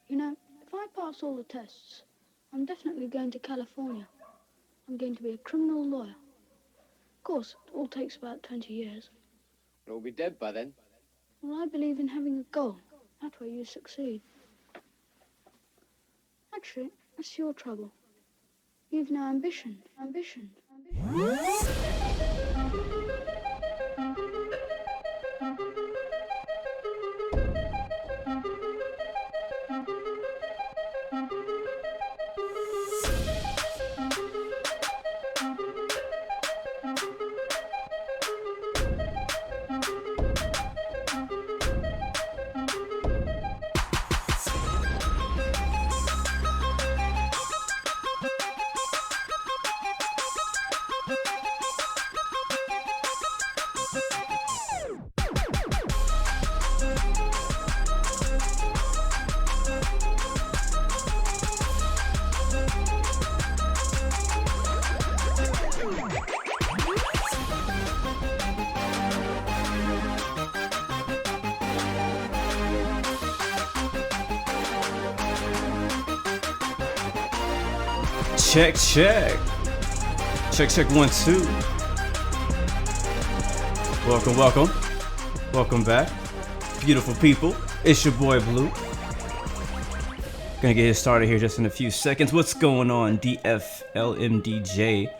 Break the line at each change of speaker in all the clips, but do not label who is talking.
You know, if I pass all the tests, I'm definitely going to California. I'm going to be a criminal lawyer. Of course, it all takes about 20 years.
We'll be dead by then.
Well, I believe in having a goal. That way you succeed. Actually, that's your trouble. You've no ambition. Ambition.
Check, check. Check, check, 1, 2. Welcome, welcome. Welcome back. Beautiful people. It's your boy Blue. Gonna get it started here just in a few seconds. What's going on? DFLMDJ,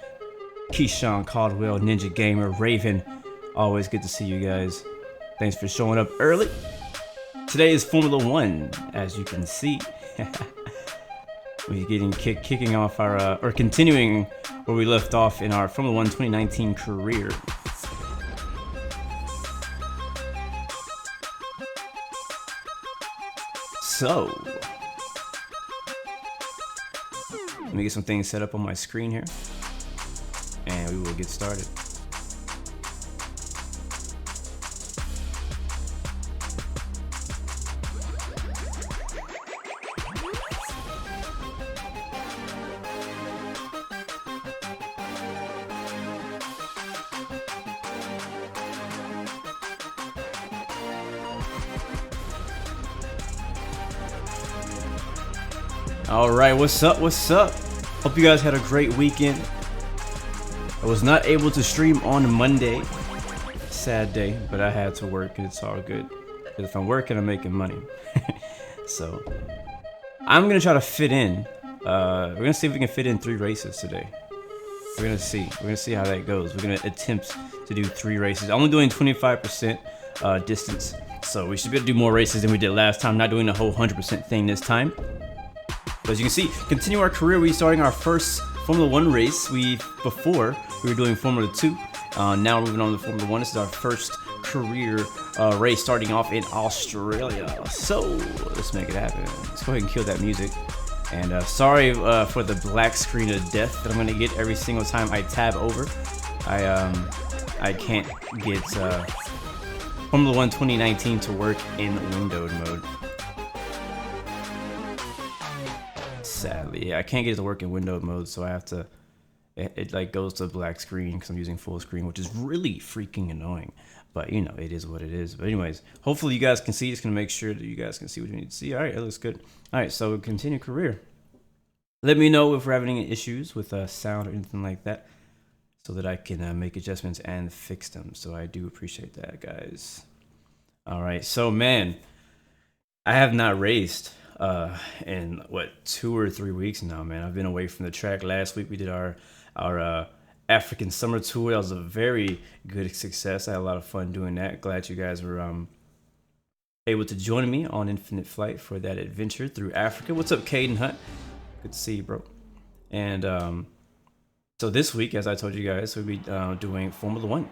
Keyshawn Caldwell, Ninja Gamer, Raven. Always good to see you guys. Thanks for showing up early. Today is Formula One, as you can see. We're getting kicking off our, or continuing where we left off in our Formula One 2019 career. So, let me get some things set up on my screen here, and we will get started. All right, what's up? What's up? Hope you guys had a great weekend. I was not able to stream on Monday. Sad day, but I had to work and it's all good. Because if I'm working, I'm making money. So, I'm going to try to fit in. We're going to see if we can fit in 3 races today. We're going to see. We're going to see how that goes. We're going to attempt to do 3 races. I'm only doing 25% distance. So, we should be able to do more races than we did last time. Not doing the whole 100% thing this time. But as you can see, continue our career. We're starting our first Formula One race. Before we were doing Formula 2. Now we're moving on to Formula One. This is our first career race starting off in Australia. So let's make it happen. Let's go ahead and kill that music. And sorry for the black screen of death that I'm gonna get every single time I tab over. I can't get Formula One 2019 to work in windowed mode. Sadly, yeah, I can't get it to work in windowed mode, so I have to. It like goes to black screen because I'm using full screen, which is really freaking annoying. But you know, it is what it is. But anyways, hopefully you guys can see. Just gonna make sure that you guys can see what you need to see. All right, it looks good. All right, so continue career. Let me know if we're having any issues with sound or anything like that, so that I can make adjustments and fix them. So I do appreciate that, guys. All right, so man, I have not raced in what 2 or 3 weeks now, man. I've been away from the track. Last week we did our African summer tour. That was a very good success. I had a lot of fun doing that. Glad you guys were able to join me on Infinite Flight for that adventure through Africa. What's up, Caden Hunt? Good to see you, bro. And so this week, as I told you guys, we'll be doing Formula One.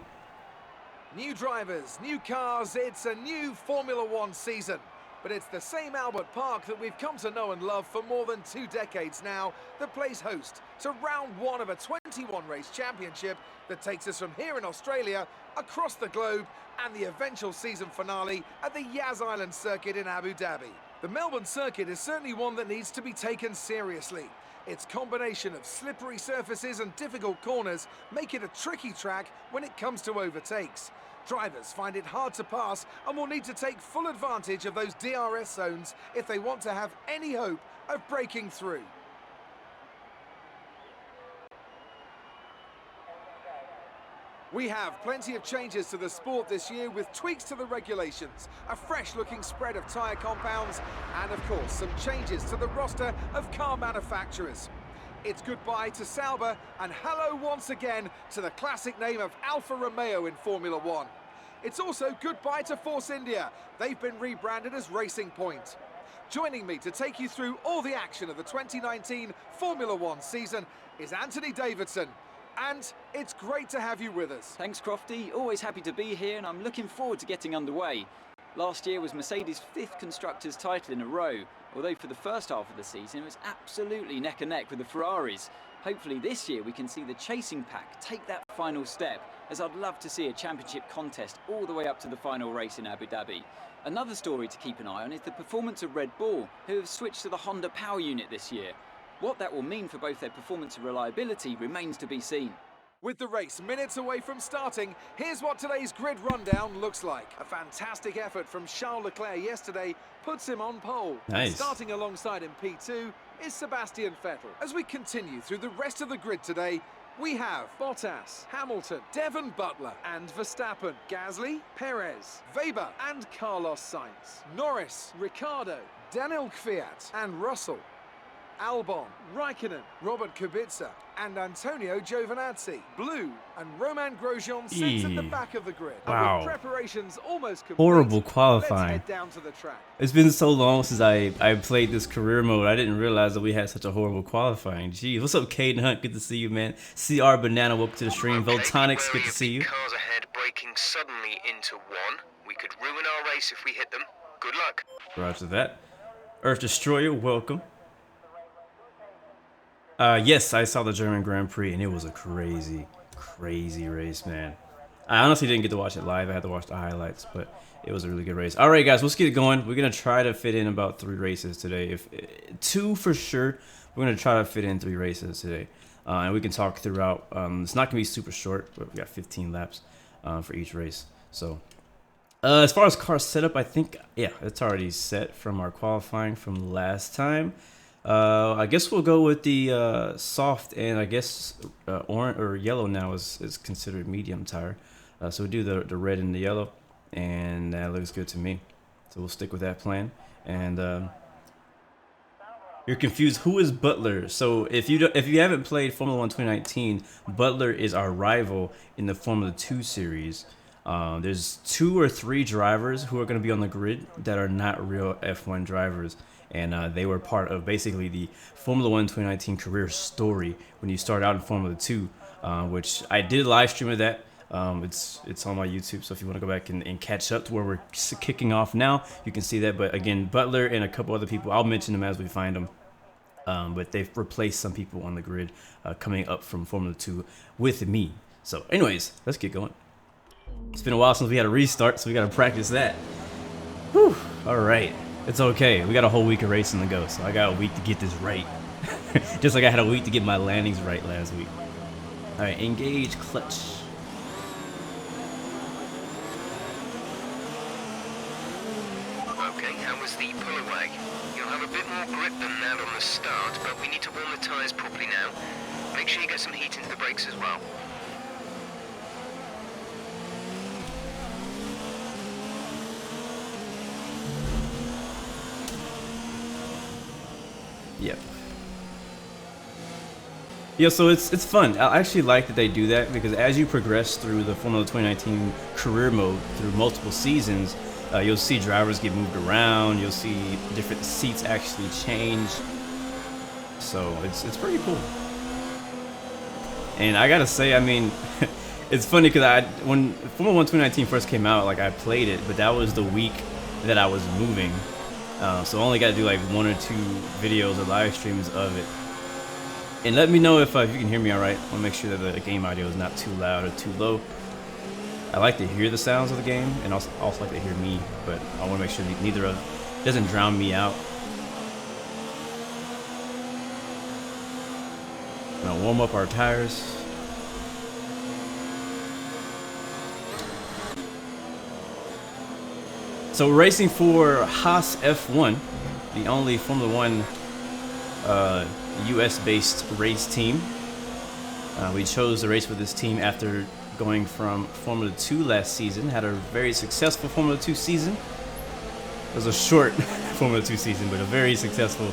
New drivers, new cars, it's a new Formula One season. But it's the same Albert Park that we've come to know and love for more than 2 decades now that plays host to round 1 of a 21-race championship that takes us from here in Australia across the globe and the eventual season finale at the Yas Island circuit in Abu Dhabi. The Melbourne circuit is certainly one that needs to be taken seriously. Its combination of slippery surfaces and difficult corners make it a tricky track when it comes to overtakes. Drivers find it hard to pass and will need to take full advantage of those DRS zones if they want to have any hope of breaking through. We have plenty of changes to the sport this year, with tweaks to the regulations, a fresh-looking spread of tyre compounds, and of course some changes to the roster of car manufacturers. It's goodbye to Sauber and hello once again to the classic name of Alfa Romeo in Formula One. It's also goodbye to Force India. They've been rebranded as Racing Point. Joining me to take you through all the action of the 2019 Formula One season is Anthony Davidson. And it's great to have you with us.
Thanks, Crofty. Always happy to be here, and I'm looking forward to getting underway. Last year was Mercedes' 5th Constructors' title in a row, although for the first half of the season it was absolutely neck and neck with the Ferraris. Hopefully this year we can see the chasing pack take that final step, as I'd love to see a championship contest all the way up to the final race in Abu Dhabi. Another story to keep an eye on is the performance of Red Bull, who have switched to the Honda power unit this year. What that will mean for both their performance and reliability remains to be seen.
With the race minutes away from starting, here's what today's grid rundown looks like. A fantastic effort from Charles Leclerc yesterday puts him on pole.
Nice.
Starting alongside him P2 is Sebastian Vettel. As we continue through the rest of the grid today, we have Bottas, Hamilton, Devon Butler and Verstappen, Gasly, Perez, Weber and Carlos Sainz, Norris, Ricciardo, Daniel Kvyat and Russell, Albon, Raikkonen, Robert Kubica and Antonio Giovinazzi. Blue and Romain Grosjean sits at the back of the grid.
Wow.
And with preparations almost complete,
Horrible qualifying.
let's head down to the track.
It's been so long since I played this career mode. I didn't realize that we had such a horrible qualifying. Jeez, what's up, Caden Hunt? Good to see you, man. CR Banana, welcome to the stream. Voltonics, good to see you.
Cars ahead braking suddenly into one. We could ruin our race if we hit them. Good luck.
Roger that. Earth Destroyer, welcome. Yes, I saw the German Grand Prix, and it was a crazy, crazy race, man. I honestly didn't get to watch it live. I had to watch the highlights, but it was a really good race. All right, guys, let's get it going. We're going to try to fit in about 3 races today. If 2 for sure, we're going to try to fit in 3 races today. And we can talk throughout. It's not going to be super short, but we got 15 laps for each race. So, as far as car setup, I think, yeah, it's already set from our qualifying from last time. I guess we'll go with the soft, and I guess orange or yellow now is considered medium tire. So we'll do the red and the yellow, and that looks good to me. So we'll stick with that plan. And you're confused. Who is Butler? So if you haven't played Formula One 2019, Butler is our rival in the Formula 2 series. There's 2 or 3 drivers who are going to be on the grid that are not real F1 drivers. And they were part of basically the Formula One 2019 career story when you start out in Formula 2, which I did a live stream of that. It's on my YouTube, so if you want to go back and catch up to where we're kicking off now, you can see that. But again, Butler and a couple other people, I'll mention them as we find them. But they've replaced some people on the grid coming up from Formula 2 with me. So anyways, let's get going. It's been a while since we had a restart, so we got to practice that. Whew. All right. It's okay. We got a whole week of racing to go, so I got a week to get this right. Just like I had a week to get my landings right last week. All right, engage clutch.
Okay, how was the pull away? You'll have a bit more grip than that on the start, but we need to warm the tyres properly now. Make sure you get some heat into the brakes as well.
Yep. Yeah, so it's fun. I actually like that they do that, because as you progress through the Formula 2019 career mode through multiple seasons, you'll see drivers get moved around. You'll see different seats actually change. So it's pretty cool. And I gotta say, I mean, it's funny because when Formula 1 2019 first came out, like I played it, but that was the week that I was moving. So I only got to do like 1 or 2 videos or live streams of it. And let me know if you can hear me all right. I want to make sure that the game audio is not too loud or too low. I like to hear the sounds of the game, and also like to hear me, but I want to make sure neither of it doesn't drown me out. I'm gonna warm up our tires. So we're racing for Haas F1, the only Formula One US-based race team. We chose to race with this team after going from Formula 2 last season. Had a very successful Formula 2 season. It was a short Formula 2 season, but a very successful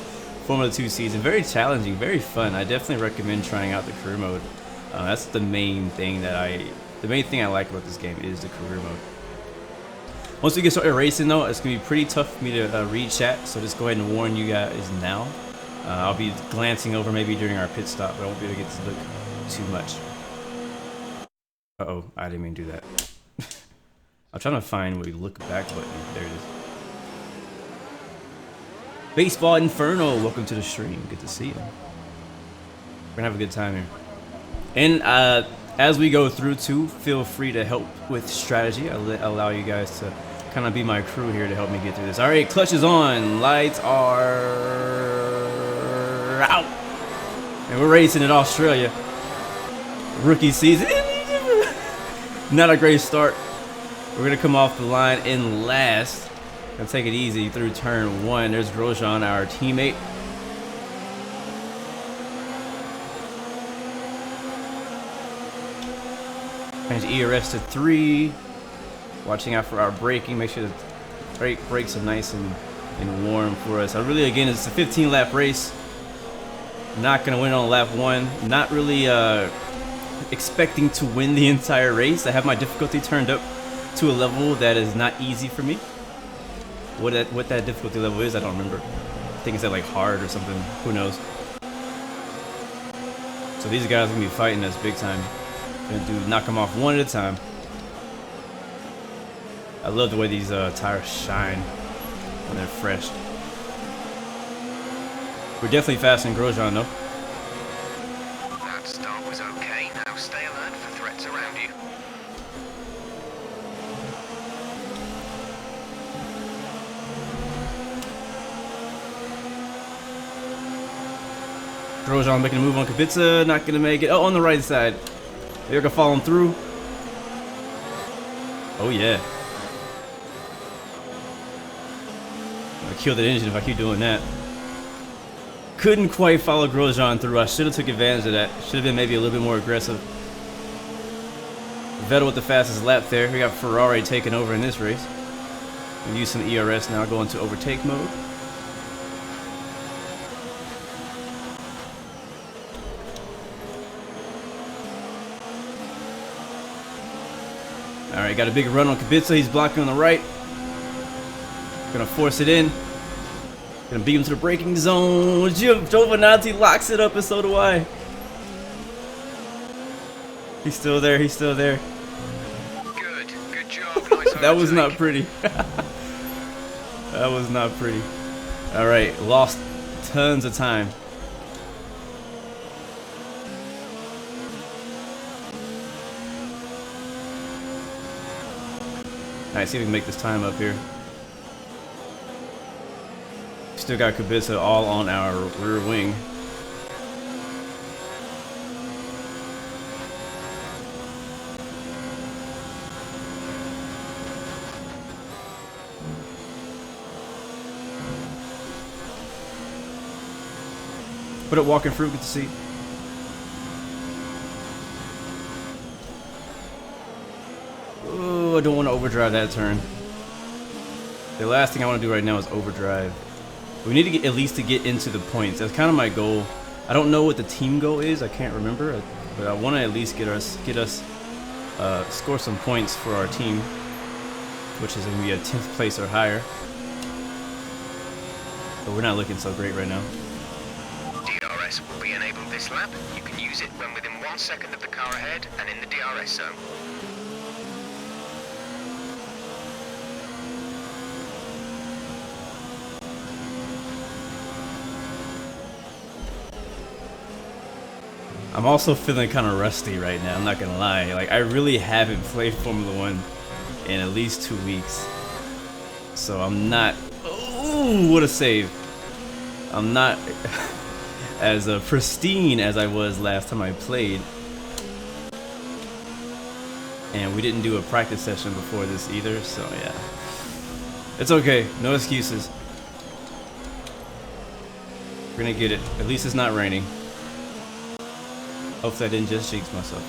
Formula 2 season. Very challenging, very fun. I definitely recommend trying out the career mode. That's the main thing I like about this game is the career mode. Once we get started racing though, it's gonna be pretty tough for me to read chat, so just go ahead and warn you guys now. I'll be glancing over maybe during our pit stop, but I won't be able to get to look too much. Uh-oh, I didn't mean to do that. I'm trying to find where you look back button. There it is. Baseball Inferno, welcome to the stream. Good to see you. We're gonna have a good time here. And as we go through too, feel free to help with strategy. I'll allow you guys to kind of be my crew here to help me get through this. All right, clutch is on. Lights are out. And we're racing in Australia. Rookie season. Not a great start. We're gonna come off the line in last. Gonna take it easy through turn 1. There's Grosjean, our teammate. Change ERS to 3. Watching out for our braking. Make sure the brakes are nice and warm for us. Really, again, it's a 15-lap race. Not gonna win on lap 1. Not really expecting to win the entire race. I have my difficulty turned up to a level that is not easy for me. What that difficulty level is, I don't remember. I think it's at like hard or something. Who knows? So these guys are gonna be fighting us big time. Gonna knock them off one at a time. I love the way these tires shine when they're fresh. We're definitely faster than Grosjean though.
That start was okay. Now stay alert for threats around you.
Grosjean making a move on Kubica, not gonna make it. Oh, on the right side. They're gonna follow him through. Oh yeah. I'm gonna kill that engine if I keep doing that. Couldn't quite follow Grosjean through. I should have took advantage of that. Should have been maybe a little bit more aggressive. Vettel with the fastest lap there. We got Ferrari taking over in this race. We'll use some ERS now, go into overtake mode. Alright, got a big run on Kubica. He's blocking on the right. Gonna force it in. Gonna beat him to the braking zone. Giovinazzi locks it up, and so do I. He's still there. He's still there.
Good job. Nice.
That was not pretty. That was not pretty. Alright, lost tons of time. Alright, see if we can make this time up here. Still got Kubica all on our rear wing. Put up walking through, good to see. Oh, I don't want to overdrive that turn. The last thing I want to do right now is overdrive. We need to get at least to get into the points. That's kind of my goal. I don't know what the team goal is. I can't remember, but I want to at least get us score some points for our team, which is going to be a 10th place or higher. But we're not looking so great right now.
DRS will be enabled this lap. You can use it when within 1 second of the car ahead and in the DRS zone.
I'm also feeling kind of rusty right now, I'm not gonna lie. Like, I really haven't played Formula 1 in at least 2 weeks. So I'm not... Oh, what a save. I'm not as pristine as I was last time I played. And we didn't do a practice session before this either, so yeah. It's okay. No excuses. We're gonna get it. At least it's not raining. Hopefully I didn't just jinx myself.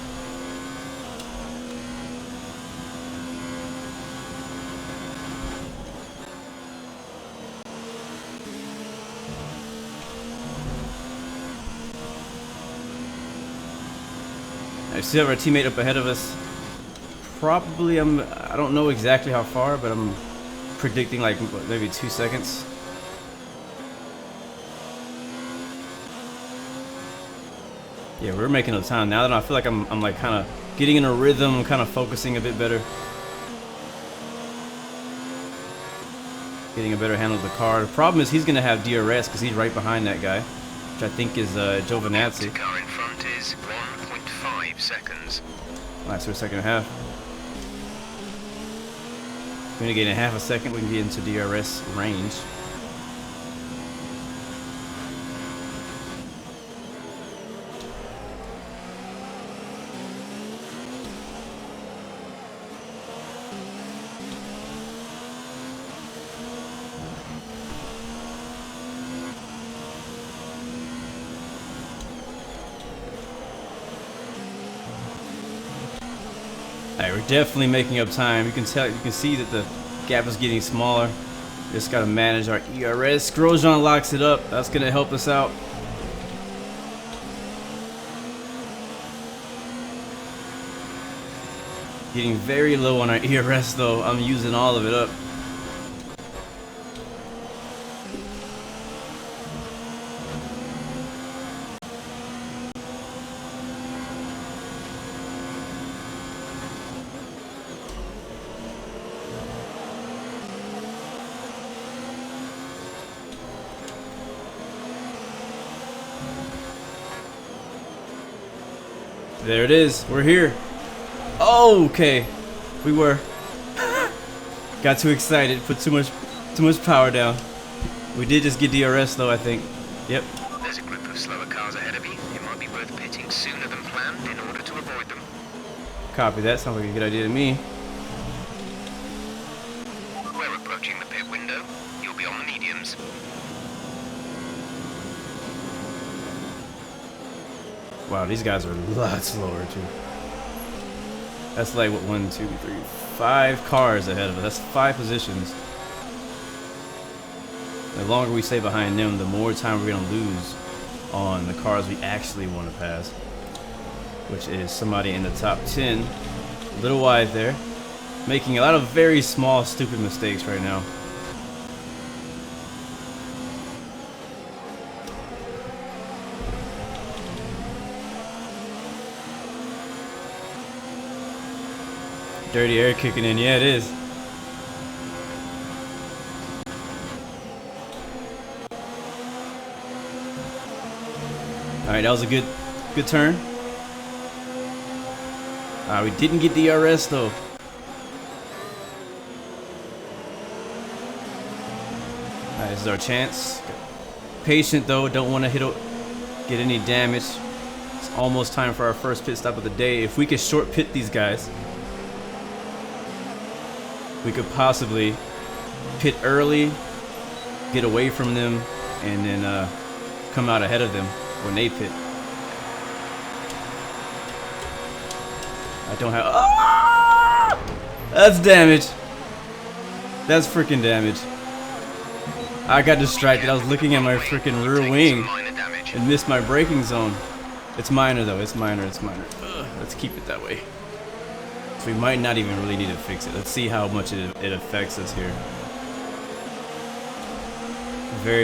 I still have our teammate up ahead of us. Probably, I don't know exactly how far, but I'm predicting like maybe 2 seconds. Yeah, we're making up time now that I feel like I'm like kind of getting in a rhythm, kind of focusing a bit better, getting a better handle of the car. The problem is he's gonna have DRS because he's right behind that guy, which I think is Giovinazzi.
The car in front is 1.5 seconds.
Last for second and a half. We're gonna get in half a second. We can get into DRS range. Alright, we're definitely making up time. You can see that the gap is getting smaller. Just gotta manage our ERS. Grosjean locks it up. That's gonna help us out. Getting very low on our ERS though. I'm using all of it up. There it is. We're here. Oh, okay. We were. Got too excited. Put too much power down. We did just get DRS though, I think. Yep.
There's a group of slower cars ahead of you. It might be worth pitting sooner than planned in order to avoid them.
Copy that. Sounds like a good idea to me.
We're approaching the pit window. You'll be on the mediums.
Wow, these guys are a lot slower too. That's like what, 1, 2, 3, 5 cars ahead of us. That's 5 positions. The longer we stay behind them, the more time we're gonna lose on the cars we actually want to pass, which is somebody in the top 10. A little wide there, making a lot of very small, stupid mistakes right now. Dirty air kicking in, yeah it is. Alright, that was a good turn. We didn't get DRS though. Alright, this is our chance. Patient though, don't want to get any damage. It's almost time for our first pit stop of the day. If we could short pit these guys, we could possibly pit early, get away from them, and then come out ahead of them when they pit. I don't have. Ah! That's damage. That's freaking damage. I got distracted. I was looking at my freaking rear wing and missed my braking zone. It's minor though. It's minor. It's minor. Let's keep it that way. So we might not even really need to fix it. Let's see how much it affects us here.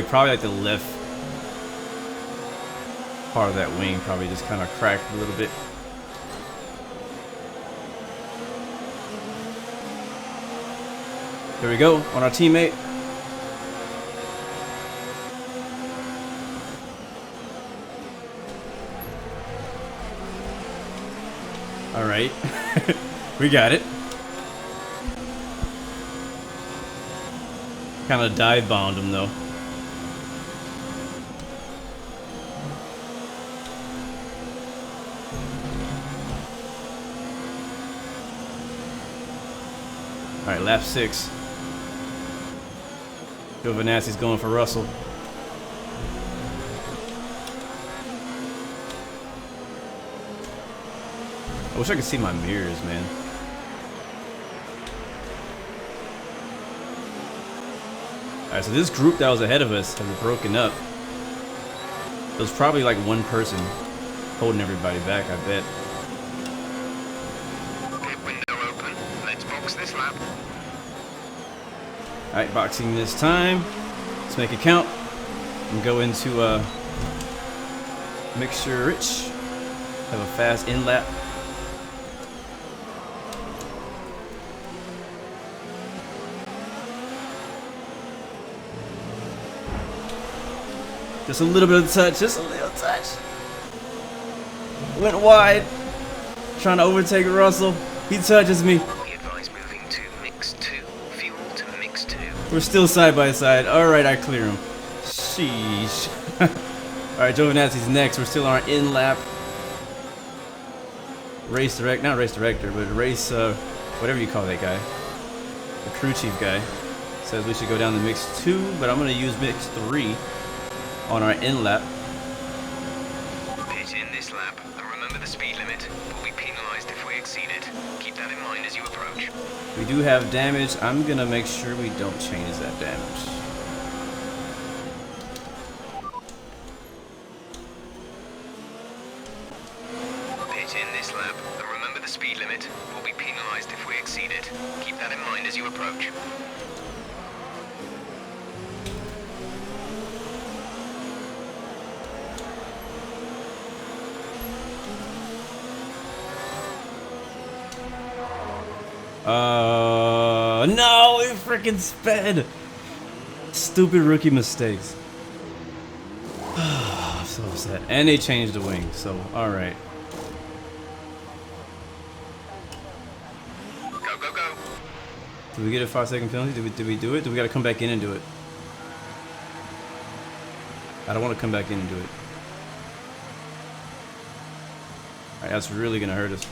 Probably like the left part of that wing probably just kind of cracked a little bit. There we go, on our teammate. All right. We got it. Kind of dive bombed him though. All right, lap 6. Giovanazzi's going for Russell. I wish I could see my mirrors, man. Alright, so this group that was ahead of us has broken up. There was probably like one person holding everybody back, I bet.
Pit window open. Let's box this lap.
Alright, boxing this time. Let's make it count. And go into mixture rich. Have a fast in lap. Just a little bit of touch, just a little touch. Went wide. Trying to overtake Russell. He touches me.
We advise moving to mix 2. Fuel to mix 2.
We're still side by side. Alright, I clear him. Sheesh. Alright, Giovanazzi's next. We're still on our in lap. Race direct, not race director, but race, whatever you call that guy. The crew chief guy. Says we should go down to mix 2, but I'm going to use mix 3. On our in lap.
Pit in this lap, and remember the speed limit. We'll be penalised if we exceed it. Keep that in mind as you approach.
We do have damage. I'm gonna make sure we don't change that damage.
Pit in this lap, and remember the speed limit. We'll be penalised if we exceed it. Keep that in mind as you approach.
No, we freaking sped. Stupid rookie mistakes. I'm so upset. And they changed the wing, so alright.
Go, go, go.
Did we get a 5-second penalty? Did we do it? Do we gotta come back in and do it? I don't want to come back in and do it. Alright, that's really gonna hurt us.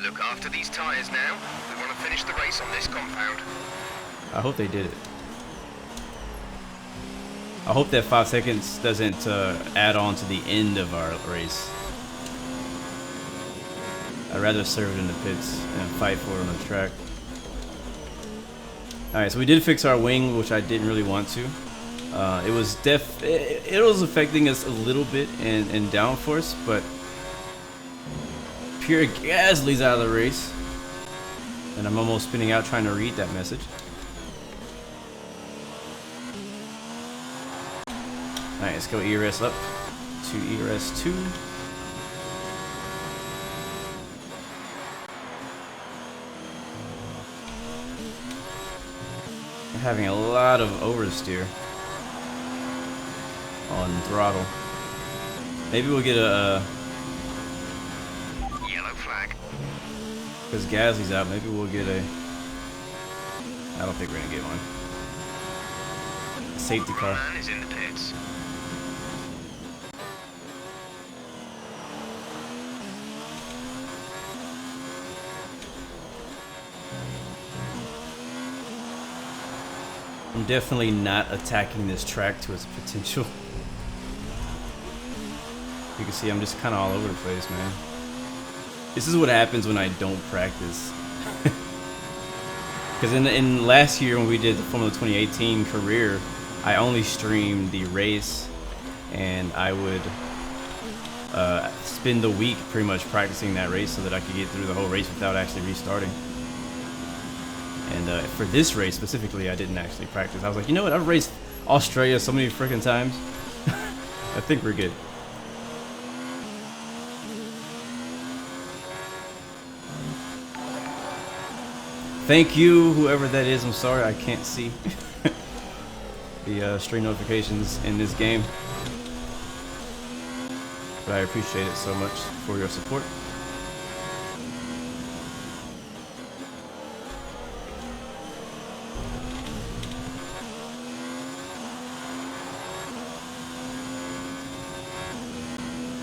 Look after these tyres now. We want to finish the race on this compound.
I hope they did it. I hope that 5 seconds doesn't add on to the end of our race. I'd rather serve it in the pits and fight for it on the track. Alright, so we did fix our wing, which I didn't really want to. It was affecting us a little bit in downforce, but Pure Gasly's out of the race. And I'm almost spinning out trying to read that message. Alright, let's go ERS up to ERS 2. We're having a lot of oversteer on throttle. Maybe we'll get a because Gasly's out, maybe we'll get a... I don't think we're gonna get one. A safety car.
Man is in the pits.
I'm definitely not attacking this track to its potential. You can see I'm just kind of all over the place, man. This is what happens when I don't practice. Because in last year when we did the Formula 2018 career, I only streamed the race, and I would spend the week pretty much practicing that race so that I could get through the whole race without actually restarting. And for this race specifically, I didn't actually practice. I was like, you know what? I've raced Australia so many freaking times. I think we're good. Thank you, whoever that is. I'm sorry I can't see the stream notifications in this game. But I appreciate it so much for your support.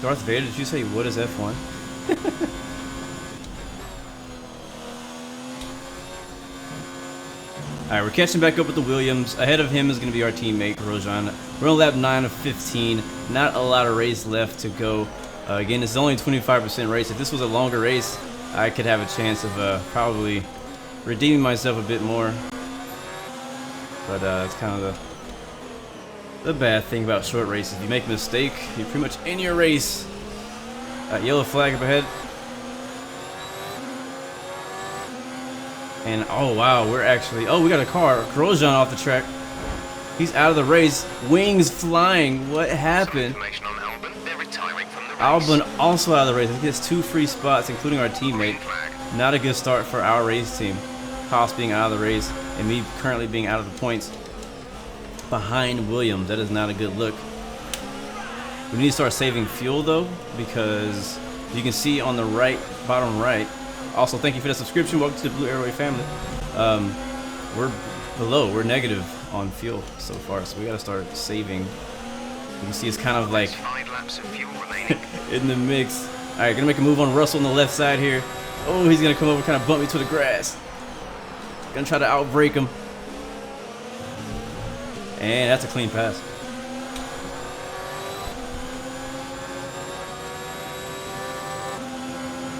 Darth Vader, did you say what is F1? Alright, we're catching back up with the Williams. Ahead of him is going to be our teammate, Grosjean. We're on lap 9 of 15. Not a lot of race left to go. Again, it's only a 25% race. If this was a longer race, I could have a chance of probably redeeming myself a bit more. But it's kind of the bad thing about short races. If you make a mistake, you're pretty much in your race. Yellow flag up ahead. And oh wow, we're actually, oh, we got a car. Grosjean off the track. He's out of the race. Wings flying. What happened? Albon also out of the race. He gets 2 free spots, including our teammate. Not a good start for our race team. Haas being out of the race and me currently being out of the points behind Williams. That is not a good look. We need to start saving fuel though, because you can see on the right, bottom right. Also, thank you for the subscription. Welcome to the Blue Airway family. We're below. We're negative on fuel so far, so we got to start saving. You can see it's kind of like
5 laps of fuel remaining.
in the mix. All right, gonna make a move on Russell on the left side here. Oh, he's gonna come over, kind of bump me to the grass. Gonna try to outbrake him, and that's a clean pass.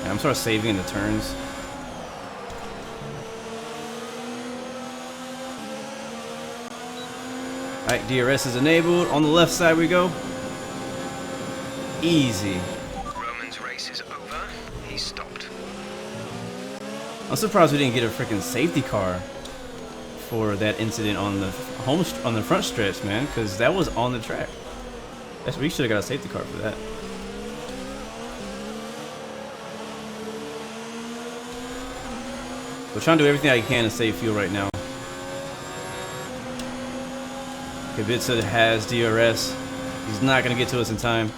I'm sort of saving in the turns. Alright, DRS is enabled. On the left side we go. Easy.
Roman's race is over. He's stopped.
I'm surprised we didn't get a freaking safety car for that incident on the front stretch, man, because that was on the track. We should have got a safety car for that. We're trying to do everything I can to save fuel right now. Kubica has DRS. He's not going to get to us in time.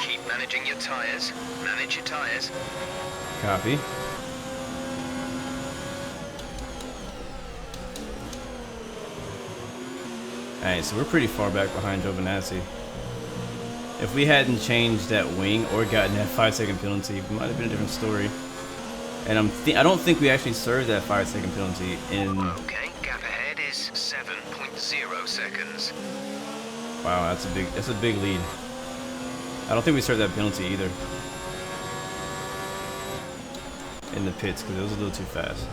Keep managing your tires. Manage your tires.
Copy. Alright, so we're pretty far back behind Giovinazzi. If we hadn't changed that wing or gotten that 5-second penalty, it might have been a different story. And I don't think we actually served that 5-second penalty in.
Okay, gap ahead is 7.0 seconds.
Wow, that's a big lead. I don't think we served that penalty either in the pits because it was a little too fast.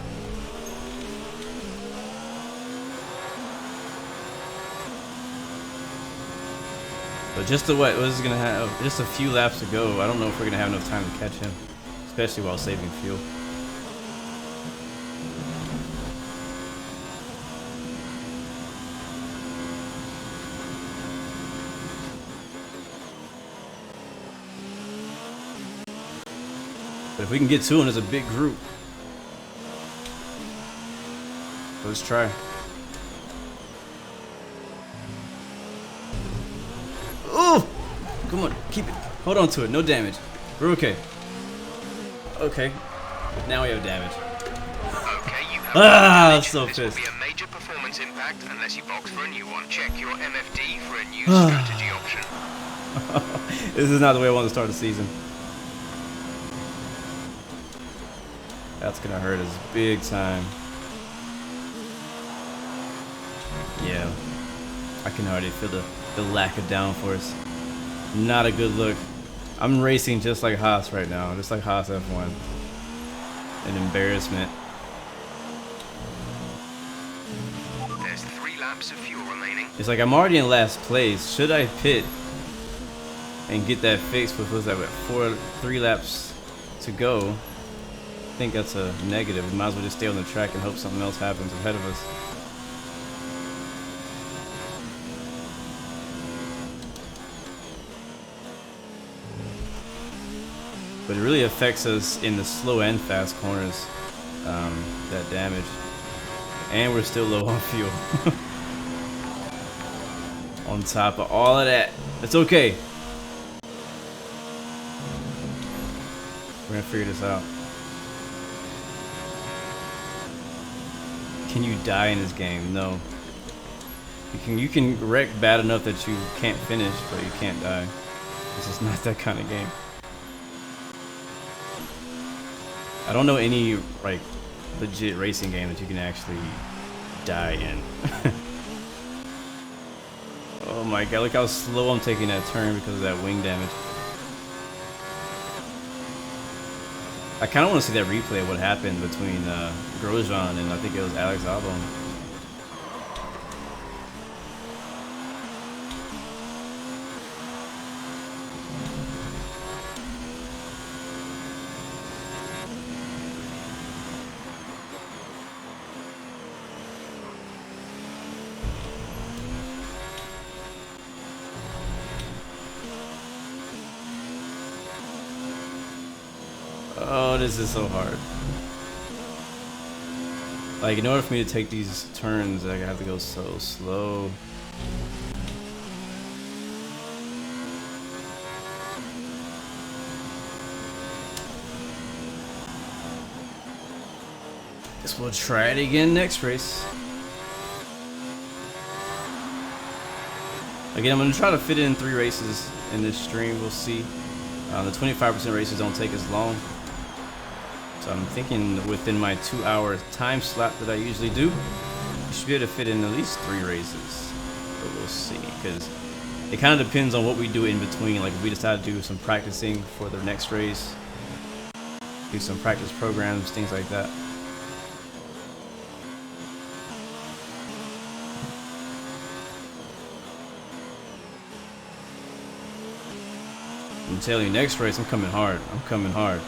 But just just a few laps to go. I don't know if we're gonna have enough time to catch him, especially while saving fuel. But if we can get to him, there's a big group. Let's try. Oh! Come on, keep it. Hold on to it. No damage. We're okay. Okay. Now we have damage.
Okay, you have
so
this
pissed.
will be a major performance impact unless you box for a new one. Check your MFD for a new strategy option.
This is not the way I want to start the season. That's gonna hurt us big time. Yeah. I can already feel the lack of downforce. Not a good look. I'm racing just like Haas right now, just like Haas F1. An embarrassment.
There's 3 laps of fuel remaining.
It's like I'm already in last place. Should I pit and get that fixed with, what's that, 3 laps to go? I think that's a negative. We might as well just stay on the track and hope something else happens ahead of us. But it really affects us in the slow and fast corners, that damage. And we're still low on fuel. On top of all of that. It's okay. We're gonna figure this out. Can you die in this game? No. You can wreck bad enough that you can't finish, but you can't die. This is not that kind of game. I don't know any like legit racing game that you can actually die in. Oh my god, look how slow I'm taking that turn because of that wing damage. I kind of want to see that replay of what happened between Grosjean and I think it was Alex Albon. Oh, this is so hard. Like, in order for me to take these turns, I have to go so slow. Guess we'll try it again next race. Again, I'm going to try to fit in 3 races in this stream. We'll see. The 25% races don't take as long. So I'm thinking within my 2-hour time slot that I usually do, I should be able to fit in at least 3 races. But we'll see, because it kind of depends on what we do in between. Like if we decide to do some practicing for the next race, do some practice programs, things like that. I'm telling you, next race I'm coming hard. I'm coming hard.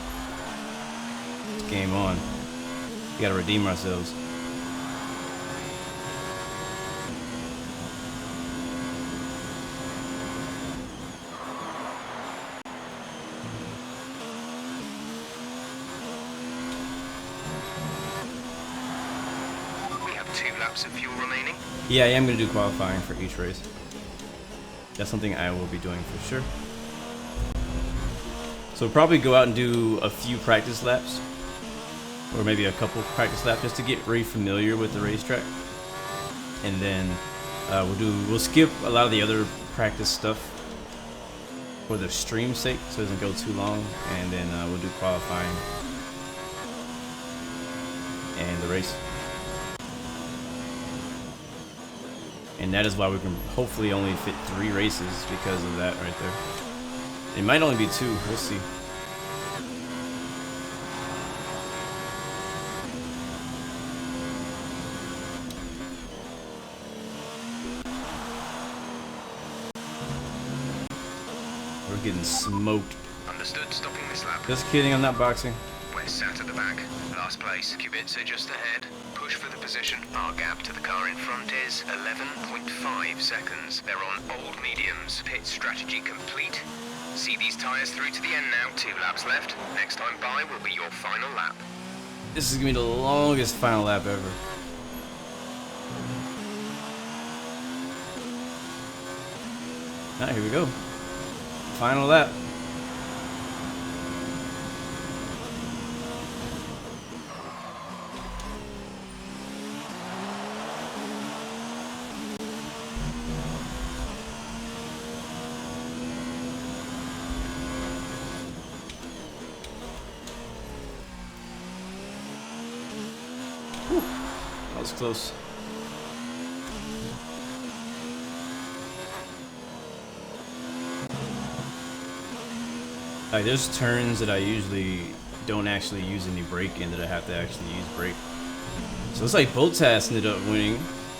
Game on. We gotta redeem ourselves.
We have 2 laps of fuel remaining.
Yeah, I am gonna do qualifying for each race. That's something I will be doing for sure. So we'll probably go out and do a few practice laps. Or maybe a couple practice laps just to get very familiar with the racetrack, and then we'll skip a lot of the other practice stuff for the stream's sake, so it doesn't go too long, and then we'll do qualifying and the race. And that is why we can hopefully only fit 3 races because of that right there. It might only be 2. We'll see. Getting smoked.
Understood, stopping this lap.
Just kidding, I'm not boxing.
We're sat at the back. Last place. Kubica just ahead. Push for the position. Our gap to the car in front is 11.5 seconds. They're on old mediums. Pit strategy complete. See these tyres through to the end now. 2 laps left. Next time by will be your final lap.
This is gonna be the longest final lap ever. Alright, here we go. Final lap. Whew, that was close. Like, there's turns that I usually don't actually use any brake in that I have to actually use brake. So it's like Bottas ended up winning,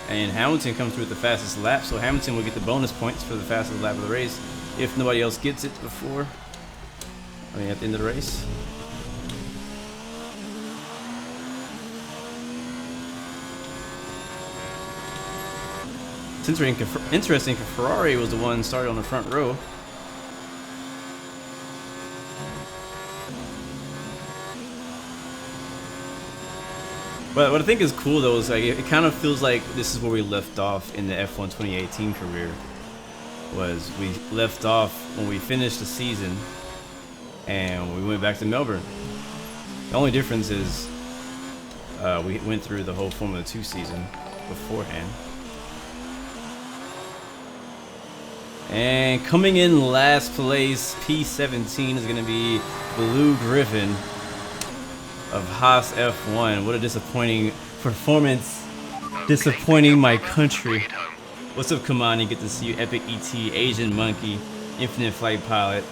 and Hamilton comes through with the fastest lap, so Hamilton will get the bonus points for the fastest lap of the race if nobody else gets it before, I mean, at the end of the race. It's interesting because Ferrari was the one started on the front row. But what I think is cool though is like it kind of feels like this is where we left off in the F1 2018 career. Was we left off when we finished the season and we went back to Melbourne. The only difference is we went through the whole Formula 2 season beforehand. And coming in last place, P17 is going to be Blue Griffin. of Haas F1. What a disappointing performance. Disappointing my country. What's up, Kamani? Good to see you. Epic ET, Asian Monkey, Infinite Flight Pilot.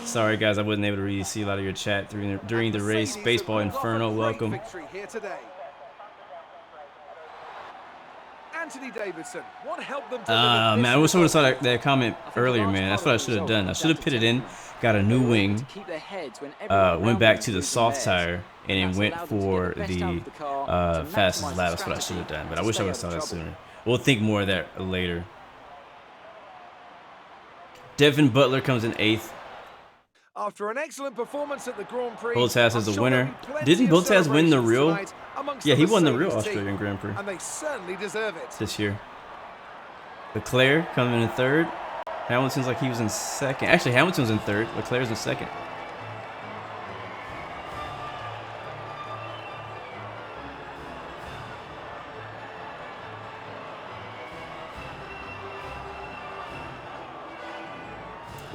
Sorry guys, I wasn't able to really see a lot of your chat during the race. Baseball Inferno, welcome.
Anthony Davidson, what helped them
man, I wish I would have saw that comment earlier, man. That's what I should have done. I should have pitted in, got a new wing, went back to the soft tire, and then went for the fastest lap. That's what I should have done. But I wish I would have saw that sooner. We'll think more of that later. Devin Butler comes in 8th.
After an excellent performance at the Grand Prix,
Bottas is the winner. Didn't Bottas win the real? Yeah, he won the real Australian Grand Prix.
And they certainly deserve it.
This year. Leclerc coming in 3rd. Hamilton's like he was in 2nd. Actually, Hamilton's in 3rd. Leclerc's in 2nd.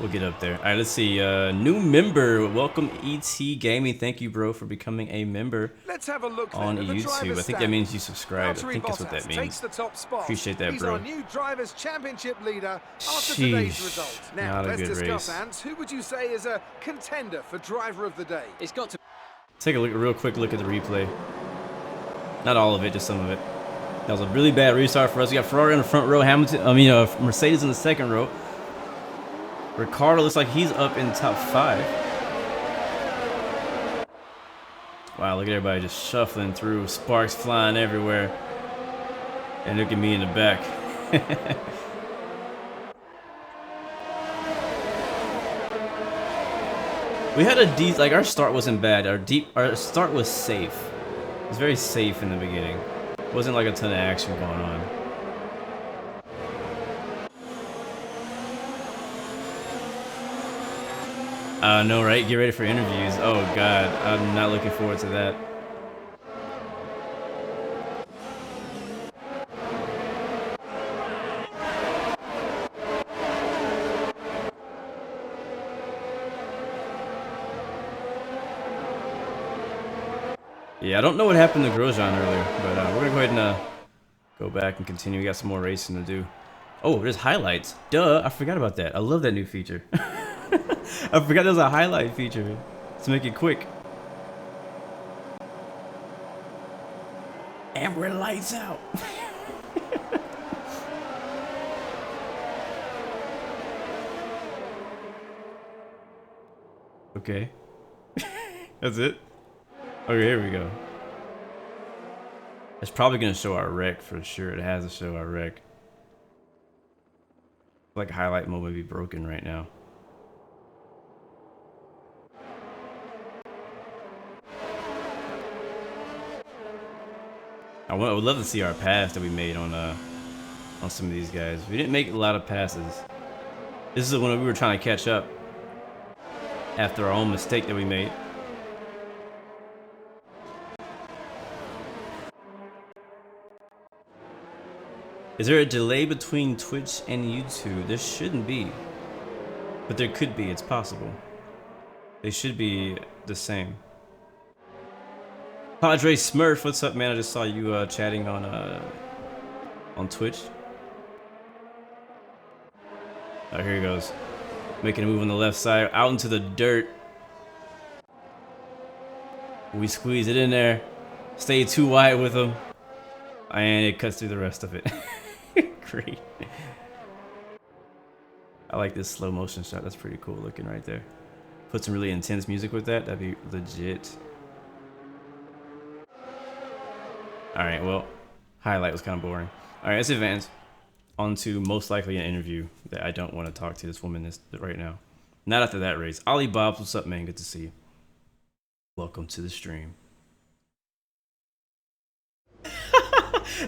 We'll get up there. All right, let's see. New member. Welcome, ET Gaming. Thank you, bro, for becoming a member on YouTube. I think that means you subscribed. I think that's what that means. Appreciate that, bro.
He's our new Drivers' Championship leader after today's result. Now, let's discuss, Ants. Who would you say is a contender for Driver of the Day?
It's got to
take a real quick look at the replay. Not all of it, just some of it. That was a really bad restart for us. We got Ferrari in the front row, Mercedes in the 2nd row. Ricardo looks like he's up in top 5. Wow, look at everybody just shuffling through. Sparks flying everywhere. And look at me in the back. We had a deep, like our start wasn't bad. Our start was safe. It was very safe in the beginning. It wasn't like a ton of action going on. No, right? Get ready for interviews. Oh, God. I'm not looking forward to that. Yeah, I don't know what happened to Grosjean earlier, but we're going to go ahead and go back and continue. We got some more racing to do. Oh, there's highlights. Duh, I forgot about that. I love that new feature. I forgot there was a highlight feature to make it quick. And we're lights out. Okay. That's it? Okay, here we go. It's probably going to show our wreck for sure. It has to show our wreck. Like highlight mode would be broken right now. I would love to see our pass that we made on some of these guys. We didn't make a lot of passes. This is when we were trying to catch up after our own mistake that we made. Is there a delay between Twitch and YouTube? There shouldn't be, but there could be. It's possible. They should be the same. Padre Smurf, what's up, man? I just saw you chatting on Twitch. Oh, here he goes. Making a move on the left side, out into the dirt. We squeeze it in there. Stay too wide with him. And it cuts through the rest of it. Great. I like this slow motion shot. That's pretty cool looking right there. Put some really intense music with that. That'd be legit. Alright, well, highlight was kind of boring. Alright, let's advance on to most likely an interview that I don't want to talk to this woman right now. Not after that race. Ollie Bobs, what's up, man? Good to see you. Welcome to the stream.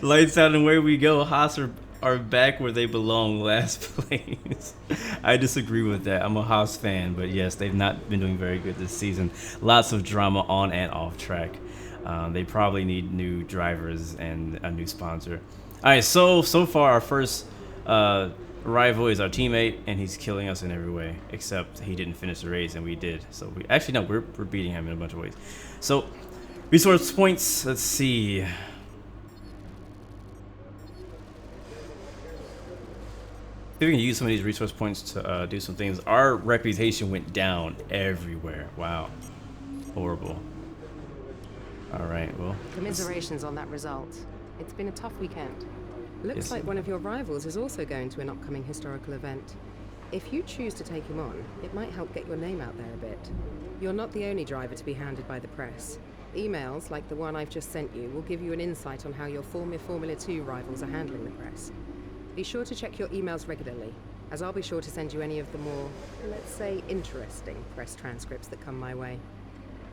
Lights out and away we go. Haas are back where they belong, last place. I disagree with that. I'm a Haas fan, but yes, they've not been doing very good this season. Lots of drama on and off track. They probably need new drivers and a new sponsor. All right, so far our first rival is our teammate, and he's killing us in every way, except he didn't finish the race and we did. So we're beating him in a bunch of ways. So Resource points. Let's see. See if we can use some of these resource points to do some things. Our reputation went down everywhere. Wow. Horrible. Alright, well.
Commiserations on that result. It's been a tough weekend. Looks like one of your rivals is also going to an upcoming historical event. If you choose to take him on, it might help get your name out there a bit. You're not the only driver to be hounded by the press. Emails, like the one I've just sent you, will give you an insight on how your former Formula 2 rivals are handling the press. Be sure to check your emails regularly, as I'll be sure to send you any of the more, let's say, interesting press transcripts that come my way.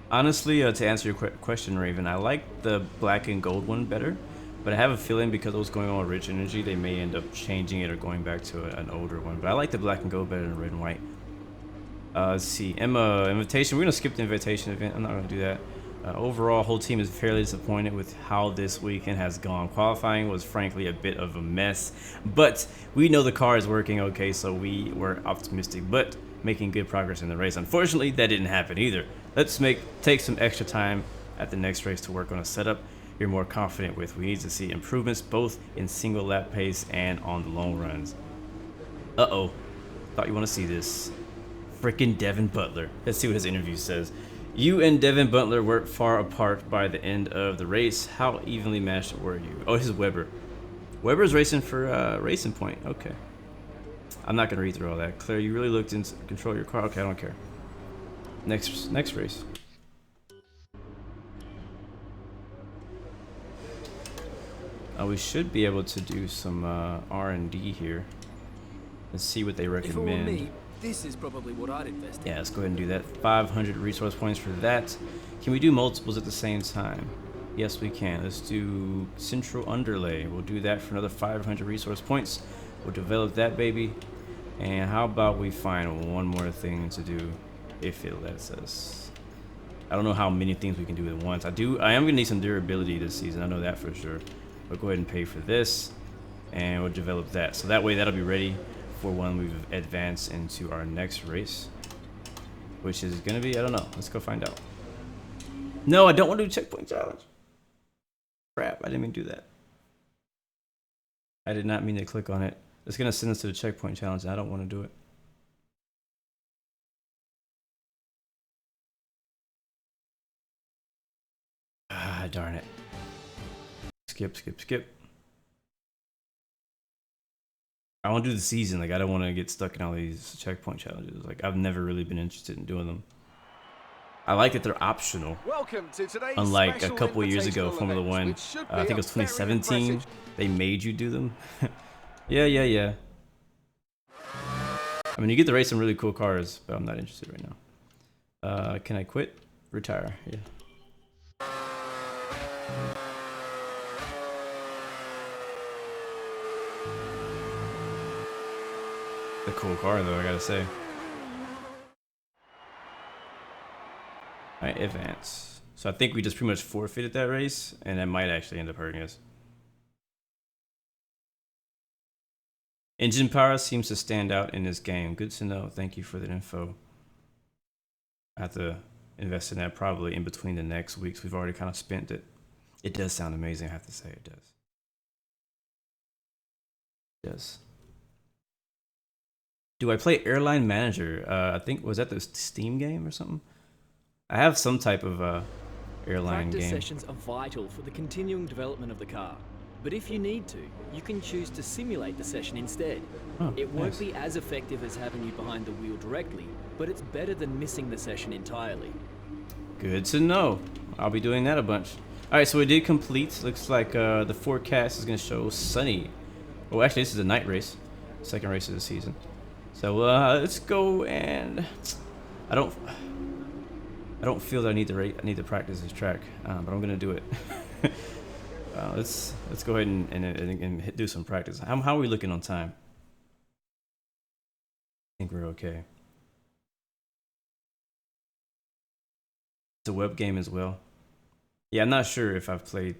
Honestly, to answer your question, Raven, I like the black and gold one better, but I have a feeling because of what's going on with Rich Energy, they may end up changing it or going back to an older one. But I like the black and gold better than red and white. Let's see, Emma, invitation. We're gonna skip the invitation event. I'm not gonna do that. Overall, whole team is fairly disappointed with how this weekend has gone. Qualifying was frankly a bit of a mess, but we know the car is working okay, so we were optimistic, but making good progress in the race. Unfortunately, that didn't happen either. Let's take some extra time at the next race to work on a setup you're more confident with. We need to see improvements both in single lap pace and on the long runs. Uh-oh. Thought you want to see this. Frickin' Devin Butler. Let's see what his interview says. You and Devin Butler were far apart by the end of the race. How evenly matched were you? Oh, this is Weber. Weber's racing for Racing Point. Okay. I'm not gonna read through all that. Claire, you really looked into control your car. Okay, I don't care. Next race. We should be able to do some R&D here. Let's see what they recommend.
If it were me, this is probably what I'd invest in.
Yeah, let's go ahead and do that. 500 resource points for that. Can we do multiples at the same time? Yes, we can. Let's do central underlay. We'll do that for another 500 resource points. We'll develop that baby. And how about we find one more thing to do if it lets us. I don't know how many things we can do at once. I am gonna need some durability this season. I know that for sure. But go ahead and pay for this, and we'll develop that. So that way that'll be ready for when we've advanced into our next race, which is gonna be, I don't know. Let's go find out. No, I don't want to do checkpoint challenge. Crap, I didn't mean to do that. I did not mean to click on it. It's gonna send us to the checkpoint challenge, and I don't want to do it. Ah, darn it. Skip. I want to do the season. Like, I don't want to get stuck in all these checkpoint challenges. Like, I've never really been interested in doing them. I like that they're optional.
Welcome to today's
Unlike a couple years ago, Formula One, I think it was 2017,
impressive.
they made you do them. Yeah. I mean, you get to race some really cool cars, but I'm not interested right now. Can I quit? Retire, yeah. A cool car though, I gotta say. Alright, advance. So I think we just pretty much forfeited that race, and that might actually end up hurting us. Engine power seems to stand out in this game. Good to know. Thank you for that info. I have to invest in that probably in between the next weeks. We've already kind of spent it. It does sound amazing, I have to say. It does. It does. Do I play Airline Manager? I think, was that the Steam game or something? I have some type of airline
Practice
game.
sessions are vital for the continuing development of the car. But if you need to, you can choose to simulate the session instead.
Oh,
it won't
nice.
be as effective as having you behind the wheel directly, but it's better than missing the session entirely.
Good to know. I'll be doing that a bunch. Alright, so we did complete. Looks like the forecast is going to show sunny. Oh, actually, this is a night race. Second race of the season. So let's go, and I don't feel that I need to practice this track, but I'm gonna do it. Let's go ahead and do some practice. How are we looking on time? I think we're okay. It's a web game as well. Yeah, I'm not sure if I've played.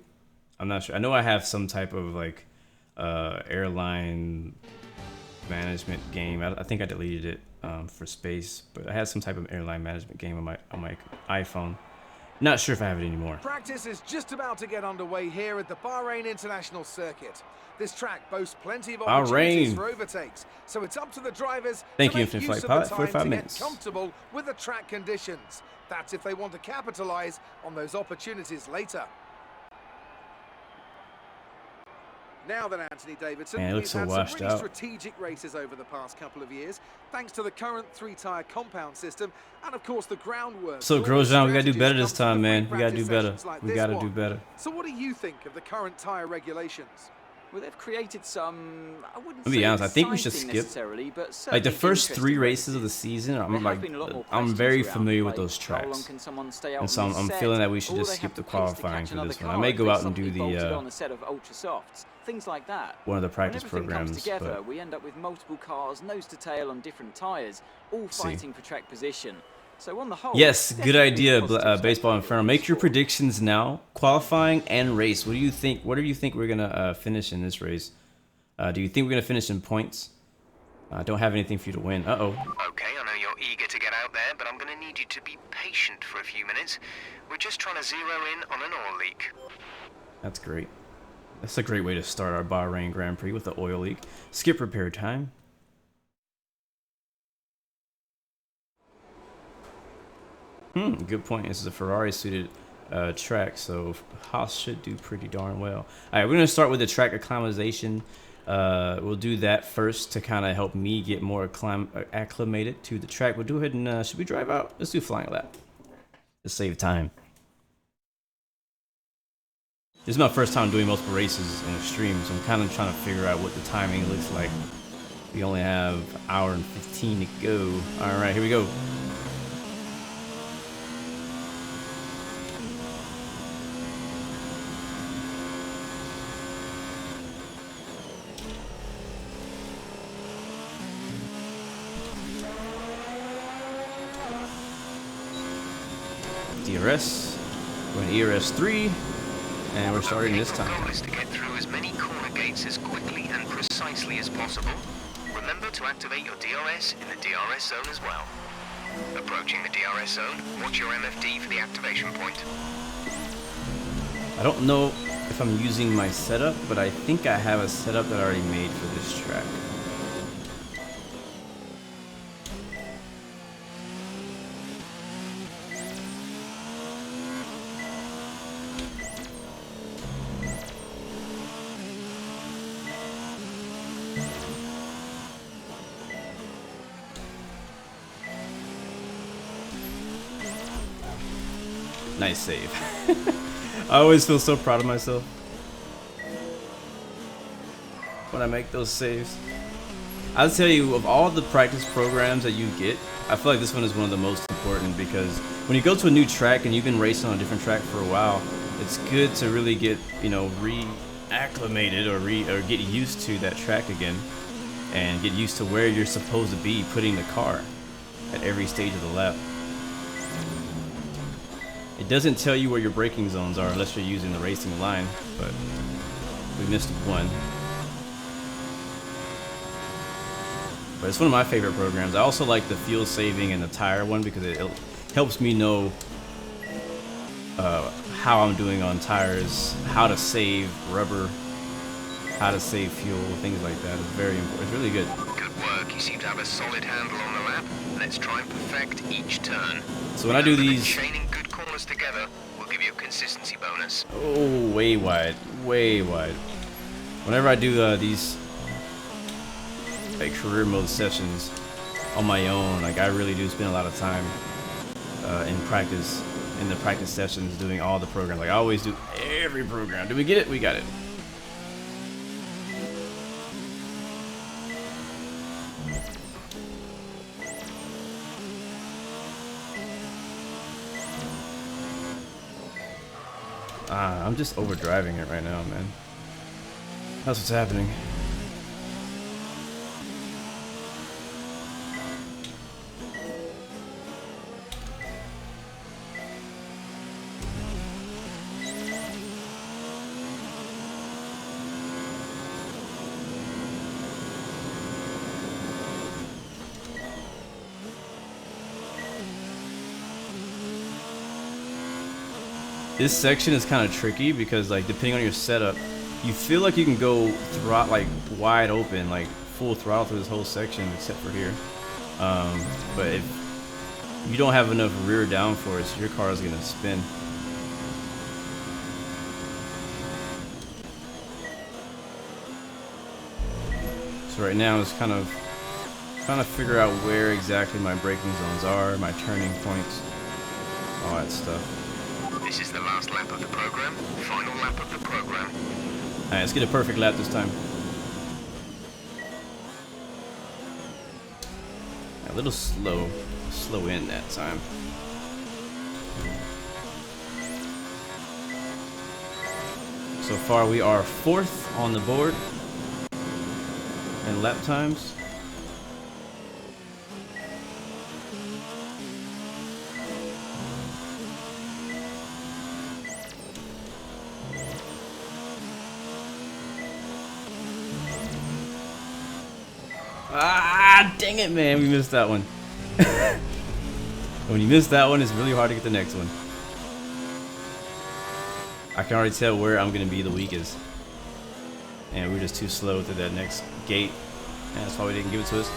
I'm not sure. I know I have some type of like airline management game. I think I deleted it for space, but I had some type of airline management game on my iPhone. Not sure if I have it anymore.
Practice is just about to get underway here at the Bahrain International Circuit. This track boasts plenty of opportunities for overtakes, so it's up to the drivers to make use of the time to get comfortable with the track conditions. That's if they want to capitalize on those opportunities later. Now then, Anthony Davidson, we've had some really strategic races over the past couple of years, thanks to the current 3-tyre compound system, and of course the groundwork.
So Grosjean, we gotta do better this time, man. We gotta do better. We gotta do better.
So what do you think of the current tyre regulations?
Well, they've created some, I wouldn't
say, be honest, I think we should skip
but
like the first 3 races of the season. I'm very familiar with those tracks, and so I'm feeling that we should just skip the qualifying for this one. I may go out and do the
things like that.
One of the practice programs.
Together,
but
we end up with multiple cars nose to tail on different tires, all fighting for track position. So on the whole,
yes, good idea, Baseball Inferno. Make your predictions now, qualifying and race. What do you think? What do you think we're gonna finish in this race? Do you think we're gonna finish in points? I don't have anything for you to win.
Okay, I know you're eager to get out there, but I'm gonna need you to be patient for a few minutes. We're just trying to zero in on an oil leak.
That's great. That's a great way to start our Bahrain Grand Prix with the oil leak. Skip repair time. Good point. This is a Ferrari suited track, so Haas should do pretty darn well. All right, we're gonna start with the track acclimatization. We'll do that first to kind of help me get more acclimated to the track. We'll do ahead and should we drive out? Let's do flying lap to save time. This is my first time doing multiple races in Extreme, so I'm kind of trying to figure out what the timing looks like. We only have an hour and 15 to go. All right, here we go. DRS, we're in ERS 3. And we're starting this time.
The goal is to get through as many corner gates as quickly and precisely as possible. Remember to activate your DRS in the DRS zone as well. Approaching the DRS zone, watch your MFD for the activation point.
I don't know if I'm using my setup, but I think I have a setup that I already made for this track. Nice save. I always feel so proud of myself when I make those saves. I'll tell you, of all the practice programs that you get, I feel like this one is one of the most important, because when you go to a new track and you've been racing on a different track for a while, it's good to really get, you know, reacclimated or get used to that track again and get used to where you're supposed to be putting the car at every stage of the lap. It doesn't tell you where your braking zones are unless you're using the racing line, but we missed one. But it's one of my favorite programs. I also like the fuel saving and the tire one because it helps me know how I'm doing on tires, how to save rubber, how to save fuel, things like that. It's very important. It's really good.
Good work. You seem to have a solid handle on the lap. Let's try and perfect each turn.
So when I do these,
chaining good corners together will give you a consistency bonus.
Oh, way wide, way wide. Whenever I do these like career mode sessions on my own, like I really do spend a lot of time in the practice sessions doing all the programs. Like I always do every program. Did we get it? We got it. I'm just overdriving it right now, man. That's what's happening. This section is kind of tricky because, like, depending on your setup, you feel like you can go like wide open, like full throttle through this whole section except for here. But if you don't have enough rear downforce, your car is gonna spin. So right now it's kind of trying to figure out where exactly my braking zones are, my turning points, all that stuff.
This is the last lap of the program. Final lap of the program.
Alright, let's get a perfect lap this time. A little slow in that time. So far we are 4th on the board in lap times. Ah, dang it, man, we missed that one. When you miss that one, it's really hard to get the next one. I can already tell where I'm gonna be the weakest. And we're just too slow through that next gate. And that's why we didn't give it to us.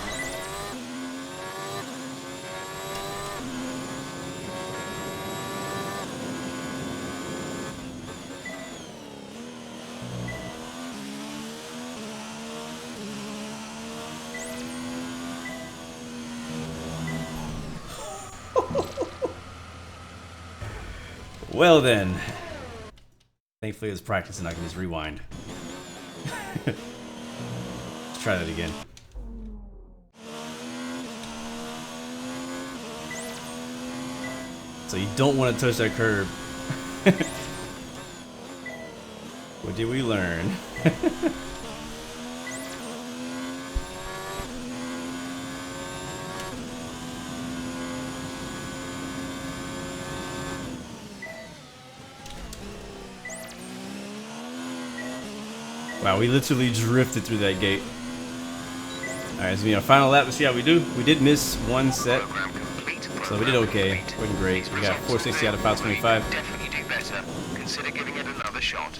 Well then, thankfully it's practice and I can just rewind. Let's try that again. So you don't want to touch that curb. What did we learn? Wow, we literally drifted through that gate. Alright, so we got a final lap. Let's see how we do. We did miss one set, so we did okay. Wasn't great. We got 460 out of 525.
Definitely do better. Consider giving it another shot.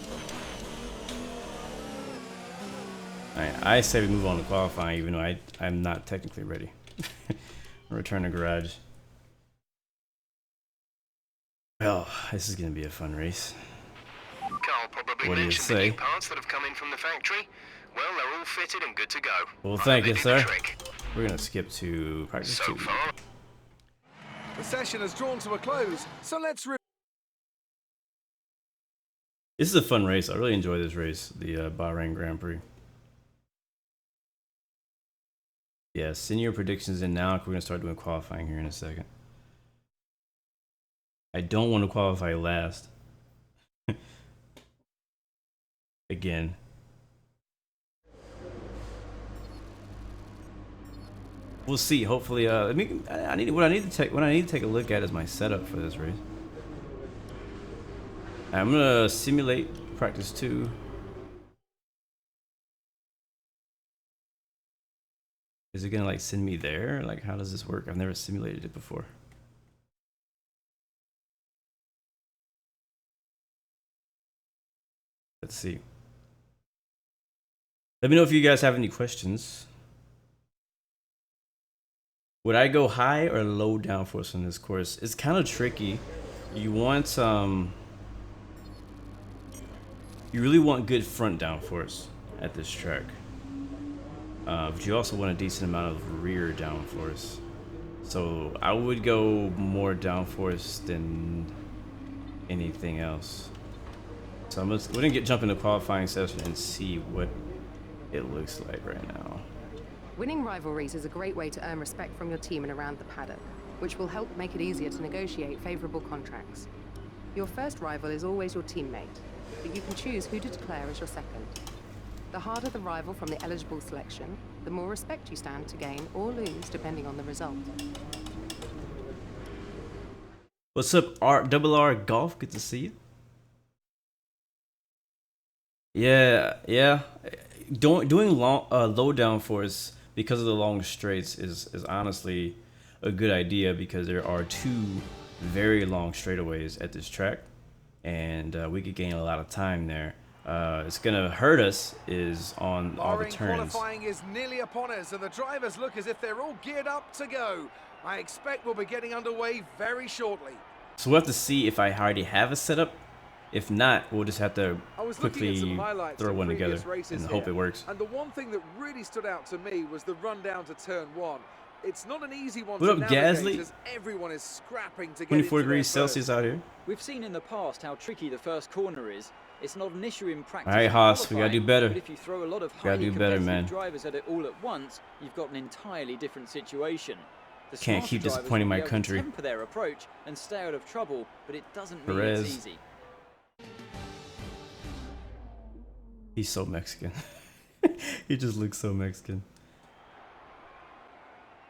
Alright, I say we move on to qualifying, even though I'm not technically ready. Return to garage. Well, this is gonna be a fun race.
Carl probably
What do you
mentioned
say?
the new parts that have come in from the factory. Well, they're all fitted and good to go.
Well,
I
thank
hope
you,
they do the
sir.
trick.
We're gonna skip to practice
So
2.
far,
The session has drawn to a close, so let's
This is a fun race. I really enjoy this race, the Bahrain Grand Prix. Yeah, send your predictions in now. We're gonna start doing qualifying here in a second. I don't want to qualify last. Again. We'll see. Hopefully, what I need to take a look at is my setup for this race. I'm gonna simulate practice 2. Is it gonna like send me there? Like, how does this work? I've never simulated it before. Let's see. Let me know if you guys have any questions. Would I go high or low downforce on this course? It's kind of tricky. You want you really want good front downforce at this track. But you also want a decent amount of rear downforce. So I would go more downforce than anything else. So we're gonna jump into the qualifying session and see what it looks like right now.
Winning rivalries is a great way to earn respect from your team and around the paddock, which will help make it easier to negotiate favorable contracts. Your first rival is always your teammate, but you can choose who to declare as your second. The harder the rival from the eligible selection, the more respect you stand to gain or lose depending on the result.
What's up, R Golf? Good to see you. Yeah. Doing low downforce because of the long straights is honestly a good idea because there are 2 very long straightaways at this track. and we could gain a lot of time there. It's gonna hurt us is on all the
Bahrain
turns.
qualifying is nearly upon us, and the drivers look as if they're all geared up to go. I expect we'll be getting underway very shortly.
So we'll have to see if I already have a setup. If not, we'll just have to quickly throw one together and hope it works.
And the one thing that really stood out to me was the run down to turn 1. It's not an easy one
What
to
up,
navigate
Gasly?
as everyone is scrapping to get
24
into their
degrees Celsius
first.
out here.
We've seen in the past how tricky the first corner is. It's not an issue in practice.
All right, Haas, we gotta do better.
But if you throw a lot of
Gotta
highly
do better,
competitive
man.
drivers at it all at once, you've got an entirely different situation. The
Can't
smarter
keep
drivers
disappointing
will
my
be able to
country.
temper their approach and stay out of trouble, but it doesn't mean
Perez.
it's easy.
He's so Mexican. He just looks so Mexican.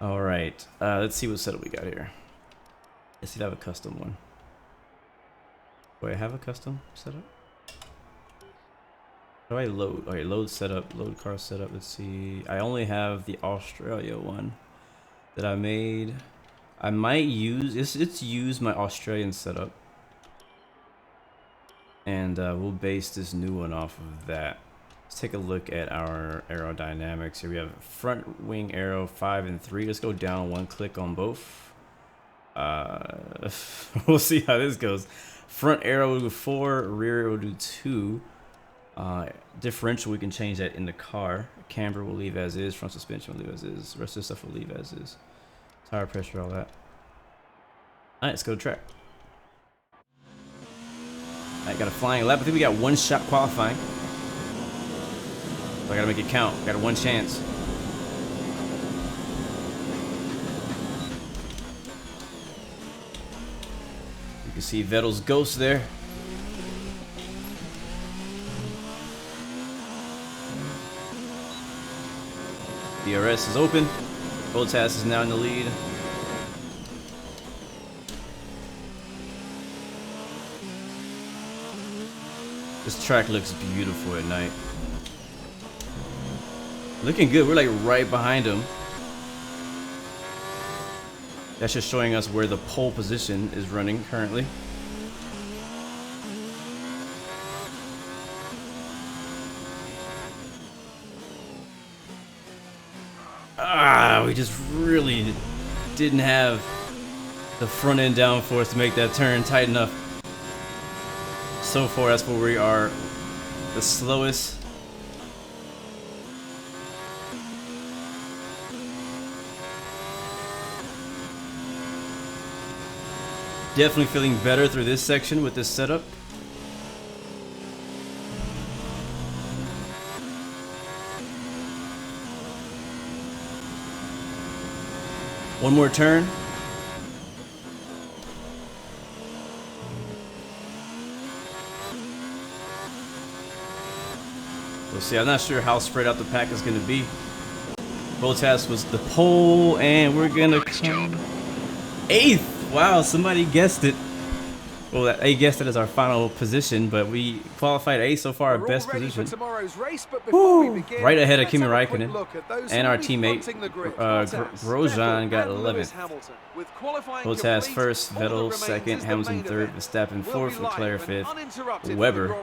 All right, let's see what setup we got here. Let's see if I have a custom one. Do I have a custom setup? How do I load? Okay, load setup, load car setup. Let's see. I only have the Australia one that I made. I might use it's use my Australian setup, and we'll base this new one off of that. Let's take a look at our aerodynamics here. We have front wing aero 5 and 3. Let's go down one click on both. We'll see how this goes. Front aero will do 4, rear aero will do 2. Differential, we can change that in the car. Camber will leave as is. Front suspension will leave as is. The rest of the stuff will leave as is. Tire pressure, all that. Alright, let's go to track. Alright, got a flying lap. I think we got one shot qualifying. So I gotta make it count. Got a one chance. You can see Vettel's ghost there. DRS is open. Bottas is now in the lead. This track looks beautiful at night. Looking good. We're like right behind him. That's just showing us where the pole position is running currently. We just really didn't have the front end downforce to make that turn tight enough. So far, that's where we are the slowest. Definitely feeling better through this section with this setup. One more turn. We'll see. I'm not sure how spread out the pack is going to be. Bottas was the pole, and we're going to come 8th. Wow, somebody guessed it. Well, they guessed it as our final position, but we qualified 8th so far, our best position.
Race, but
begin, right ahead of Kimi Raikkonen, and our teammate Grosjean got 11th. Bottas first, Vettel second, Hamilton third, Verstappen fourth, Leclerc fifth, Weber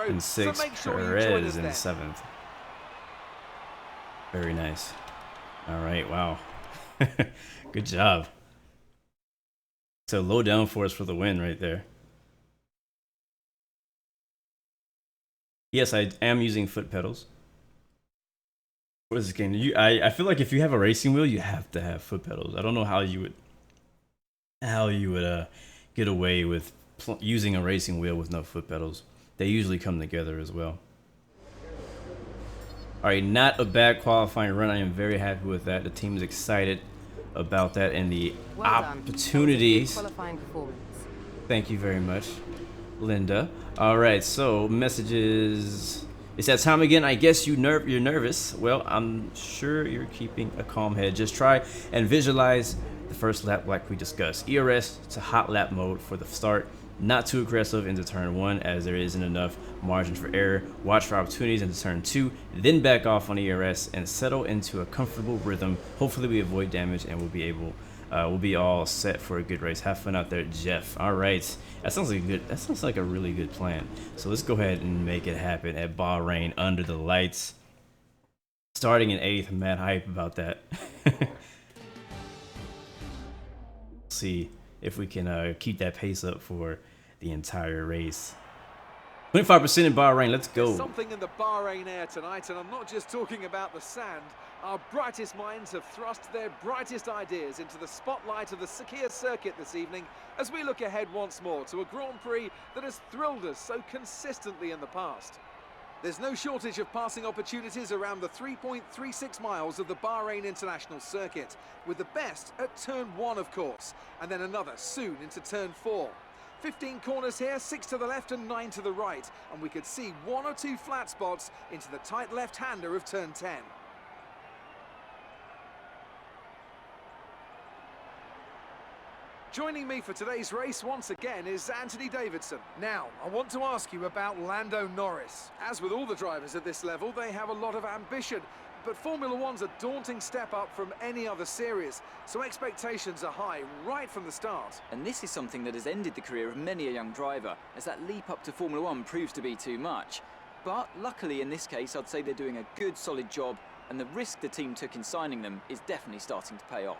in sixth, Perez in 7th. Very nice. All right, wow. Good job. So low downforce for the win right there. Yes, I am using foot pedals. What is this game? I feel like if you have a racing wheel, you have to have foot pedals. I don't know how you would get away with using a racing wheel with no foot pedals. They usually come together as well. All right, not a bad qualifying run. I am very happy with that. The team is excited about that and the opportunities.
Qualifying performance.
Thank you very much, Linda. All right, so messages. It's that time again. I guess you're nervous. Well, I'm sure you're keeping a calm head. Just try and visualize the first lap like we discussed. ERS to hot lap mode for the start. Not too aggressive into turn 1 as there isn't enough margin for error. Watch for opportunities into turn 2, then back off on ERS and settle into a comfortable rhythm. Hopefully we avoid damage and we'll be able we'll be all set for a good race. Have fun out there, Jeff. All right, that sounds like good. That sounds like a really good plan. So let's go ahead and make it happen at Bahrain under the lights. Starting in 8th, mad hype about that. See if we can keep that pace up for the entire race. 25% in Bahrain, let's go.
There's something in the Bahrain air tonight, and I'm not just talking about the sand. Our brightest minds have thrust their brightest ideas into the spotlight of the Sakhir circuit this evening as we look ahead once more to a Grand Prix that has thrilled us so consistently in the past. There's no shortage of passing opportunities around the 3.36 miles of the Bahrain International Circuit, with the best at turn 1, of course, and then another soon into turn 4. 15 corners here, 6 to the left and 9 to the right, and we could see 1 or 2 flat spots into the tight left-hander of turn 10. Joining me for today's race once again is Anthony Davidson. Now, I want to ask you about Lando Norris. As with all the drivers at this level, they have a lot of ambition, but Formula One's a daunting step up from any other series, so expectations are high right from the start.
And this is something that has ended the career of many a young driver, as that leap up to Formula One proves to be too much. But luckily in this case, I'd say they're doing a good solid job, and the risk the team took in signing them is definitely starting to pay off.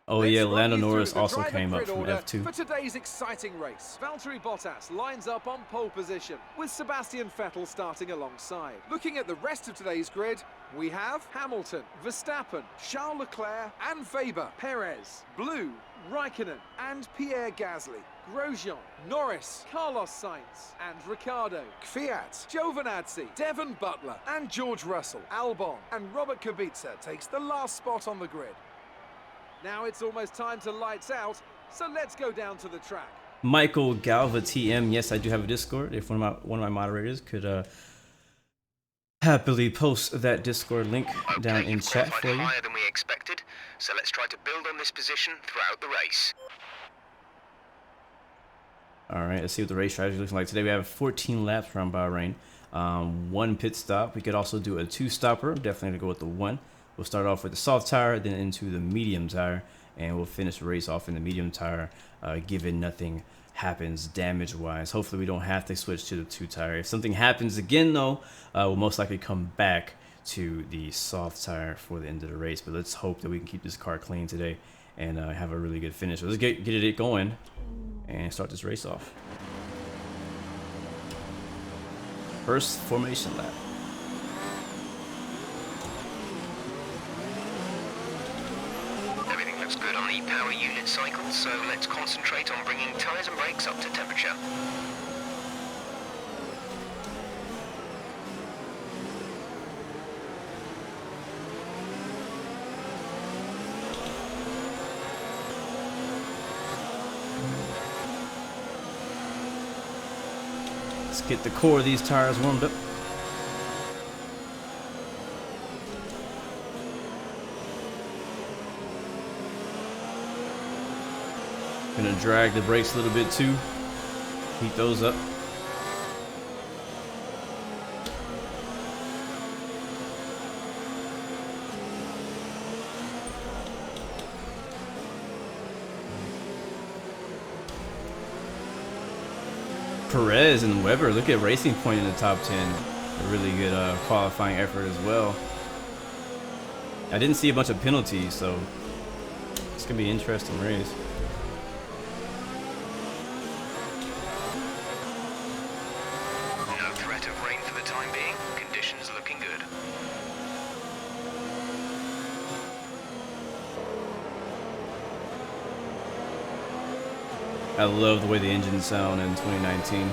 Oh yeah, Lando Norris also came up from F2.
For today's exciting race, Valtteri Bottas lines up on pole position, with Sebastian Vettel starting alongside. Looking at the rest of today's grid, we have Hamilton, Verstappen, Charles Leclerc and Weber, Perez, Blue, Raikkonen and Pierre Gasly, Grosjean, Norris, Carlos Sainz and Ricciardo, Kvyat, Giovinazzi, Devon Butler and George Russell, Albon and Robert Kubica takes the last spot on the grid. Now it's almost time to lights out, so let's go down to the track.
Michael Galva TM, yes, I do have a Discord. If one of my moderators could happily post that Discord link down in chat for you.
Higher than we expected, so let's try to build on this position throughout the race.
All right, let's see what the race strategy looks like. Today we have 14 laps around Bahrain, 1 pit stop. We could also do a 2-stopper. Definitely go with the 1. We'll start off with the soft tire, then into the medium tire, and we'll finish the race off in the medium tire, given nothing happens damage-wise. Hopefully we don't have to switch to the 2 tire. If something happens again, though, we'll most likely come back to the soft tire for the end of the race. But let's hope that we can keep this car clean today and have a really good finish. So let's get it going and start this race off. First formation lap.
Looks good on the power unit cycle, so let's concentrate on bringing tyres and brakes up to temperature.
Let's get the core of these tires warmed up. Gonna drag the brakes a little bit too. Heat those up. Perez and Weber, look at Racing Point in the top 10. A really good qualifying effort as well. I didn't see a bunch of penalties, so it's gonna be an interesting race. I love the way the engines sound in 2019.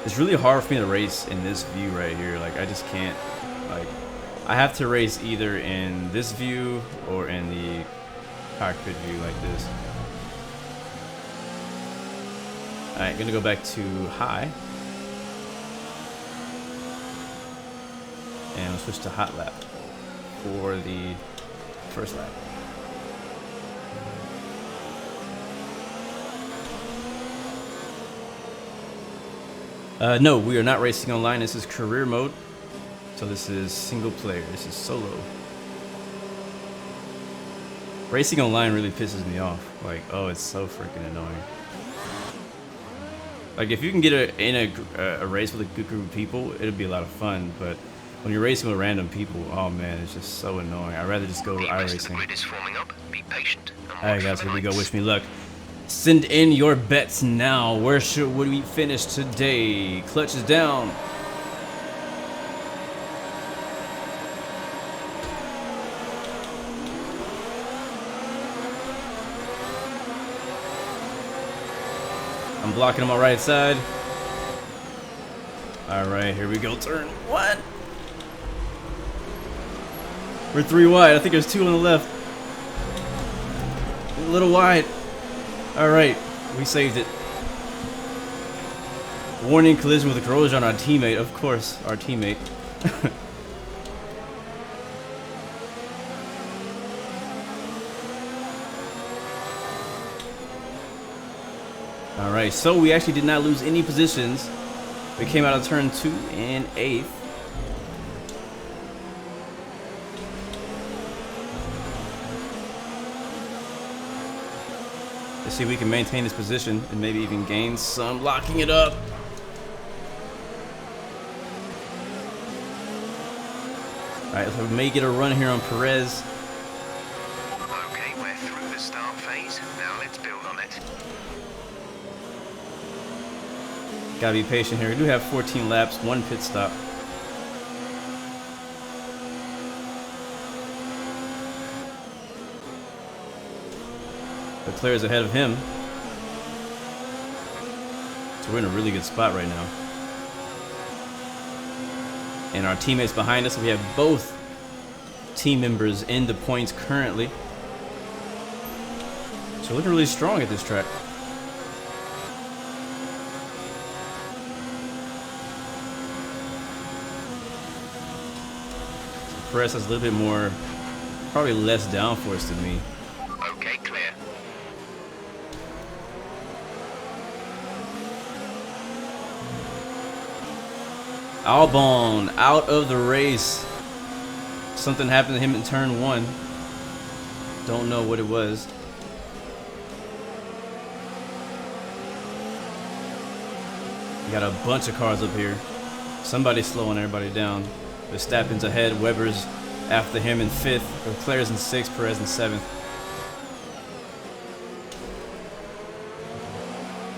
It's really hard for me to race in this view right here. Like, I just can't. Like, I have to race either in this view or in the cockpit view like this. Alright, gonna go back to high. And we'll switch to hot lap for the first lap. No, we are not racing online. This is career mode. So this is single player. This is solo. Racing online really pisses me off. Like, oh, it's so freaking annoying. Like, if you can get in a race with a good group of people, it'd be a lot of fun. But when you're racing with random people, oh man, it's just so annoying. I'd rather just go iRacing. Alright guys, here we go. Wish me luck. Send in your bets now. Where should we finish today? Clutch is down. I'm blocking him on right side. Alright, here we go. Turn one. We're 3 wide. I think there's 2 on the left. A little wide. Alright, we saved it. Warning, collision with a corrosion on our teammate. Of course, our teammate. Alright, so we actually did not lose any positions. We came out of turn 2 and 8th. Let's see if we can maintain this position and maybe even gain some. Locking it up. Alright, so we may get a run here on Perez.
Okay, we're through the start phase. Now let's build on it.
Gotta be patient here. We do have 14 laps, 1 pit stop. But Claire's ahead of him. So we're in a really good spot right now. And our teammates behind us, we have both team members in the points currently. So we're looking really strong at this track. Perez has a little bit more, probably less downforce than me.
Okay, clear.
Albon out of the race. Something happened to him in turn 1. Don't know what it was. We got a bunch of cars up here. Somebody's slowing everybody down. Verstappen's ahead, Webber's after him in 5th, Leclerc's in 6th, Perez in 7th.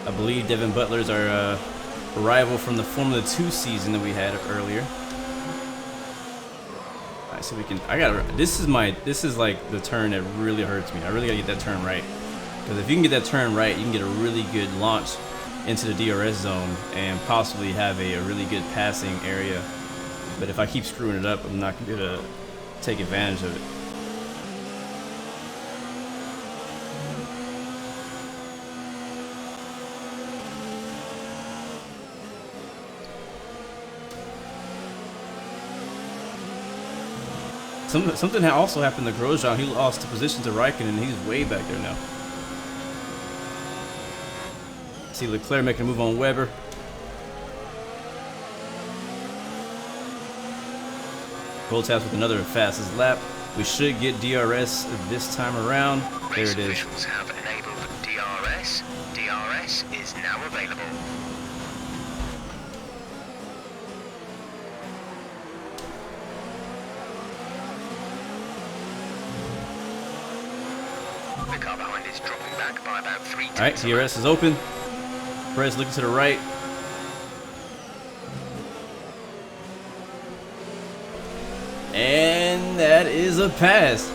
I believe Devin Butler's our rival from the Formula 2 season that we had earlier. Alright, so we can, this is like the turn that really hurts me. I really gotta get that turn right. Because if you can get that turn right, you can get a really good launch into the DRS zone and possibly have a really good passing area. But if I keep screwing it up, I'm not going to take advantage of it. Something also happened to Grosjean. He lost the position to Raikkonen, and he's way back there now. See Leclerc making a move on Webber. Bottas with another fastest lap. We should get DRS this time around. There it is.
Officials have enabled DRS. DRS is now available. The car behind is dropping back by about 3 tenths.
Alright, DRS is open. Perez looking to the right. And that is a pass.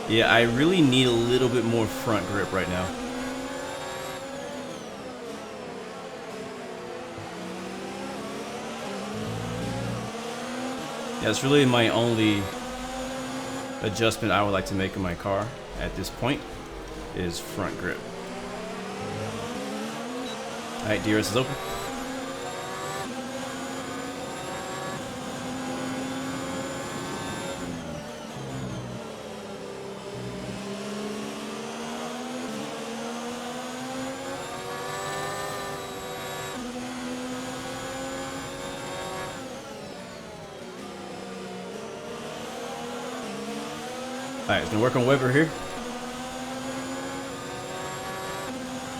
Yeah, I really need a little bit more front grip right now. Yeah, it's really my only adjustment I would like to make in my car at this point is front grip. Alright, DRS is open. Alright, gonna work on Weber here.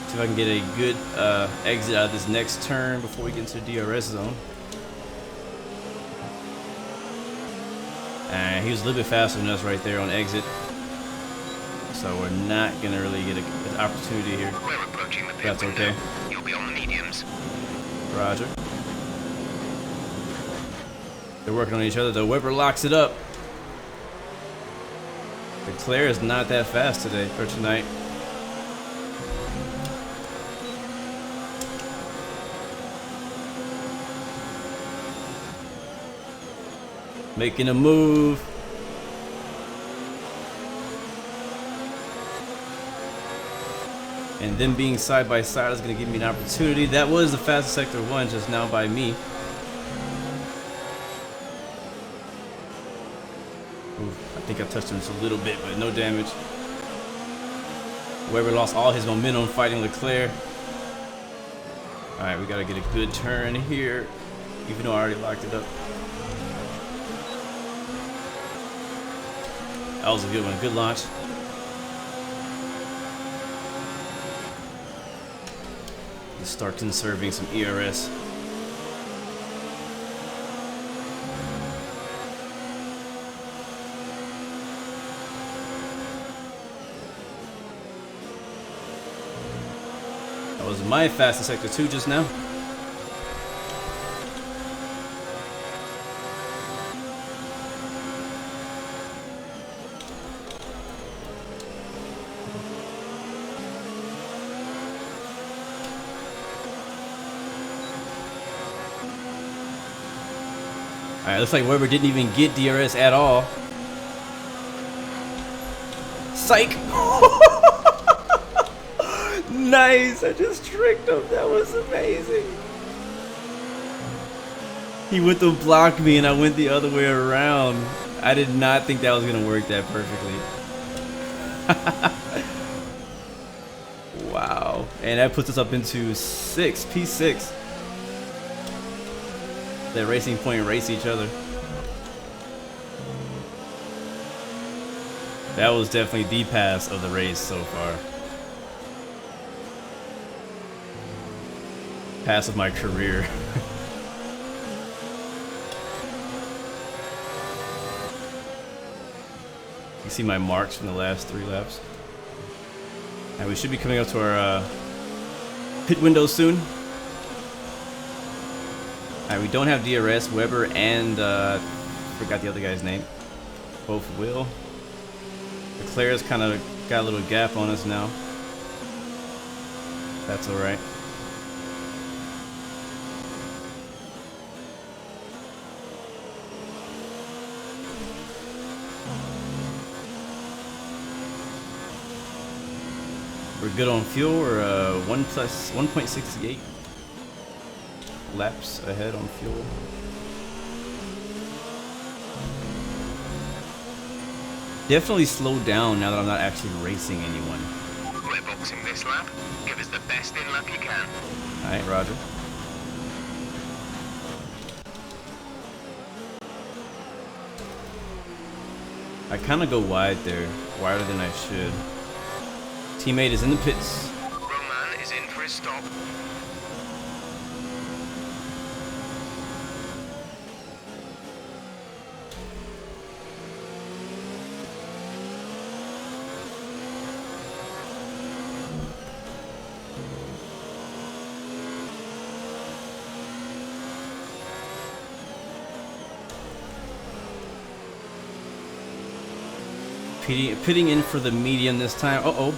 See if I can get a good exit out of this next turn before we get into the DRS zone. And he was a little bit faster than us right there on exit. So we're not gonna really get an opportunity here.
We're approaching the pit
That's
window.
okay.
You'll be on the mediums.
Roger. They're working on each other though. Weber locks it up. Leclerc is not that fast today or tonight. Making a move. And them being side by side is going to give me an opportunity. That was the fastest sector 1 just now by me. Oof, I think I touched him just a little bit, but no damage. Weber lost all his momentum fighting Leclerc. Alright, we got to get a good turn here, even though I already locked it up. That was a good one. Good launch. Let's start conserving some ERS. That was my fastest sector 2 just now. Alright, looks like Weber didn't even get DRS at all. Psych! Nice! I just tricked him. That was amazing. He went to block me and I went the other way around. I did not think that was going to work that perfectly. Wow. And that puts us up into P6. That Racing Point race each other. That was definitely the pass of the race so far. Pass of my career. You see my marks from the last 3 laps. And we should be coming up to our pit window soon. Alright, we don't have DRS. Weber and forgot the other guy's name. Both will. Leclerc's kind of got a little gap on us now. That's alright. We're good on fuel. We're 1.68 laps ahead on fuel. Definitely slowed down now that I'm not actually racing anyone.
We're boxing this lap. Give us the best in luck you can.
Alright, roger. I kind of go wide there, wider than I should. Teammate is in the pits.
Roman is in for his stop.
Pitting in for the medium this time. Uh-oh.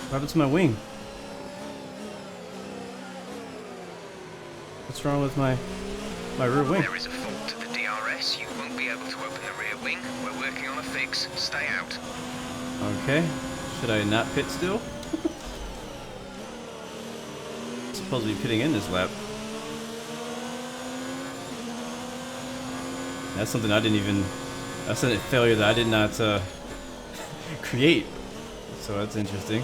What happened to my wing? What's wrong with my rear wing?
There is a fault to the DRS. You won't be able to open the rear wing. We're working on a fix. Stay out.
Okay. Should I not pit still? Supposed to be pitting in this lap. That's something I didn't even... That's a failure that I did not create. So that's interesting.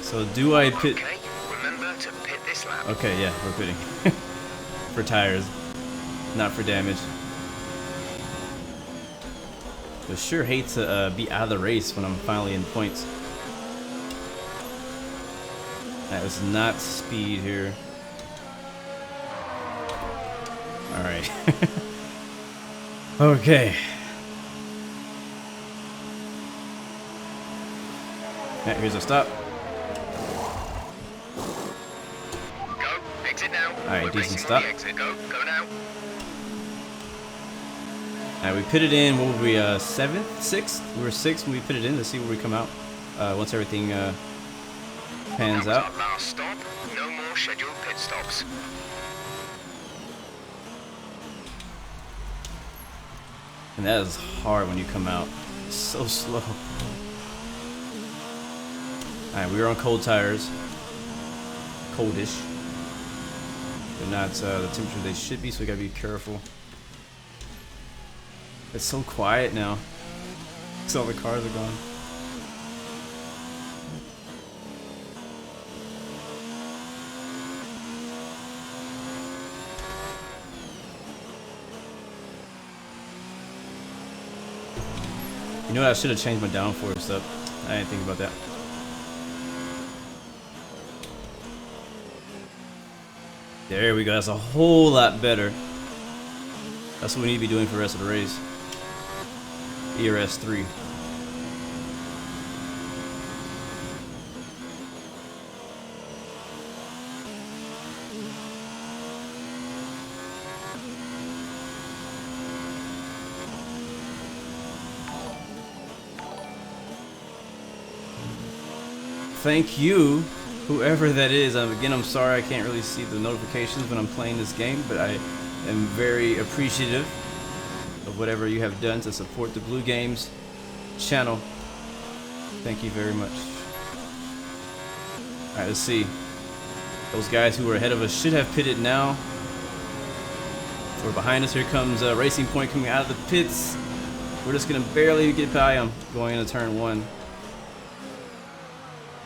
So do I pit?
Okay, remember to pit this lap.
Okay, yeah, we're pitting. For tires, not for damage. But sure hate to be out of the race when I'm finally in points. That was not speed here. Alright. Okay. Alright, here's a stop.
Go, exit now.
Alright, decent stop.
Go now.
Alright, we pitted in, what were we, 7th? 6th? We were 6th when we pitted in. Let's see where we come out. Once everything pans out.
Our last stop. No more scheduled pit stops.
And that is hard when you come out. It's so slow. Alright, we were on cold tires. Coldish. But not the temperature they should be, so we gotta be careful. It's so quiet now. Because all the cars are gone. You know what? I should have changed my downforce up. I didn't think about that. There we go. That's a whole lot better. That's what we need to be doing for the rest of the race. ERS 3. Thank you, whoever that is. Again, I'm sorry I can't really see the notifications when I'm playing this game, but I am very appreciative of whatever you have done to support the Blue Games channel. Thank you very much. Alright, let's see. Those guys who are ahead of us should have pitted now. We're behind us. Here comes Racing Point coming out of the pits. We're just going to barely get by him going into turn 1.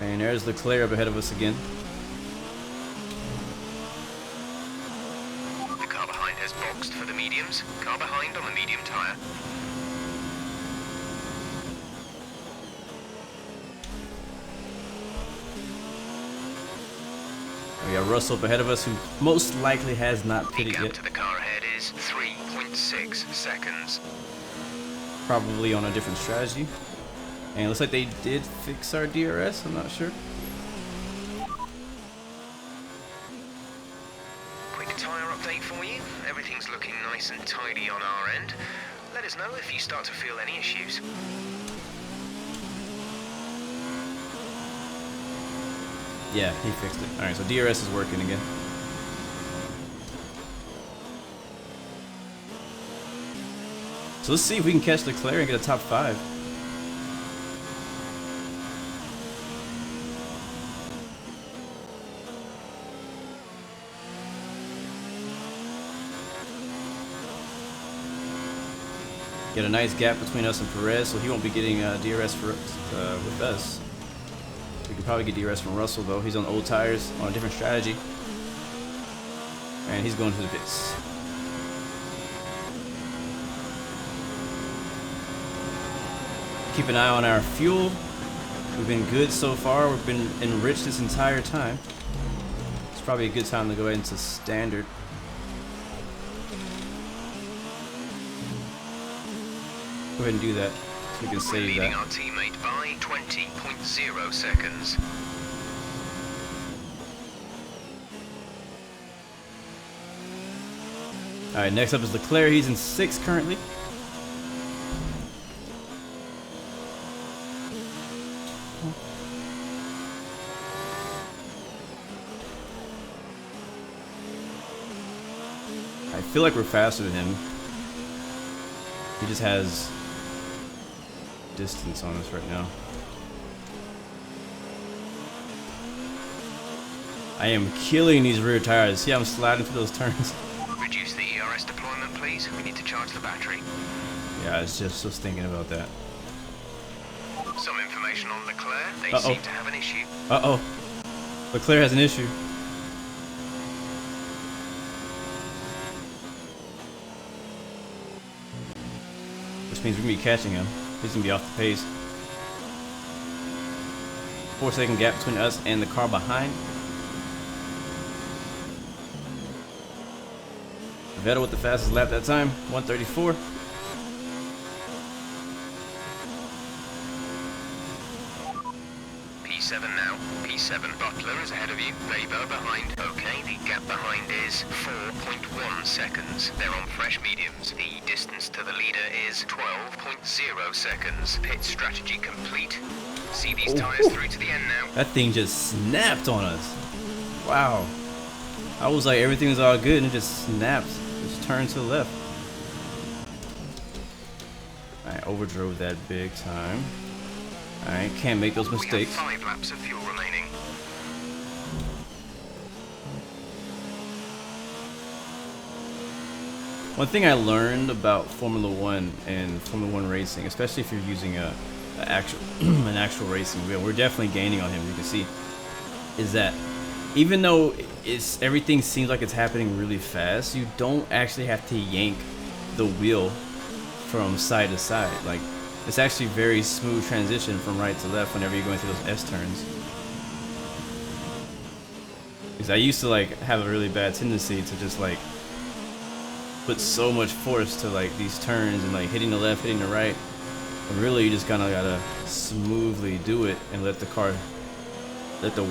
And there's Leclerc up ahead of us again.
The car behind has boxed for the mediums. Car behind on the medium tyre.
We got Russell up ahead of us, who most likely has not pitted
The gap
yet.
to the car ahead is 3.6 seconds.
Probably on a different strategy. And it looks like they did fix our DRS, I'm not sure.
Quick tyre update for you. Everything's looking nice and tidy on our end. Let us know if you start to feel any issues.
Yeah, he fixed it. Alright, so DRS is working again. So let's see if we can catch Leclerc and get a top 5. Get a nice gap between us and Perez, so he won't be getting DRS with us. We can probably get DRS from Russell, though. He's on old tires, on a different strategy. And he's going to the pits. Keep an eye on our fuel. We've been good so far. We've been enriched this entire time. It's probably a good time to go ahead into standard. Go ahead and do that so we can save that.
Leading our teammate by 20.0 seconds.
Alright, next up is Leclerc. He's in 6th currently. I feel like we're faster than him. He just has distance on us right now. I am killing these rear tires. See how I'm sliding through those turns?
Reduce the ERS deployment, please. We need to charge the battery.
Yeah, I was just thinking about that.
Some information on Leclerc. They seem to have an issue.
Uh-oh. Leclerc has an issue. Means we're gonna be catching him. He's gonna be off the pace. 4-second gap between us and the car behind. Vettel with the fastest lap that time, 134.
P7 now. P7 Butler is ahead of you. Weber behind. Okay, the gap behind is 4.1 seconds. They're on fresh mediums. The distance to the leader is 12.0 seconds. Pit strategy complete. See these tyres through to the end now.
That thing just snapped on us. Wow. I was like, everything was all good and it just snapped. Just turned to the left. I overdrove that big time. Alright, can't make those mistakes.
We have 5 laps of fuel remaining.
One thing I learned about Formula One and Formula One racing, especially if you're using an actual racing wheel, we're definitely gaining on him, you can see, is that even though everything seems like it's happening really fast, you don't actually have to yank the wheel from side to side. Like, it's actually very smooth transition from right to left whenever you're going through those S turns. Because I used to like have a really bad tendency to just like put so much force to like these turns and like hitting the left, hitting the right. And really you just kind of gotta smoothly do it and let the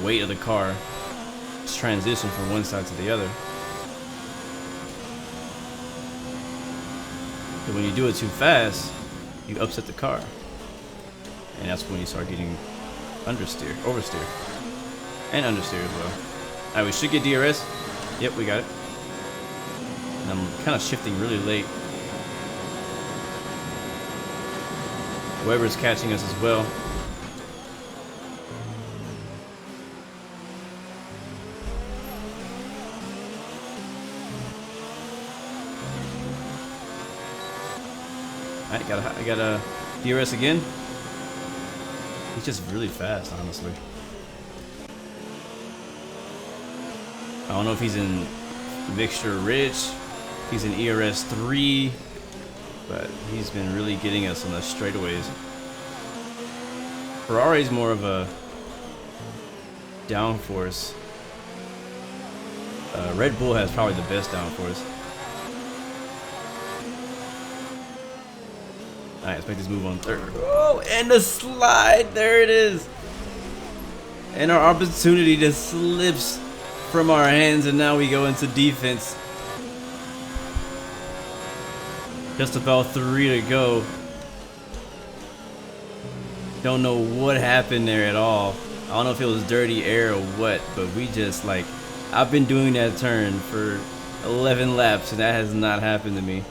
weight of the car just transition from one side to the other. But when you do it too fast, you upset the car, and that's when you start getting oversteer, and understeer as well. Alright, we should get DRS. Yep, we got it. And I'm kind of shifting really late. Weber's catching us as well. I got a DRS again. He's just really fast, honestly. I don't know if he's in mixture rich, he's in ERS 3, but he's been really getting us on the straightaways. Ferrari's more of a downforce. Red Bull has probably the best downforce. Alright, let's make this move on third. Oh, and the slide! There it is! And our opportunity just slips from our hands, and now we go into defense. Just about 3 to go. Don't know what happened there at all. I don't know if it was dirty air or what, but we just like... I've been doing that turn for 11 laps, and that has not happened to me.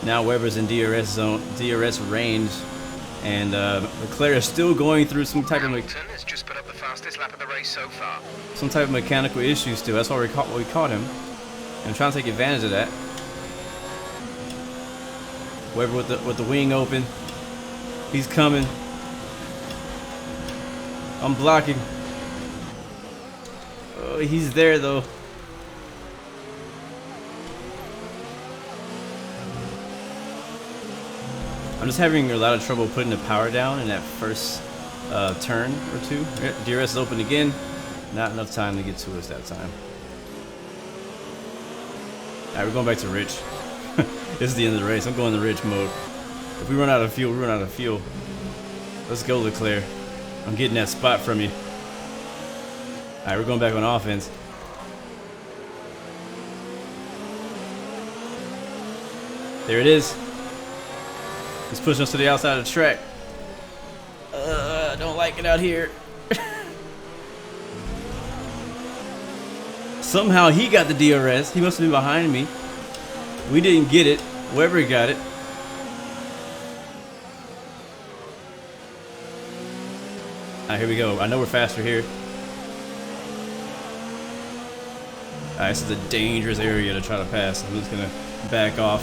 Now Weber's in DRS zone, DRS range, and Claris is still going through some type of
has just put up the fastest lap of the race so far.
Some type of mechanical issues too. That's why we caught him. And I'm trying to take advantage of that. Weber with the wing open. He's coming. I'm blocking. Oh, he's there though. I'm just having a lot of trouble putting the power down in that first turn or two. DRS is open again. Not enough time to get to us that time. Alright, we're going back to rich. This is the end of the race. I'm going to rich mode. If we run out of fuel, we run out of fuel. Let's go, Leclerc. I'm getting that spot from you. Alright, we're going back on offense. There it is. He's pushing us to the outside of the track. I don't like it out here. Somehow he got the DRS. He must have been behind me. We didn't get it. Weber got it. Alright, here we go. I know we're faster here. Alright, this is a dangerous area to try to pass. I'm just gonna back off.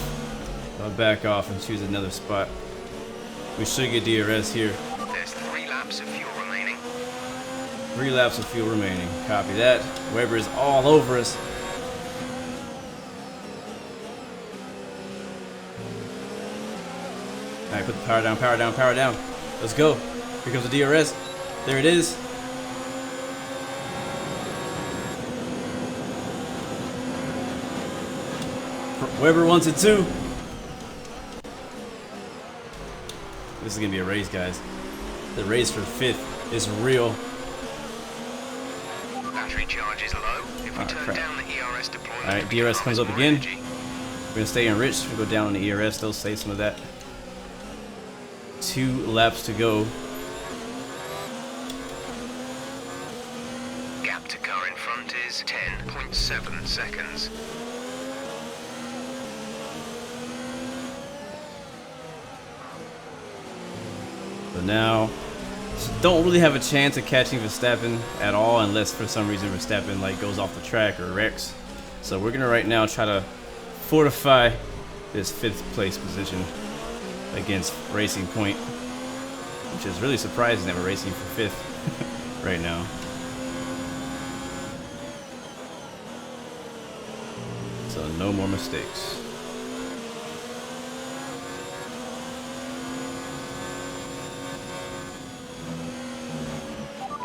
I'll back off and choose another spot. We should get DRS here.
There's 3 laps of fuel remaining.
3 laps of fuel remaining. Copy that. Weber is all over us. Alright, put the power down, power down, power down. Let's go. Here comes the DRS. There it is. Webber wants it too. This is gonna be a race, guys. The race for 5th is real.
Battery charge is low. If we turn down the ERS deployment,
alright, DRS comes up again. We're gonna stay enriched. We'll go down on the ERS. They'll save some of that. 2 laps to go.
Gap to car in front is 10.7 seconds.
So now, don't really have a chance of catching Verstappen at all, unless for some reason Verstappen like goes off the track or wrecks. So we're gonna right now try to fortify this 5th place position against Racing Point, which is really surprising that we're racing for 5th right now. So no more mistakes.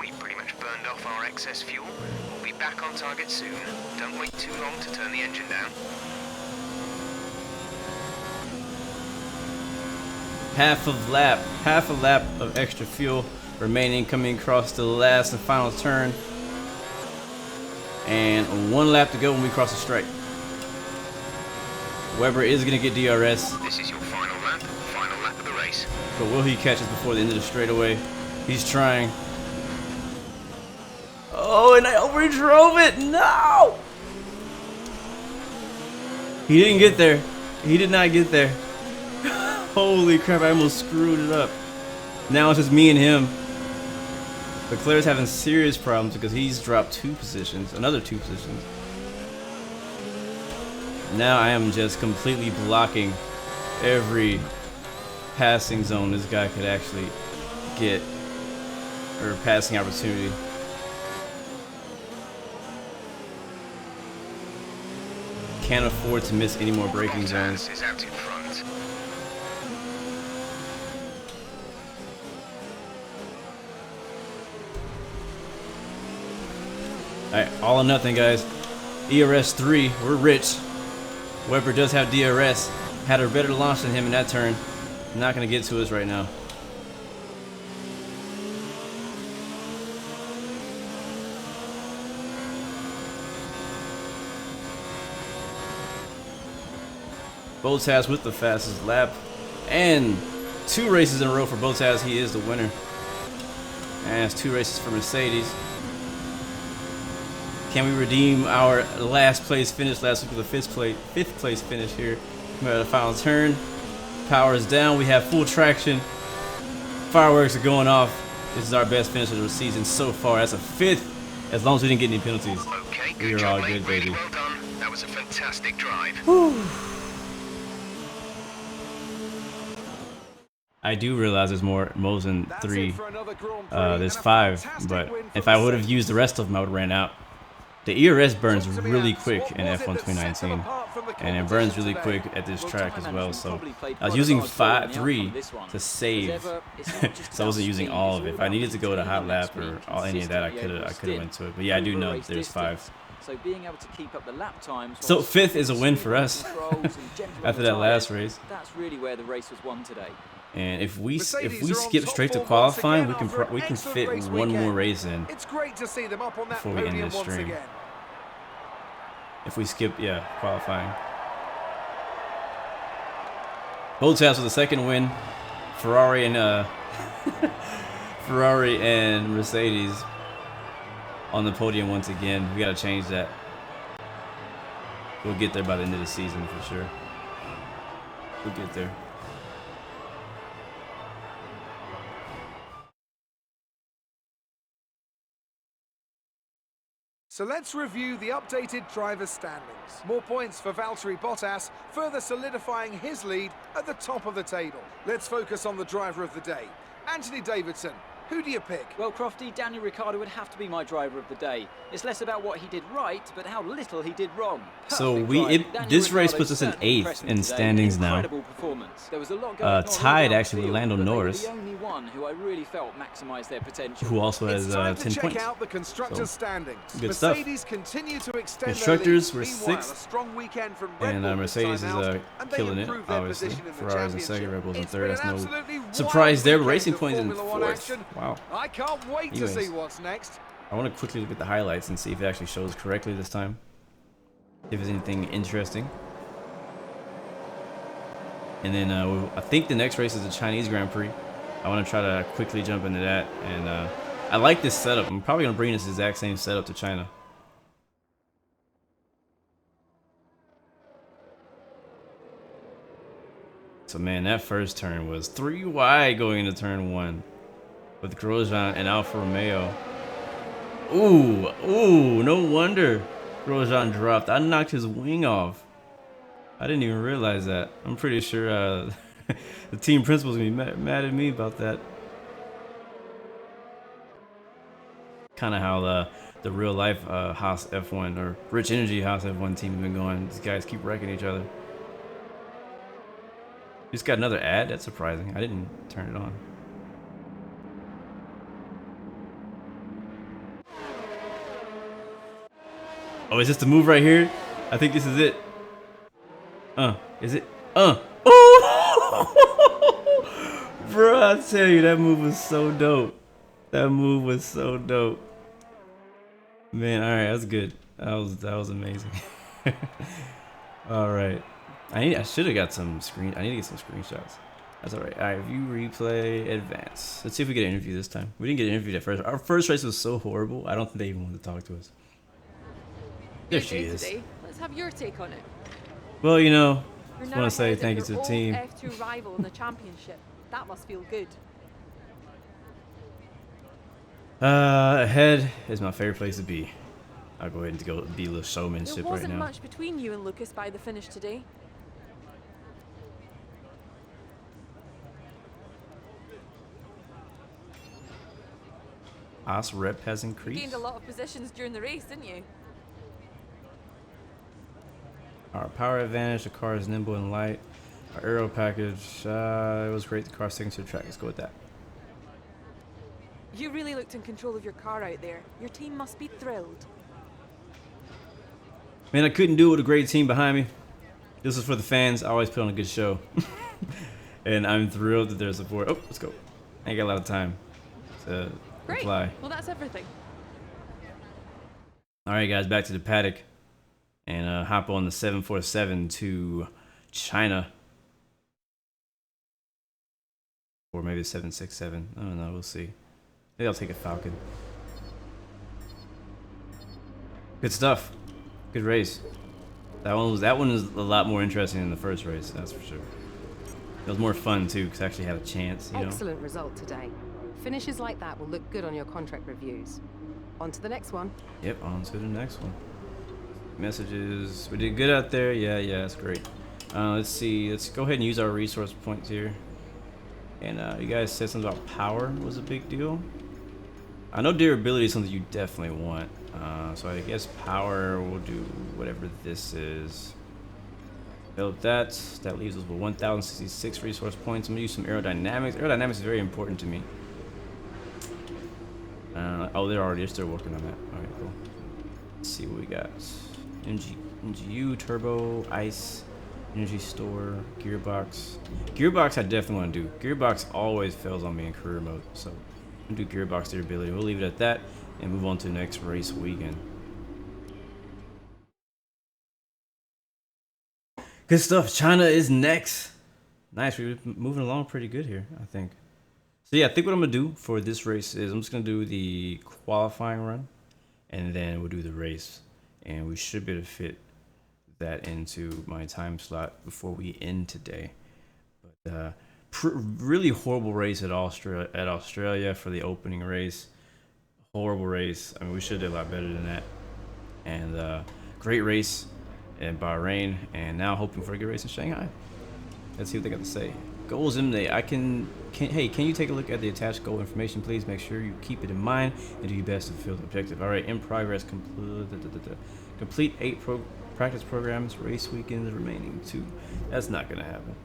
We pretty much burned off our excess fuel. We'll be back on target soon. Don't wait too long to turn the engine down.
Half a lap of extra fuel remaining, coming across the last and final turn, and 1 lap to go when we cross the strike. Webber is gonna get DRS.
This is your final lap of the race.
But will he catch us before the end of the straightaway? He's trying. Oh, and I overdrove it. No! He didn't get there. He did not get there. Holy crap, I almost screwed it up. Now it's just me and him. But Claris having serious problems because he's dropped 2 positions, another 2 positions. Now I am just completely blocking every passing zone this guy could actually get, or passing opportunity. Can't afford to miss any more braking zones.
Is out in front.
Alright, all or nothing, guys. ERS 3, we're rich. Webber does have DRS. Had a better launch than him in that turn. Not gonna get to us right now. Bottas with the fastest lap, and 2 races in a row for Bottas. He is the winner, and it's 2 races for Mercedes. Can we redeem our last place finish last week with a 5th place finish here? We're at the final turn. Power is down. We have full traction. Fireworks are going off. This is our best finish of the season so far. That's a 5th, as long as we didn't get any penalties.
Okay,
We are all good, baby.
Really well done. That was a fantastic drive.
I do realize there's more modes than 3. There's 5, but if I would have used the rest of them, I would have ran out. The ERS burns really quick in F1 2019, and it burns really quick at this track as well. So I was using 3 to save, so I wasn't using all of it. If I needed to go to hot lap or any of that, I could have went to it. But yeah, I do know that there's 5.
So being able to keep up the lap times.
So 5th is a win for us after that last race.
That's really where the race was won today.
And if we skip straight to qualifying, we can fit 1 more race in before we end this stream. If we skip, yeah, qualifying. Bottas with the 2nd win. Ferrari and Mercedes on the podium once again. We gotta change that. We'll get there by the end of the season for sure. We'll get there.
So let's review the updated drivers' standings. More points for Valtteri Bottas, further solidifying his lead at the top of the table. Let's focus on the driver of the day, Anthony Davidson. Who do you pick?
Well, Crofty, Daniel Ricciardo would have to be my driver of the day. It's less about what he did right, but how little he did wrong.
So
Perfect
this
drive.
race
Daniel
puts us in
Ricciardo certainly
8th
impressed me
in
today.
standings now.
Incredible performance. There was a lot going on
Tied
all
actually with
around
Lando
the field, but they were
Norris,
the only one who I really felt maximised their potential.
who also has
It's time
10
to check
points.
out the constructors'
So,
standings.
good stuff.
Mercedes continue to extend
Constructors
their
were
lead. Meanwhile,
6th,
a strong weekend from Red
and
Bull
Mercedes
this time
is
out, and they
killing it,
improved their
obviously.
position in the
Ferrari's in 2nd,
championship.
Red Bull's in
It's
3rd.
been
That's
an
no
absolutely wild
surprise there.
weekend
Racing
of
points in
Formula One
4th.
action.
Wow.
I can't wait to
Anyways.
see what's next.
I want to quickly look at the highlights and see if it actually shows correctly this time. If there's anything interesting. And then I think the next race is the Chinese Grand Prix. I want to try to quickly jump into that. And I like this setup. I'm probably going to bring this exact same setup to China. So man, that first turn was 3 wide going into turn 1 with Grosjean and Alfa Romeo. Ooh, no wonder Grosjean dropped. I knocked his wing off. I didn't even realize that. I'm pretty sure the team principal's gonna be mad at me about that. Kind of how the real life Haas F1 or Rich Energy Haas F1 team have been going. These guys keep wrecking each other. Just got another ad. That's surprising. I didn't turn it on. Oh, is this the move right here? I think this is it. Is it? Oh! Bro, I tell you, that move was so dope. That move was so dope. Man, all right, that's good. That was amazing. All right, I should have got some screen. I need to get some screenshots. That's all right. All right, view replay, advance. Let's see if we get an interview this time. We didn't get an interview at first. Our first race was so horrible. I don't think they even wanted to talk to us. There she is.
Today. Let's have your take on it.
Well, you know,
You're
just
now
want to say
ahead of
thank you to
your
the team.
old F2 rival in the championship. That must feel good.
Ahead is my favorite place to be. I'll go ahead and go be a little showmanship
There
right
wasn't
now.
much between you and Lucas by the finish today.
Haas rep has
You
increased.
gained a lot of positions during the race, didn't you?
Our power advantage, the car is nimble and light. Our aero package, it was great. The car sticking to the track. Let's go with that.
You really looked in control of your car out there. Your team must be thrilled.
Man, I couldn't do it with a great team behind me. This is for the fans. I always put on a good show. And I'm thrilled that their support. Oh, let's go. I ain't got a lot of time to
Great.
reply.
Well, that's everything.
All right, guys, back to the paddock. And hop on the 747 to China. Or maybe 767. I don't know. We'll see. Maybe I'll take a Falcon. Good stuff. Good race. That one is a lot more interesting than the first race. That's for sure. It was more fun too because I actually had a chance. You know.
Excellent result today. Finishes like that will look good on your contract reviews. On to the next one.
Yep. On to the next one. Messages. We did good out there. Yeah, that's great. Let's see. Let's go ahead and use our resource points here. And you guys said something about power was a big deal. I know durability is something you definitely want. So I guess power will do whatever this is. Build that. That leaves us with 1,066 resource points. I'm gonna use some aerodynamics. Aerodynamics is very important to me. Oh, they're still working on that. All right, cool. Let's see what we got. NGU, turbo, ice, energy store, gearbox. Gearbox I definitely want to do. Gearbox always fails on me in career mode, so I'm gonna do gearbox durability. We'll leave it at that and move on to the next race weekend. Good stuff. China is next. Nice. We're moving along pretty good here, I think. So yeah, I think what I'm gonna do for this race is I'm just gonna do the qualifying run, and then we'll do the race, and we should be able to fit that into my time slot before we end today. But really horrible race at Australia for the opening race. Horrible race. I mean, we should have did a lot better than that. And great race in Bahrain, and now hoping for a good race in Shanghai. Let's see what they got to say. Goals eliminate. Hey, can you take a look at the attached goal information, please? Make sure you keep it in mind and do your best to fulfill the objective. All right, in progress. Complete 8 practice programs. Race weekends remaining 2. That's not gonna happen.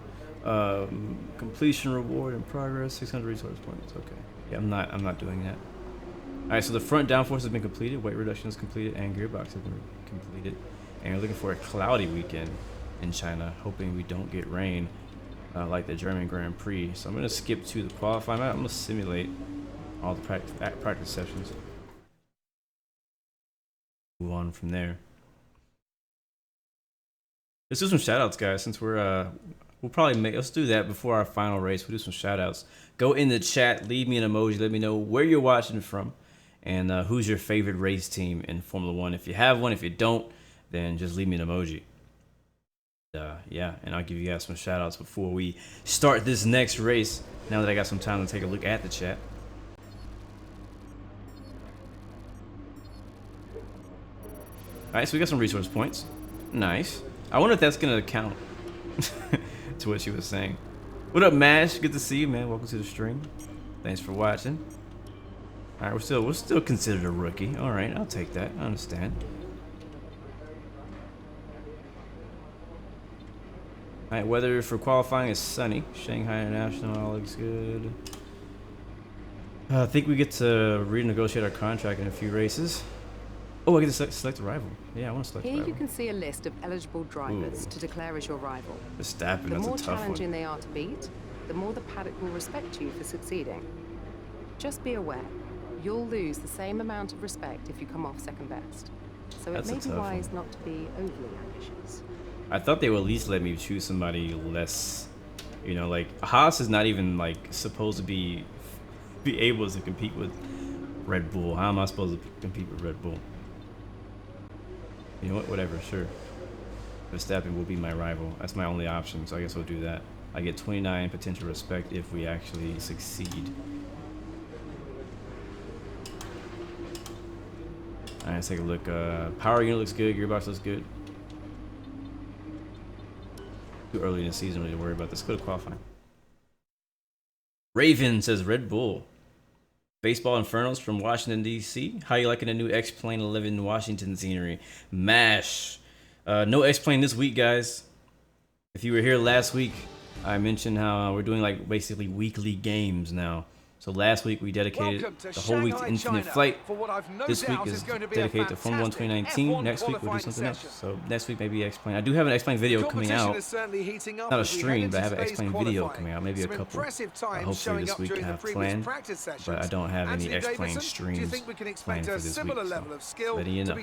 Completion reward in progress. 600 resource points. Okay. Yeah, I'm not doing that. All right, so the front downforce has been completed. Weight reduction is completed, and gearbox has been completed. And we're looking for a cloudy weekend in China, hoping we don't get rain. Like the German Grand Prix. So I'm going to skip to the qualifying. I'm going to simulate all the practice sessions. Move on from there. Let's do some shoutouts, guys, since we'll probably let's do that before our final race. We'll do some shoutouts. Go in the chat, leave me an emoji, let me know where you're watching from and who's your favorite race team in Formula 1. If you have one, if you don't, then just leave me an emoji. Yeah, and I'll give you guys some shout outs before we start this next race, now that I got some time to take a look at the chat. Alright, so we got some resource points. Nice. I wonder if that's gonna count to what she was saying. What up, Mash? Good to see you, man. Welcome to the stream. Thanks for watching. Alright, we're still considered a rookie. Alright, I'll take that. I understand. Alright, weather for qualifying is sunny. Shanghai International, all looks good. I think we get to renegotiate our contract in a few races. Oh, I get to select a rival. Yeah, I want to select a rival.
Here you can see a list of eligible drivers to declare as your rival.
Verstappen,
The
that's
more
a tough
challenging
one.
they are to beat, the more the paddock will respect you for succeeding. Just be aware, you'll lose the same amount of respect if you come off second best. So
That's
it
a
may be
tough
wise
one.
not to be overly ambitious.
I thought they would at least let me choose somebody less, you know, like Haas is not even like supposed to be able to compete with Red Bull. How am I supposed to compete with Red Bull? You know what? Whatever, sure. Verstappen will be my rival. That's my only option, so I guess we'll do that. I get 29 potential respect if we actually succeed. Alright, let's take a look. Power unit looks good. Gearbox looks good. Too early in the season really to worry about this. Go to qualifying. Raven says Red Bull. Baseball Infernos from Washington, D.C. How you liking the new X-Plane 11 Washington scenery? MASH. No X-Plane this week, guys. If you were here last week, I mentioned how we're doing like basically weekly games now. So last week we dedicated the whole week to Infinite Flight. This week is dedicated to Formula 1 2019. Next week we'll do something else. So next week maybe X-Plane. I do have an X-Plane video coming out. Not a stream, but I have an X-Plane video coming out. Maybe a couple. Hopefully this week I have planned. But I don't have any X-Plane streams planned for this week. So letting you know.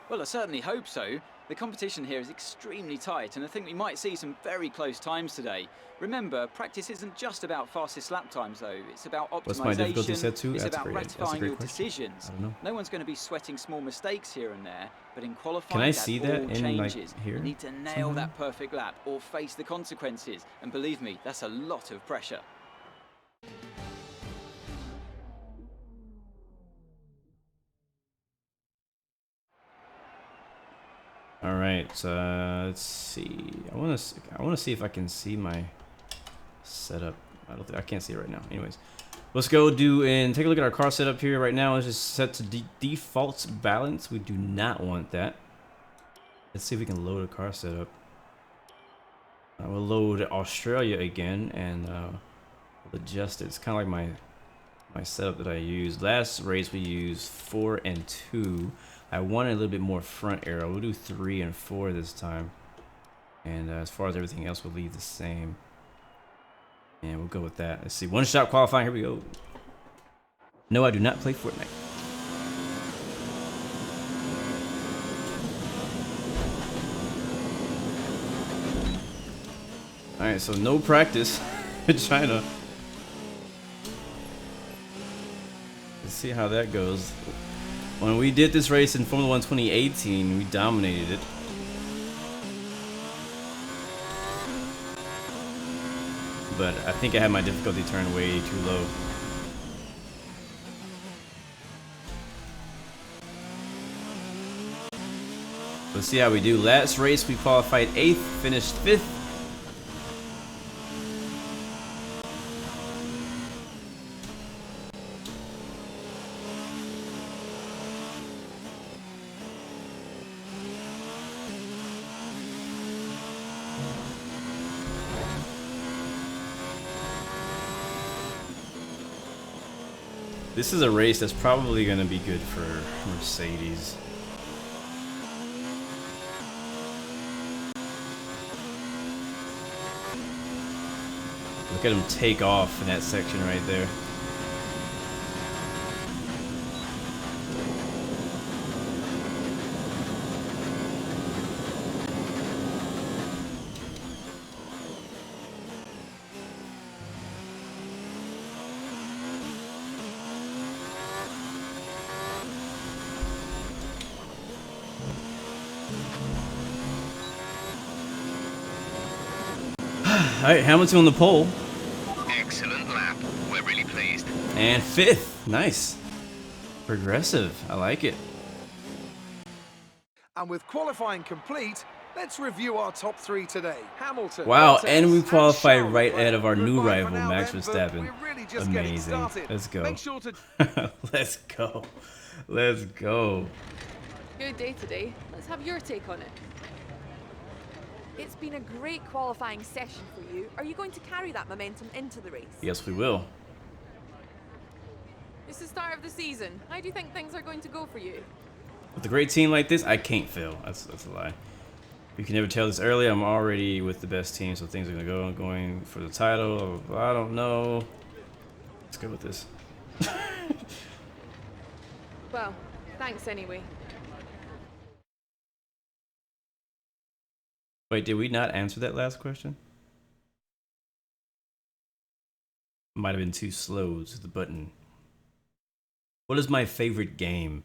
Well, I certainly hope so. The competition here is extremely tight, and I think we might see some very close times today. Remember, practice isn't just about fastest lap times, though. It's about optimization.
What's my difficulty set to?
It's
That's
about ratifying your decisions.
I don't know.
No one's going to be sweating small mistakes here and there, but in qualifying,
Can I see that in
changes.
like here?
You need to nail
somehow?
that perfect lap or face the consequences. And believe me, that's a lot of pressure.
All right, let's see. I want to see if I can see my setup. I can't see it right now. Anyways, let's go take a look at our car setup here right now. It's just set to default balance. We do not want that. Let's see if we can load a car setup. We'll load Australia again and we'll adjust it. It's kind of like my setup that I used last race. We used 4 and 2. I wanted a little bit more front arrow. We'll do 3 and 4 this time. And as far as everything else, we'll leave the same. And we'll go with that. Let's see. One shot qualifying. Here we go. No, I do not play Fortnite. Alright, so no practice in China. Let's see how that goes. When we did this race in Formula 1 2018, we dominated it. But I think I had my difficulty turned way too low. Let's see how we do. Last race we qualified 8th, finished 5th. This is a race that's probably going to be good for Mercedes. Look at him take off in that section right there. Alright, Hamilton on the pole.
Excellent lap. We're really pleased.
And 5th. Nice. Progressive. I like it.
And with qualifying complete, let's review our top 3 today. Hamilton.
Wow,
Bottas,
and we qualified
Charles
right ahead of our new
Goodbye for
rival,
now
Max
then, but
Verstappen.
we're really just getting
Amazing.
started.
Let's go.
Make sure to
Let's go. Let's go.
Good day today. Let's have your take on it. It's been a great qualifying session for you. Are you going to carry that momentum into the race?
Yes, we will.
It's the start of the season. How do you think things are going to go for you?
With a great team like this, I can't fail. That's a lie. You can never tell this early. I'm already with the best team, so things are gonna go. I'm going for the title. I don't know. Let's go with this.
Well, thanks anyway.
Wait, did we not answer that last question? Might have been too slow to the button. What is my favorite game?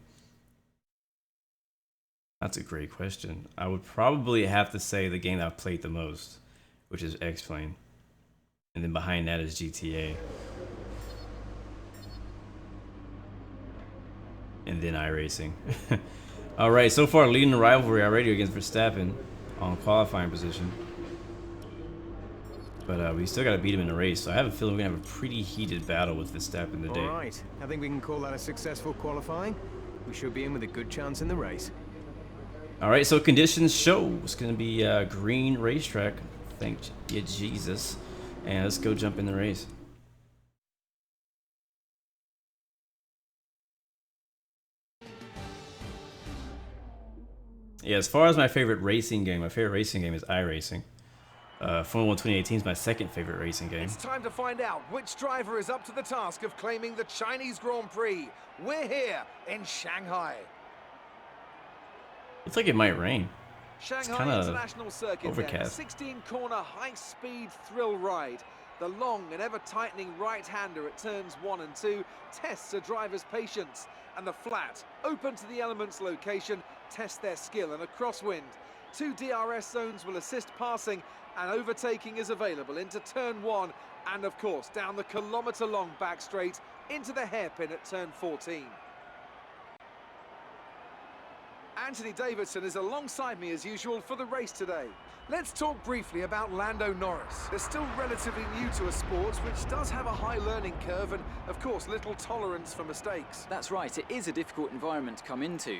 That's a great question. I would probably have to say the game that I've played the most, which is X-Plane. And then behind that is GTA. And then iRacing. Alright, so far leading the rivalry already against Verstappen on qualifying position. But we still got to beat him in the race, so I have a feeling we're going to have a pretty heated battle with Verstappen today.
All right, I think we can call that a successful qualifying. We should be in with a good chance in the race.
All right, so conditions show it's going to be a green racetrack. Thank you, Jesus. And let's go jump in the race. Yeah, as far as my favorite racing game is iRacing. Formula 1 2018 is my second favorite racing game.
It's time to find out which driver is up to the task of claiming the Chinese Grand Prix. We're here in Shanghai.
Looks like it might rain.
Shanghai International Circuit,
overcast.
16-corner high-speed thrill ride. The long and ever-tightening right-hander at turns 1 and 2 tests a driver's patience, and the flat, open to the elements location, tests their skill in a crosswind. 2 DRS zones will assist passing, and overtaking is available into turn 1, and of course down the kilometre-long back straight into the hairpin at turn 14. Anthony Davidson is alongside me as usual for the race today. Let's talk briefly about Lando Norris. They're still relatively new to a sport which does have a high learning curve and, of course, little tolerance for mistakes.
That's right, it is a difficult environment to come into.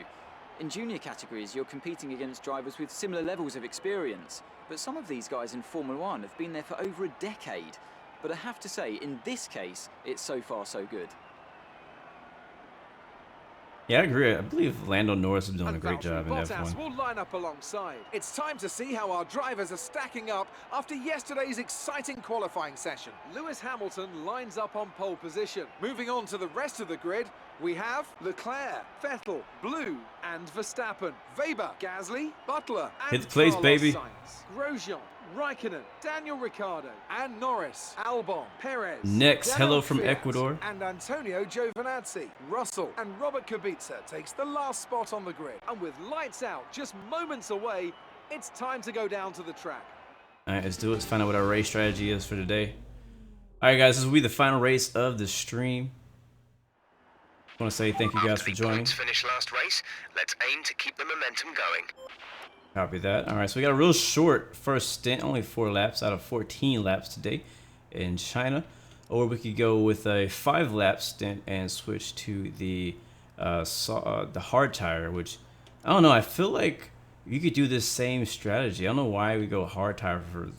In junior categories, you're competing against drivers with similar levels of experience. But some of these guys in Formula 1 have been there for over a decade. But I have to say, in this case, it's so far so good.
Yeah, I agree. I believe Lando Norris is doing a great job in
Bottas
F1.
will line up alongside. It's time to see how our drivers are stacking up after yesterday's exciting qualifying session. Lewis Hamilton lines up on pole position. Moving on to the rest of the grid, we have Leclerc, Vettel, Blue, and Verstappen. Weber, Gasly, Butler, and
Hit the place,
Carlos
baby.
Sainz. Grosjean, Raikkonen, Daniel Ricciardo, and Norris, Albon, Perez,
Next,
Daniel
hello from
Kvyat,
Ecuador.
and Antonio Giovinazzi. Russell and Robert Kubica takes the last spot on the grid. And with lights out just moments away, it's time to go down to the track.
All right, let's do it. Let's find out what our race strategy is for today. All right, guys, this will be the final race of the stream. I want to say thank you guys for joining.
Points finish last race. Let's aim to keep the momentum going.
Copy that. All right, so we got a real short first stint, only 4 laps out of 14 laps today in China. Or we could go with a 5-lap stint and switch to the hard tire, which, I don't know, I feel like you could do this same strategy. I don't know why we go hard tire for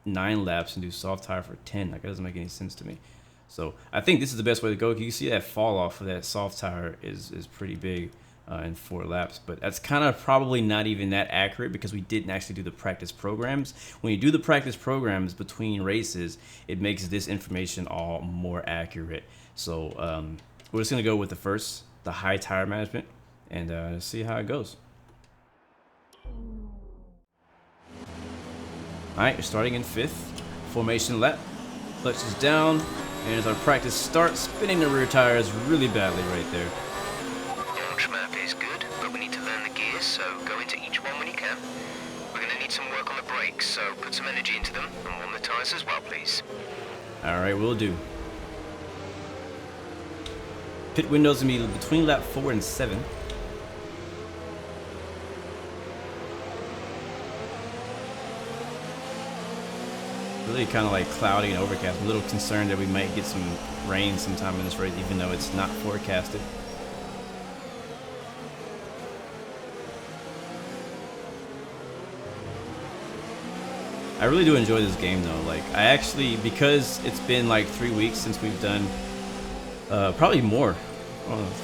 9 laps and do soft tire for 10. Like, that doesn't make any sense to me. So I think this is the best way to go. You see that fall off of that soft tire is pretty big in 4 laps, but that's kind of probably not even that accurate because we didn't actually do the practice programs. When you do the practice programs between races, it makes this information all more accurate. So we're just gonna go with the high tire management, and see how it goes. All right, you're starting in 5th, formation lap. Clutch is down, and as our practice starts, spinning the rear tires really badly right there.
Launch map is good, but we need to learn the gears, so go into each one when you can. We're going to need some work on the brakes, so put some energy into them and warm the tires as well, please.
All right, will do. Pit window's gonna be between lap 4 and 7. Really kind of like cloudy and overcast. I'm a little concerned that we might get some rain sometime in this race, even though it's not forecasted. I really do enjoy this game though. Like, I actually, because it's been like 3 weeks since we've done, probably more,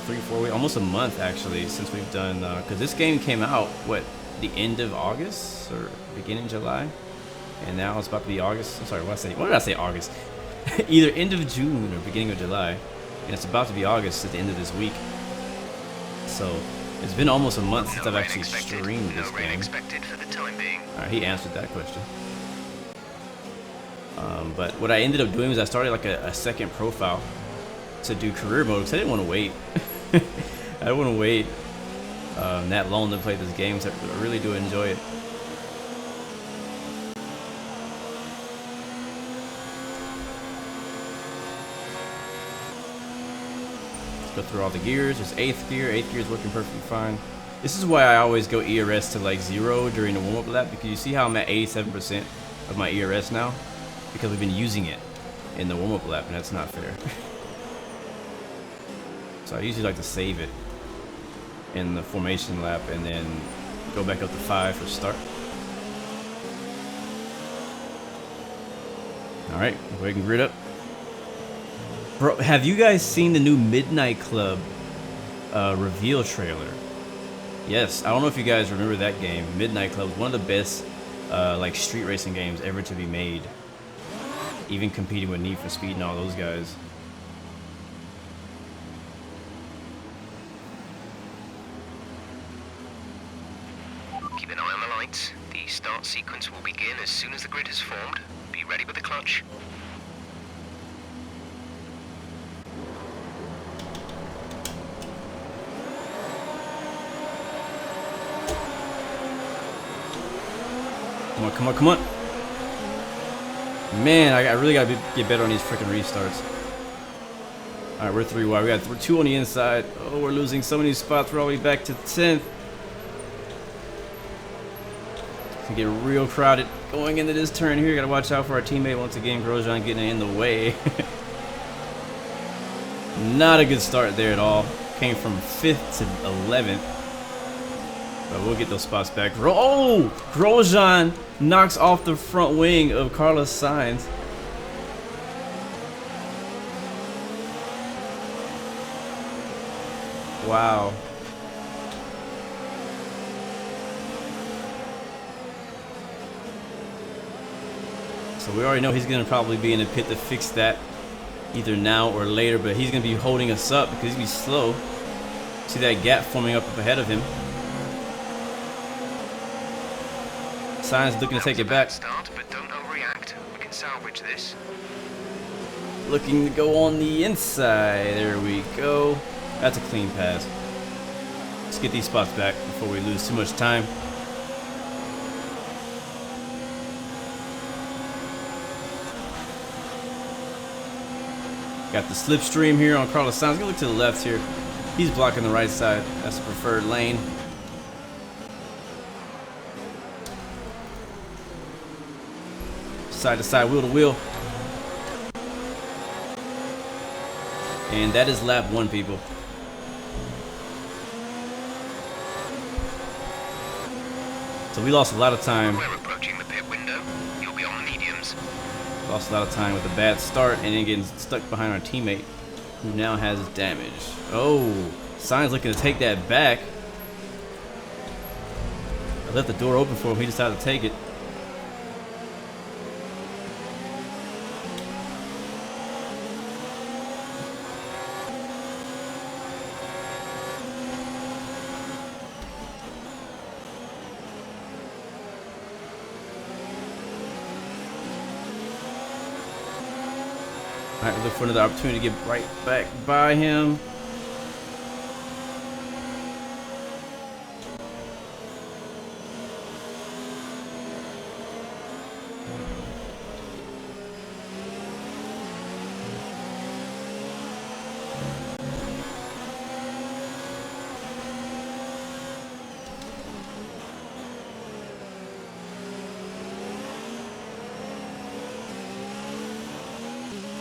3, 4 weeks, almost a month actually, since we've done, because this game came out, what, the end of August or beginning of July? And now it's about to be August. I'm sorry, what did I say August? Either end of June or beginning of July. And it's about to be August at the end of this week. So it's been almost a month since I've actually streamed this game. Alright, he answered that question. But what I ended up doing was I started like a second profile to do career mode because I didn't want to wait. I didn't want to wait that long to play this game, so I really do enjoy it. Go through all the gears. There's 8th gear. 8th gear is working perfectly fine. This is why I always go ERS to like 0 during the warm-up lap, because you see how I'm at 87% of my ERS now? Because we've been using it in the warm-up lap, and that's not fair. So I usually like to save it in the formation lap and then go back up to 5 for start. Alright, go ahead and grid up. Bro, have you guys seen the new Midnight Club reveal trailer? Yes, I don't know if you guys remember that game. Midnight Club was one of the best like street racing games ever to be made. Even competing with Need for Speed and all those guys.
Keep an eye on the lights. The start sequence will begin as soon as the grid is formed. Be ready with the clutch.
Come on, come on, come on. Man, I really gotta get better on these freaking restarts. Alright, we're 3 wide. We got 2 on the inside. Oh, we're losing so many spots. We're all the way back to 10th. It's gonna get real crowded going into this turn here. Gotta watch out for our teammate once again. Grosjean getting in the way. Not a good start there at all. Came from 5th to 11th. But we'll get those spots back. Oh! Grosjean knocks off the front wing of Carlos Sainz. Wow. So we already know he's going to probably be in the pit to fix that either now or later, but he's going to be holding us up because he's going to be slow. See that gap forming up ahead of him. Sainz looking to take it back.
Start, but don't overreact. We can salvage this.
Looking to go on the inside. There we go. That's a clean pass. Let's get these spots back before we lose too much time. Got the slipstream here on Carlos Sainz. Gonna look to the left here. He's blocking the right side. That's the preferred lane. Side to side, wheel to wheel. And that is lap 1, people. So we lost a lot of time.
We're approaching the pit window. You'll be on the mediums.
Lost a lot of time with a bad start and then getting stuck behind our teammate, who now has damage. Oh, Sainz looking to take that back. I left the door open for him. He decided to take it. Alright, look for another opportunity to get right back by him.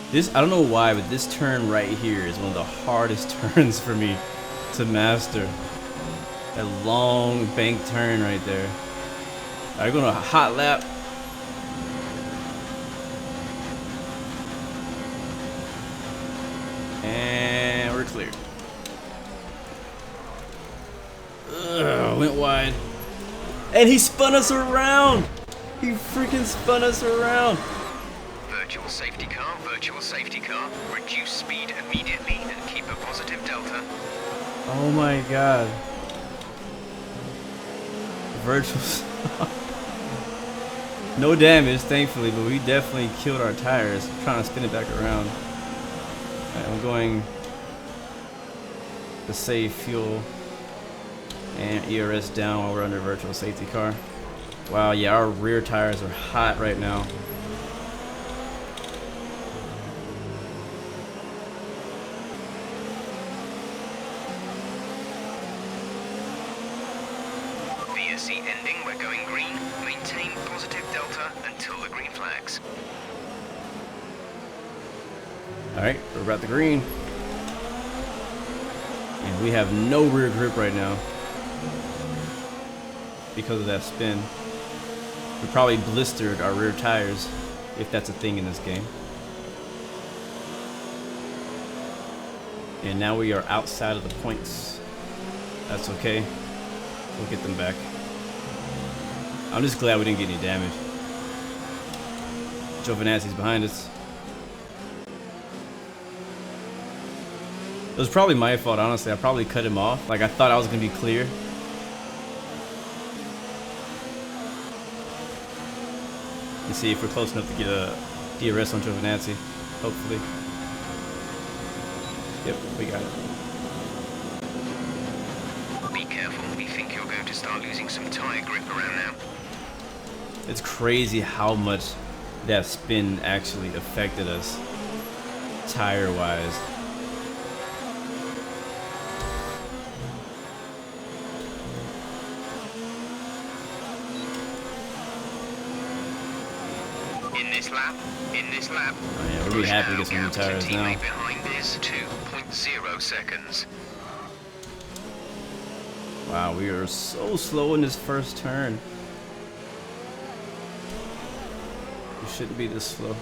This, I don't know why, but this turn right here is one of the hardest turns for me to master. That long bank turn right there. Alright, going to a hot lap. And we're clear. Ugh, went wide. And he spun us around! He freaking spun us around!
Virtual safety car, reduce speed immediately and keep a positive delta.
Oh my god. Virtual. No damage, thankfully, but we definitely killed our tires trying to spin it back around. Alright, I'm going to save fuel and ERS down while we're under virtual safety car. Wow, yeah, our rear tires are hot right now.
VSC ending, we're going green. Maintain positive delta until the green flags.
Alright, we're about the green. And we have no rear grip right now because of that spin. We probably blistered our rear tires, if that's a thing in this game. And now we are outside of the points. That's okay. We'll get them back. I'm just glad we didn't get any damage. Giovinazzi's behind us. It was probably my fault, honestly. I probably cut him off. Like, I thought I was going to be clear. Let's see if we're close enough to get a DRS on Giovinazzi. Hopefully. Yep, we got it.
Be careful. We think you're going to start losing some tire grip around now.
It's crazy how much that spin actually affected us tire-wise.
In this lap.
Oh yeah, we're really happy to get some new tires now.
Behind is 2.0 seconds.
Wow, we are so slow in this first turn. We shouldn't be this slow.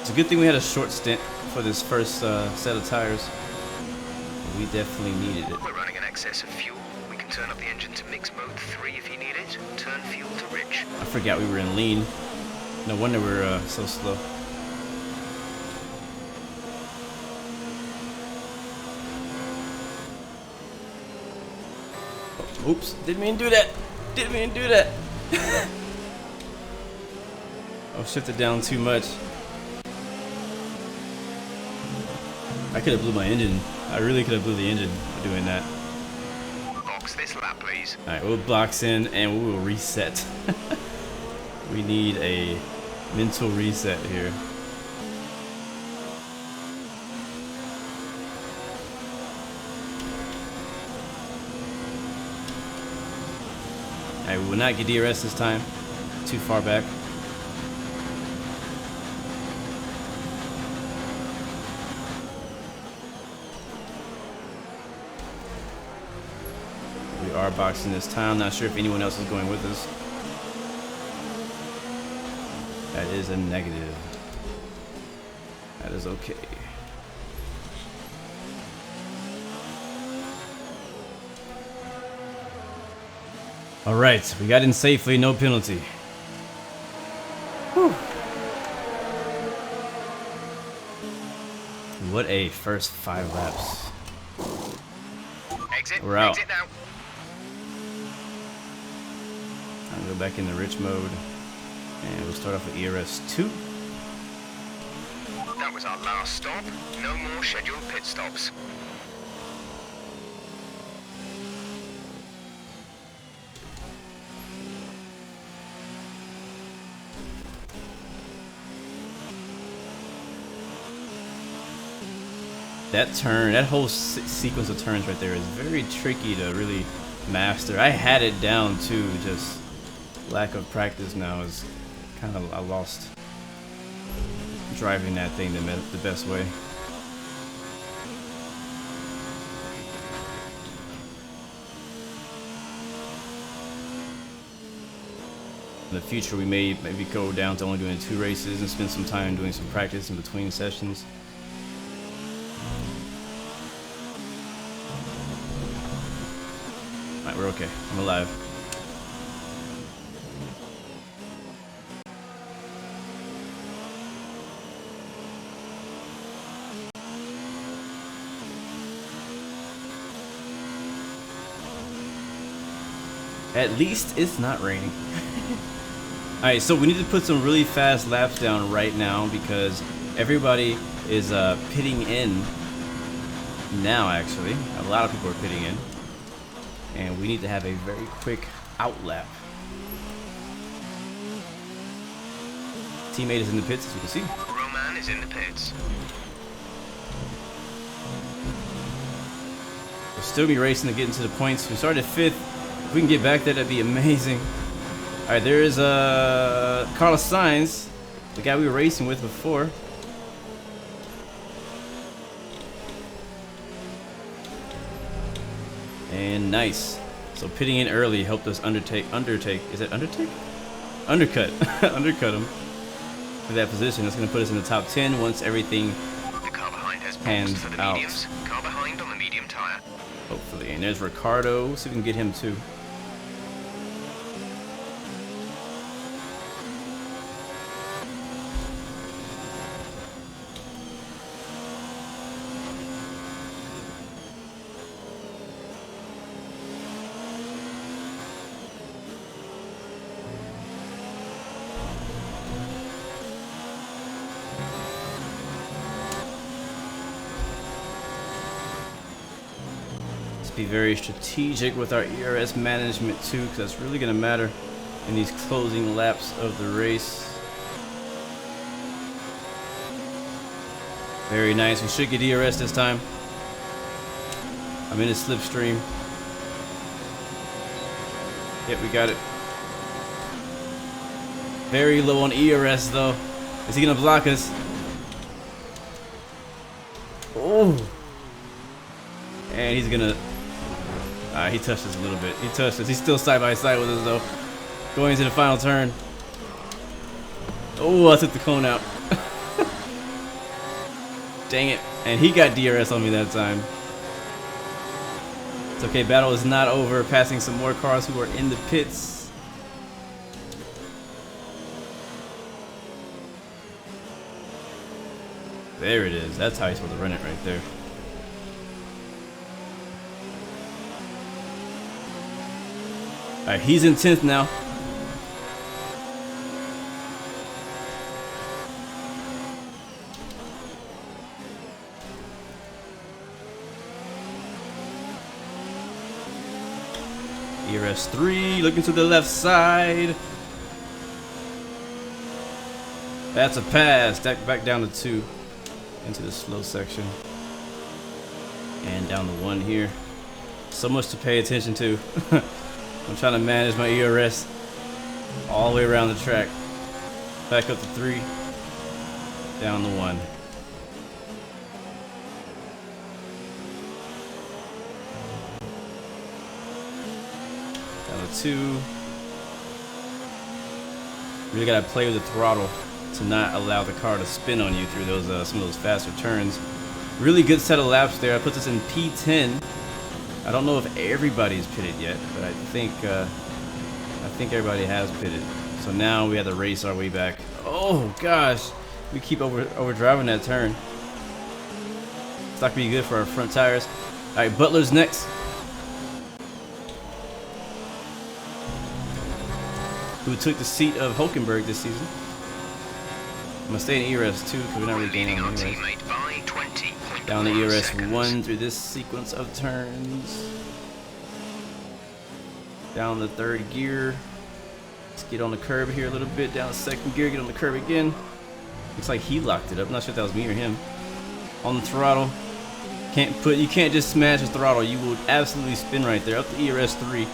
It's a good thing we had a short stint for this first set of tires. We definitely needed it.
We're running in excess of fuel. We can turn up the engine to mix mode 3 if you need it. Turn fuel to rich.
I forgot we were in lean. No wonder we're so slow. Oops, didn't mean to do that. Didn't mean to do that. I've shifted down too much. I could have blew my engine. I really could have blew the engine for doing that.
Box this lap, please.
Alright, we'll box in and we will reset. We need a mental reset here. Alright, we will not get DRS this time. Too far back. We are boxing this time. Not sure if anyone else is going with us. That is a negative. That is okay. All right, we got in safely, no penalty. Whew. What a first 5 laps.
Exit.
We're out.
Exit now.
I'll go back into rich mode, and we'll start off with ERS 2.
That was our last stop. No more scheduled pit stops.
That turn, that whole sequence of turns right there is very tricky to really master. I had it down too, just lack of practice now is kind of, I lost driving that thing the best way. In the future, we may maybe go down to only doing 2 races and spend some time doing some practice in between sessions. Alright, we're okay. I'm alive. At least it's not raining. Alright, so we need to put some really fast laps down right now because everybody is pitting in now, actually. A lot of people are pitting in. And we need to have a very quick out lap. Teammate is in the pits, as you can see.
Roman is in the pits.
We'll still be racing to get into the points. We started 5th. If we can get back there, that'd be amazing. Alright, there is Carlos Sainz, the guy we were racing with before. And nice. So pitting in early helped us undertake. Is it undertake? Undercut. Undercut him for that position. That's going to put us in the top 10 once everything
The car behind has
pans
for the
out.
mediums. Car behind on the medium tire.
Hopefully. And there's Ricardo. We'll see if we can get him too. Be very strategic with our ERS management too, because that's really going to matter in these closing laps of the race. Very nice. We should get ERS this time. I'm in a slipstream. Yep, we got it. Very low on ERS though. Is he going to block us? Oh! And he's going to... he touched us a little bit. He touched us. He's still side by side with us though. Going into the final turn. Oh, I took the cone out. Dang it. And he got DRS on me that time. It's okay. Battle is not over. Passing some more cars who are in the pits. There it is. That's how you're supposed to run it right there. Alright, he's in 10th now. ERS 3, looking to the left side. That's a pass. Back down to 2. Into the slow section. And down to 1 here. So much to pay attention to. I'm trying to manage my ERS all the way around the track. Back up to 3. Down to 1. Down to 2. Really gotta play with the throttle to not allow the car to spin on you through those some of those faster turns. Really good set of laps there. I put this in P10. I don't know if everybody's pitted yet, but I think everybody has pitted. So now we have to race our way back. Oh gosh, we keep overdriving that turn. It's not gonna be good for our front tires. All right, Butler's next. Who took the seat of Hulkenberg this season? I'm gonna stay in ERS 2 because we're not really gaining on ERS. Down to ERS 1 through this sequence of turns. Down the third gear. Let's get on the curb here a little bit. Down the second gear, get on the curb again. Looks like he locked it up. I'm not sure if that was me or him. On the throttle. You can't just smash the throttle. You will absolutely spin right there. Up to ERS 3.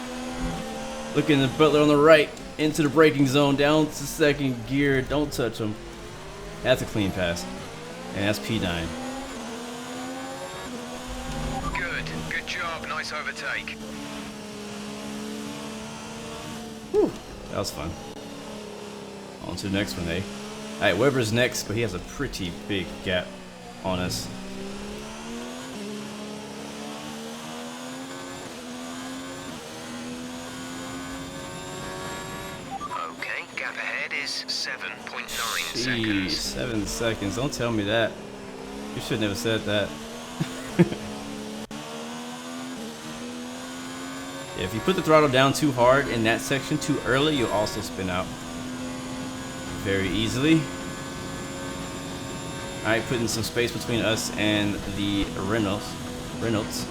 Looking at Butler on the right. Into the braking zone. Down to second gear. Don't touch him. That's a clean pass. And that's P9.
Good job. Nice overtake.
Whew. That was fun. On to the next one, eh? Alright, Weber's next, but he has a pretty big gap on us.
Okay, gap ahead is 7.9
Jeez,
seconds.
7 seconds. Don't tell me that. You should never said that. If you put the throttle down too hard in that section too early, you'll also spin out very easily. Alright, putting some space between us and the Reynolds.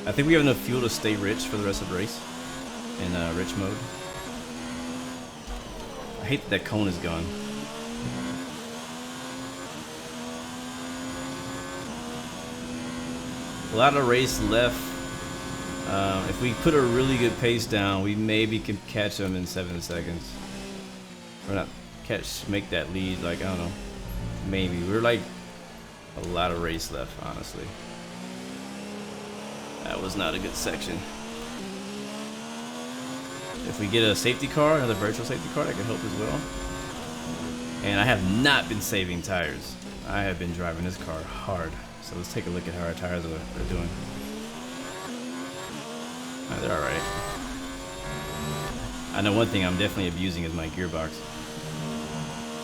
I think we have enough fuel to stay rich for the rest of the race in rich mode. I hate that cone is gone. A lot of race left. If we put a really good pace down, we maybe can catch them in 7 seconds. Or not make that lead, like, I don't know. Maybe. We're like a lot of race left, honestly. That was not a good section. If we get a safety car, another virtual safety car, that could help as well. And I have not been saving tires. I have been driving this car hard. So let's take a look at how our tires are doing. They're alright. I know one thing I'm definitely abusing is my gearbox.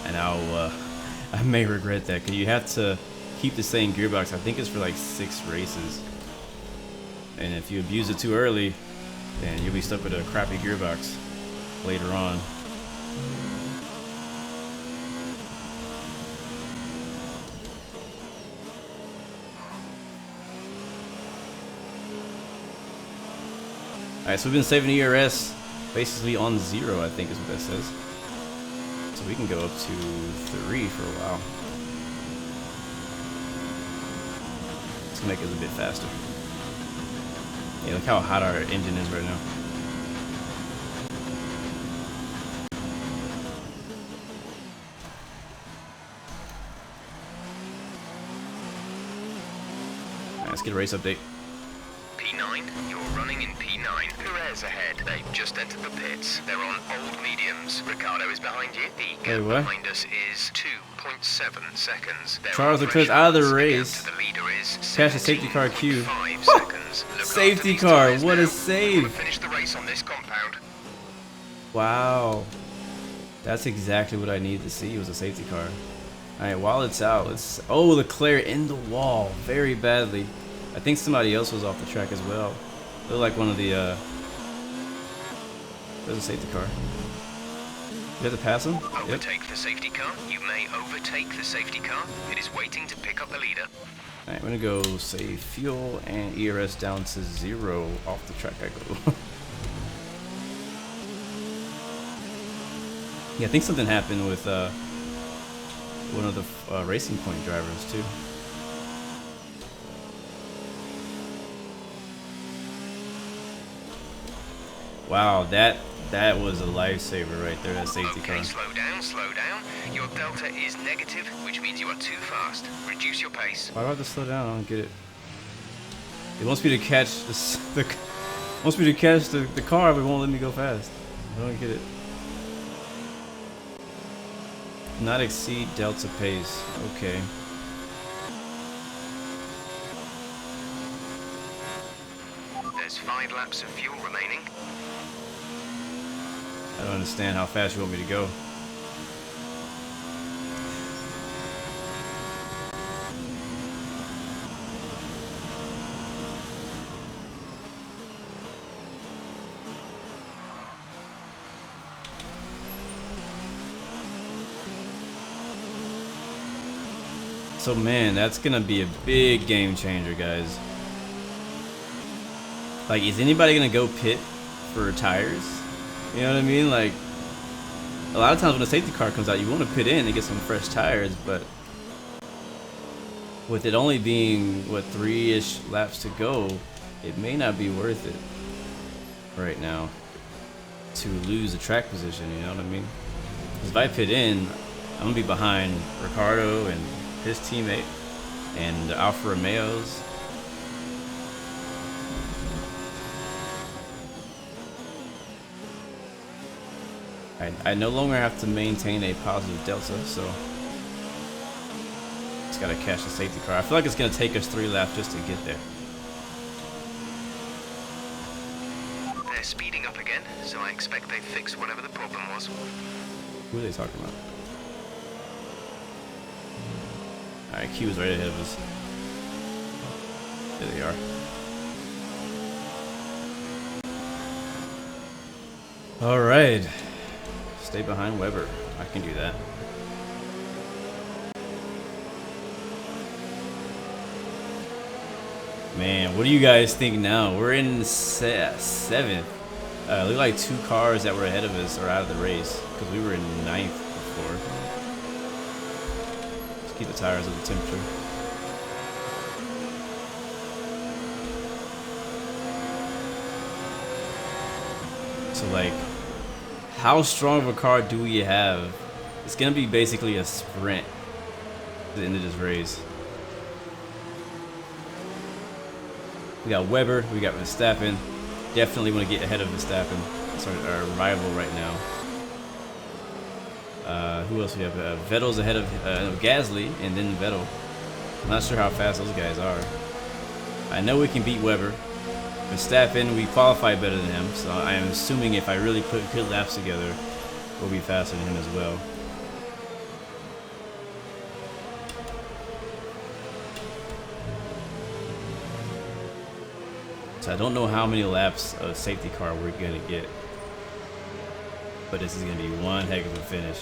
And I may regret that, because you have to keep the same gearbox. I think it's for like 6 races. And if you abuse it too early, then you'll be stuck with a crappy gearbox later on. Alright, so we've been saving ERS basically on 0, I think is what that says. So we can go up to 3 for a while. Let's make it a bit faster. Yeah, look how hot our engine is right now. Alright, let's get a race update.
P9, you're running in P9. Perez ahead. They've just entered the pits. They're on old mediums. Ricardo is behind you. The gap behind us is 2.7 seconds.
Charles Leclerc out of the race. Catch the safety car queue. Safety car, what a save!
Finish the race on this compound.
Wow. That's exactly what I needed to see, was a safety car. Alright, while it's out, let's... Oh, Leclerc in the wall, very badly. I think somebody else was off the track as well. They're like one of the, There's a safety car. You have to pass him?
Overtake the safety car. You may overtake the safety car. It is waiting to pick up the leader.
Alright, I'm gonna go save fuel and ERS down to 0. Off the track I go. Yeah, I think something happened with one of the Racing Point drivers too. Wow, that was a lifesaver right there, that safety car.
Slow down, slow down. Your delta is negative, which means you are too fast. Reduce your pace.
Why do I have to slow down? I don't get it. It wants me to catch the car, but it won't let me go fast. I don't get it. Not exceed delta pace. Okay.
There's 5 laps of fuel remaining.
I don't understand how fast you want me to go. So man, that's gonna be a big game changer, guys. Like, is anybody gonna go pit for tires? You know what I mean? Like, a lot of times when a safety car comes out, you want to pit in and get some fresh tires, but with it only being, what, 3-ish laps to go, it may not be worth it right now to lose the track position, you know what I mean? Because if I pit in, I'm gonna be behind Ricardo and his teammate and Alfa Romeo's. I no longer have to maintain a positive delta, so just gotta catch the safety car. I feel like it's gonna take us 3 laps just to get there.
They're speeding up again, so I expect they fixed whatever the problem was.
Who are they talking about? Alright, Q is right ahead of us. There they are. Alright. Stay behind Weber. I can do that. Man, what do you guys think now? We're in 7th. Look like 2 cars that were ahead of us are out of the race because we were in 9th before. Let's keep the tires at the temperature. So like, how strong of a car do we have? It's gonna be basically a sprint at the end of this race. We got Weber, we got Verstappen. Definitely want to get ahead of Verstappen. That's our rival right now. Who else we have? Vettel's ahead of Gasly, and then Vettel. I'm not sure how fast those guys are. I know we can beat Weber. Verstappen, we qualify better than him, so I am assuming if I really put good laps together, we'll be faster than him as well. So I don't know how many laps of safety car we're gonna get, but this is gonna be one heck of a finish.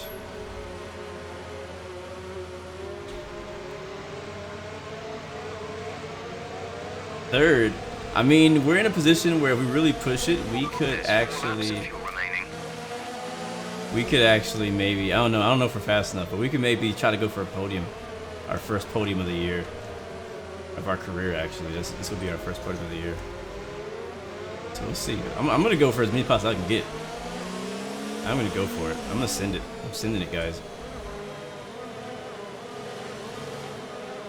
Third, I mean, we're in a position where if we really push it, we could actually maybe, I don't know if we're fast enough, but we could maybe try to go for a podium, our first podium of the year, of our career actually. This will be our first podium of the year. So we'll see. I'm gonna go for as many pots as I can get. I'm gonna go for it. I'm gonna send it. I'm sending it, guys.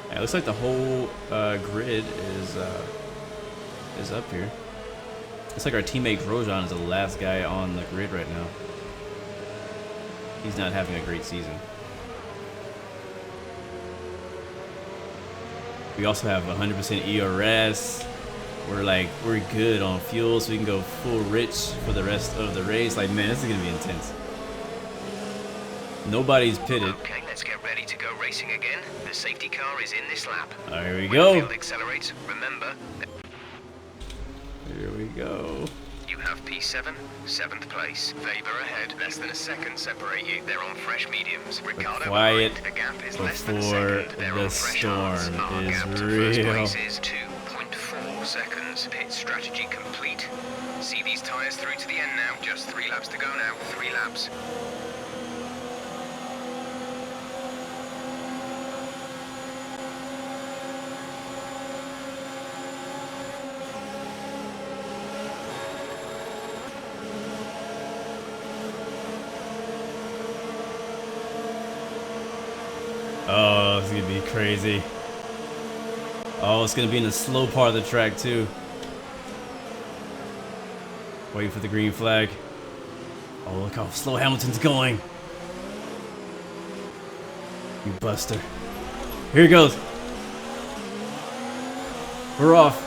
Yeah, it looks like the whole grid is up here. Looks like our teammate Grosjean is the last guy on the grid right now. He's not having a great season. We also have 100% ERS. We're good on fuel, so we can go full rich for the rest of the race. Like, man, this is gonna be intense. Nobody's pitted.
Okay, let's get ready to go racing again. The safety car is in this lap.
There we
When
go.
the field accelerates, remember.
Here we go.
You have P7, 7th place. Weber ahead, less than a second separate you. They're on fresh mediums. Ricardo
Quiet
behind. The gap is less than a
before
second. They're
the
on fresh hards.
storm
Our
is
gap to
real.
first place is 2.4 seconds. Pit strategy complete. See these tyres through to the end now. Just 3 laps to go now. 3 laps.
Oh, it's gonna be crazy. Oh, it's gonna be in the slow part of the track too. Wait for the green flag. Oh, look how slow Hamilton's going. You buster. Here he goes. We're off.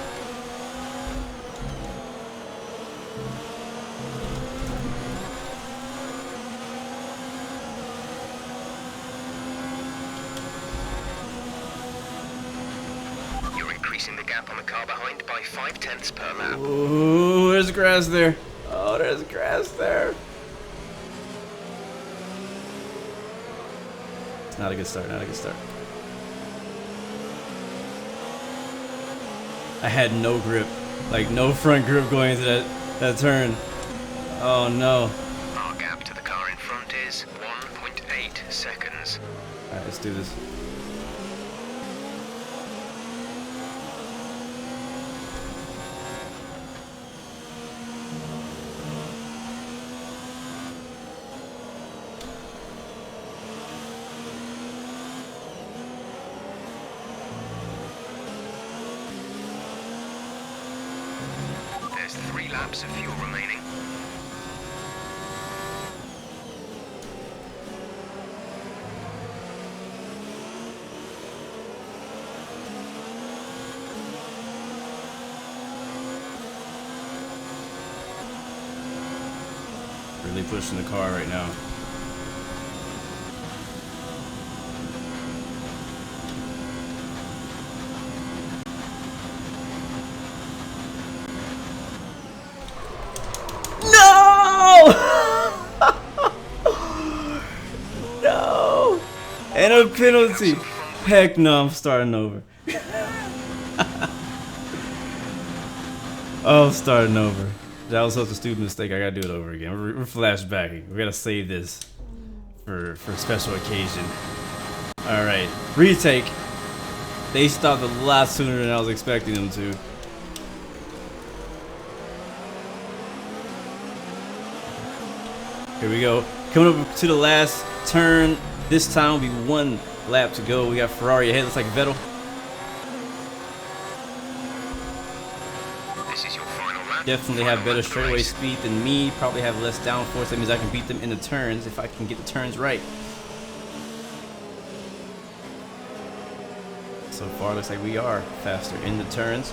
You're increasing the gap on the car behind by 0.5 per lap.
Ooh, there's grass there. Oh, there's grass there. It's not a good start, not a good start. I had no grip, like no front grip going into that turn. Oh no.
Our gap to the car in front is 1.8 seconds.
Alright, let's do this.
There's 3 laps of fuel remaining.
Really pushing the car right now. No! And a penalty. Heck no, I'm starting over. Oh, I'm starting over. That was such a stupid mistake. I gotta do it over again. We're flashbacking. We gotta save this for a special occasion. Alright, retake. They stopped a lot sooner than I was expecting them to. Here we go. Coming up to the last turn. This time will be 1 lap to go. We got Ferrari ahead. Looks like Vettel.
This is your final lap.
Definitely have better straightaway speed than me. Probably have less downforce. That means I can beat them in the turns if I can get the turns right. So far, looks like we are faster in the turns.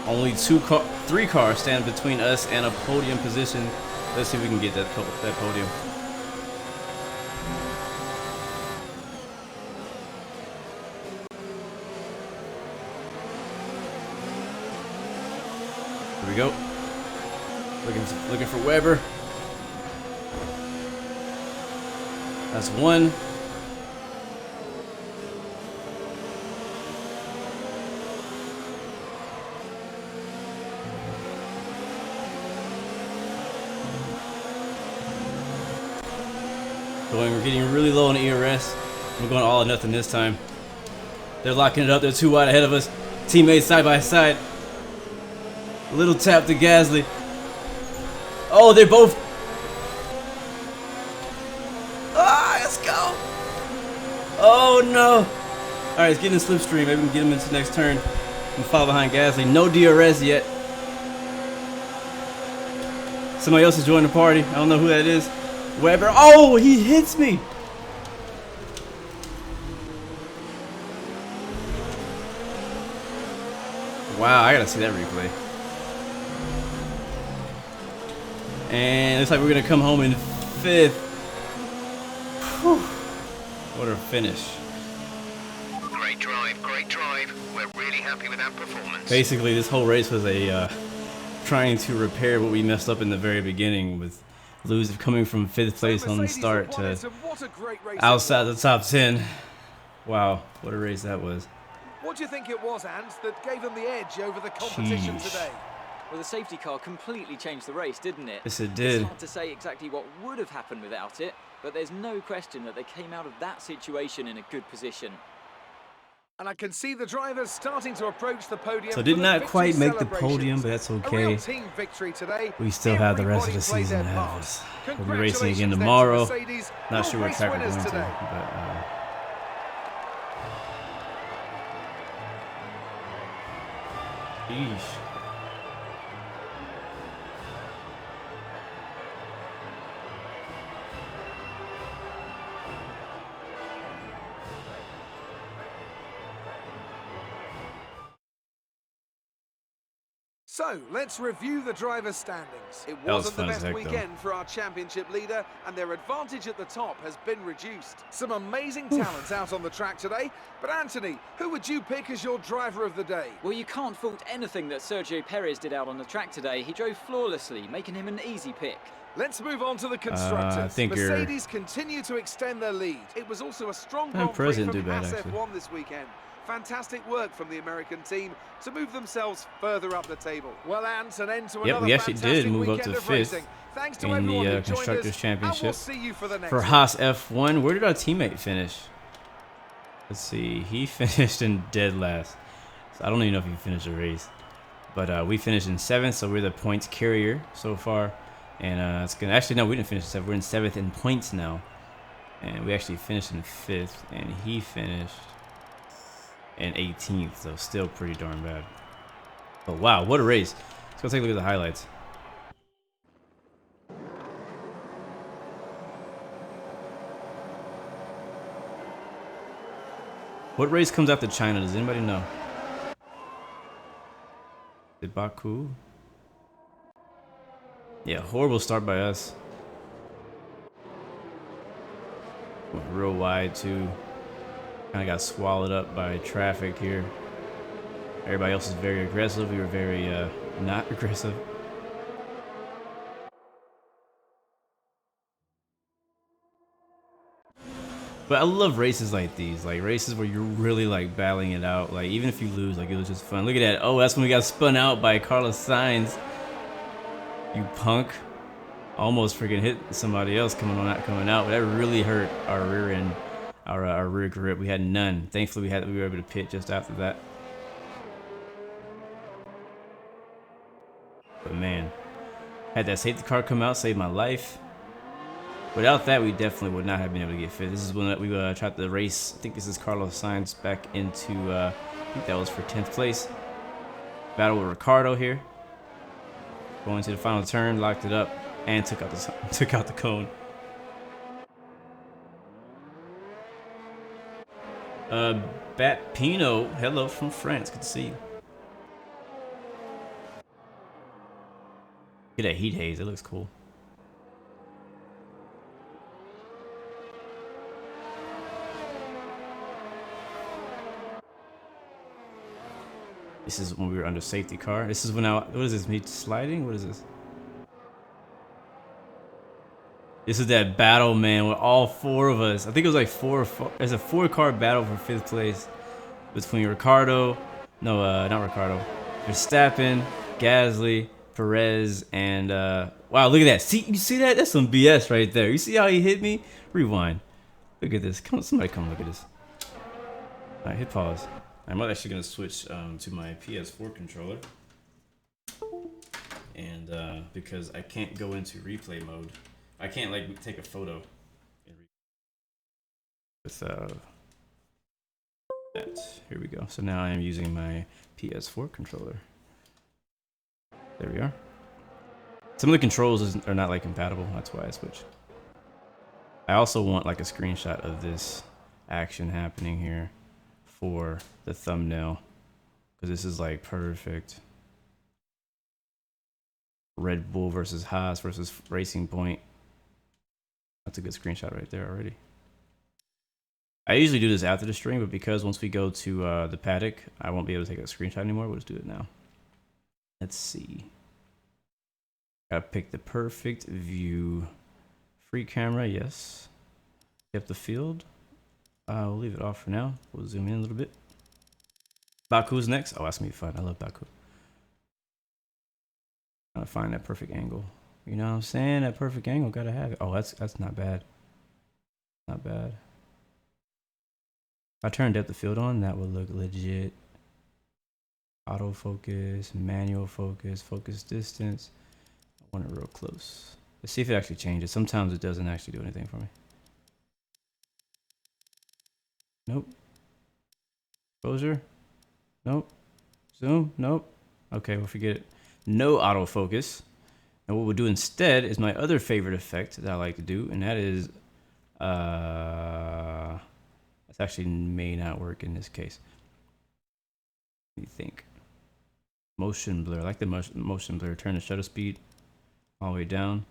Only 3 cars stand between us and a podium position. Let's see if we can get that podium. Here we go. Looking for Weber. That's 1. We're getting really low on the ERS. We're going all or nothing this time. They're locking it up. They're too wide ahead of us. Teammates side by side. A little tap to Gasly. Oh, they're both. Ah, let's go. Oh no. All right, let's get in the slipstream. Maybe we can get him into the next turn and follow behind Gasly. No DRS yet. Somebody else is joining the party. I don't know who that is. Weber. Oh, he hits me. Wow, I gotta see that replay. And looks like we're gonna come home in 5th. Whew. What a finish.
Great drive, great drive. We're really happy with that performance.
Basically, this whole race was a trying to repair what we messed up in the very beginning with coming from 5th place on the start to outside the top 10. Wow, what a race that was.
What do you think it was, Ant, that gave them the edge over the competition
Jeez.
today?
Well, the safety car completely changed the race, didn't it?
Yes, it did.
It's hard to say exactly what would have happened without it, but there's no question that they came out of that situation in a good position.
And I can see the drivers starting to approach the podium.
So did not quite make the podium, but that's okay.
Team victory today.
We still have the rest of the season ahead of us. We'll be racing again tomorrow. Not sure what track we're going to, but Yeesh.
So, let's review the driver's standings. It
That was
wasn't the
fun as
best
heck, though.
weekend for our championship leader, and their advantage at the top has been reduced. Some amazing talents out on the track today, but Anthony, who would you pick as your driver of the day?
Well, you can't fault anything that Sergio Perez did out on the track today. He drove flawlessly, making him an easy pick.
Let's move on to the constructors.
I think
Mercedes continue to extend their lead. It was also a strong Grand Prix
Perez
from
didn't do bad,
Haas
actually.
F1 this weekend. Fantastic work from the American team to move themselves further up the table. Well, Ant, an end to
Yep,
another
we actually
fantastic
did move up
weekend
to
of
5th
racing. Thanks to
in
everyone
the
who joined
Constructors
us,
Championship.
and we'll see you for the next
For
one.
Haas F1, where did our teammate finish? Let's see. He finished in dead last. So I don't even know if he finished the race. But we finished in 7th, so we're the points carrier so far. And it's gonna actually no, we didn't finish in 7th. We're in 7th in points now. And we actually finished in 5th, and he finished in 18th, so still pretty darn bad. But wow, what a race. Let's go take a look at the highlights. What race comes after China? Does anybody know? Did Baku? Yeah, horrible start by us. Went real wide too. Kind of got swallowed up by traffic here. Everybody else is very aggressive. We were very not aggressive. But I love races like these, like races where you're really like battling it out. Like even if you lose, like it was just fun. Look at that. Oh, that's when we got spun out by Carlos Sainz. You punk. Almost freaking hit somebody else coming out. But that really hurt our rear end, our rear grip. We had none. Thankfully, we were able to pit just after that. But man, had that safety car come out, saved my life. Without that, we definitely would not have been able to get fit. This is when we tried to race. I think this is Carlos Sainz back into, I think that was for 10th place. Battle with Ricardo here. Going to the final turn, locked it up, and took out the cone. Bat Pino, hello from France. Good to see you. Look at that heat haze. It looks cool. This is when we were under safety car. This is when what is this, me sliding? What is this? This is that battle, man, with all 4 of us. I think it was like 4 or 4. There's a 4-car battle for 5th place between Ricardo, not Ricardo, Verstappen, Gasly, Perez, and wow, look at that. See, you see that? That's some BS right there. You see how he hit me? Rewind. Look at this. Come on, somebody come look at this. All right, hit pause. I'm actually going to switch to my PS4 controller. And because I can't go into replay mode. I can't like take a photo with that. Here we go. So now I am using my PS4 controller. There we are. Some of the controls are not like compatible. That's why I switched. I also want like a screenshot of this action happening here for the thumbnail, because this is like perfect. Red Bull versus Haas versus Racing Point. That's a good screenshot right there already. I usually do this after the stream, but because once we go to the paddock, I won't be able to take a screenshot anymore. We'll just do it now. Let's see. Gotta pick the perfect view. Free camera, yes. Depth of field. We'll leave it off for now. We'll zoom in a little bit. Baku's next. Oh, that's gonna be fun. I love Baku. Trying to find that perfect angle. You know what I'm saying? That perfect angle, gotta have it. Oh, that's not bad. Not bad. If I turn depth of field on, that would look legit. Autofocus, manual focus, focus distance. I want it real close. Let's see if it actually changes. Sometimes it doesn't actually do anything for me. Nope. Exposure. Nope. Zoom. Nope. Okay, we'll forget it. No autofocus. And what we'll do instead is my other favorite effect that I like to do, and that is, this actually may not work in this case. What do you think? Motion blur. I like the motion blur. Turn the shutter speed all the way down,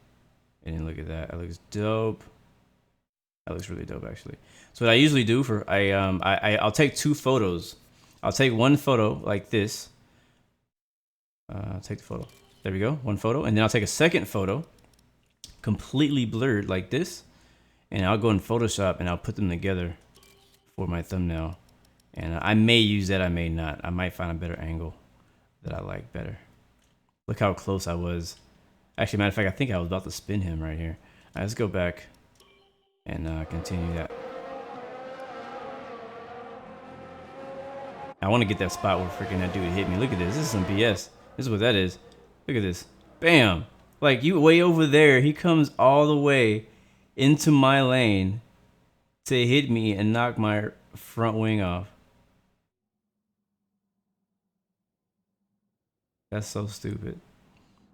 and then look at that. That looks dope. That looks really dope, actually. So what I usually do for I'll take 2 photos. I'll take one photo like this. I'll take the photo. There we go, one photo, and then I'll take a second photo, completely blurred like this, and I'll go in Photoshop and I'll put them together for my thumbnail. And I may use that, I may not. I might find a better angle that I like better. Look how close I was. Actually, matter of fact, I think I was about to spin him right here. All right, let's go back and continue that. I want to get that spot where freaking that dude hit me. Look at this. This is some BS. This is what that is. Look at this. Bam. Like, you way over there. He comes all the way into my lane to hit me and knock my front wing off. That's so stupid.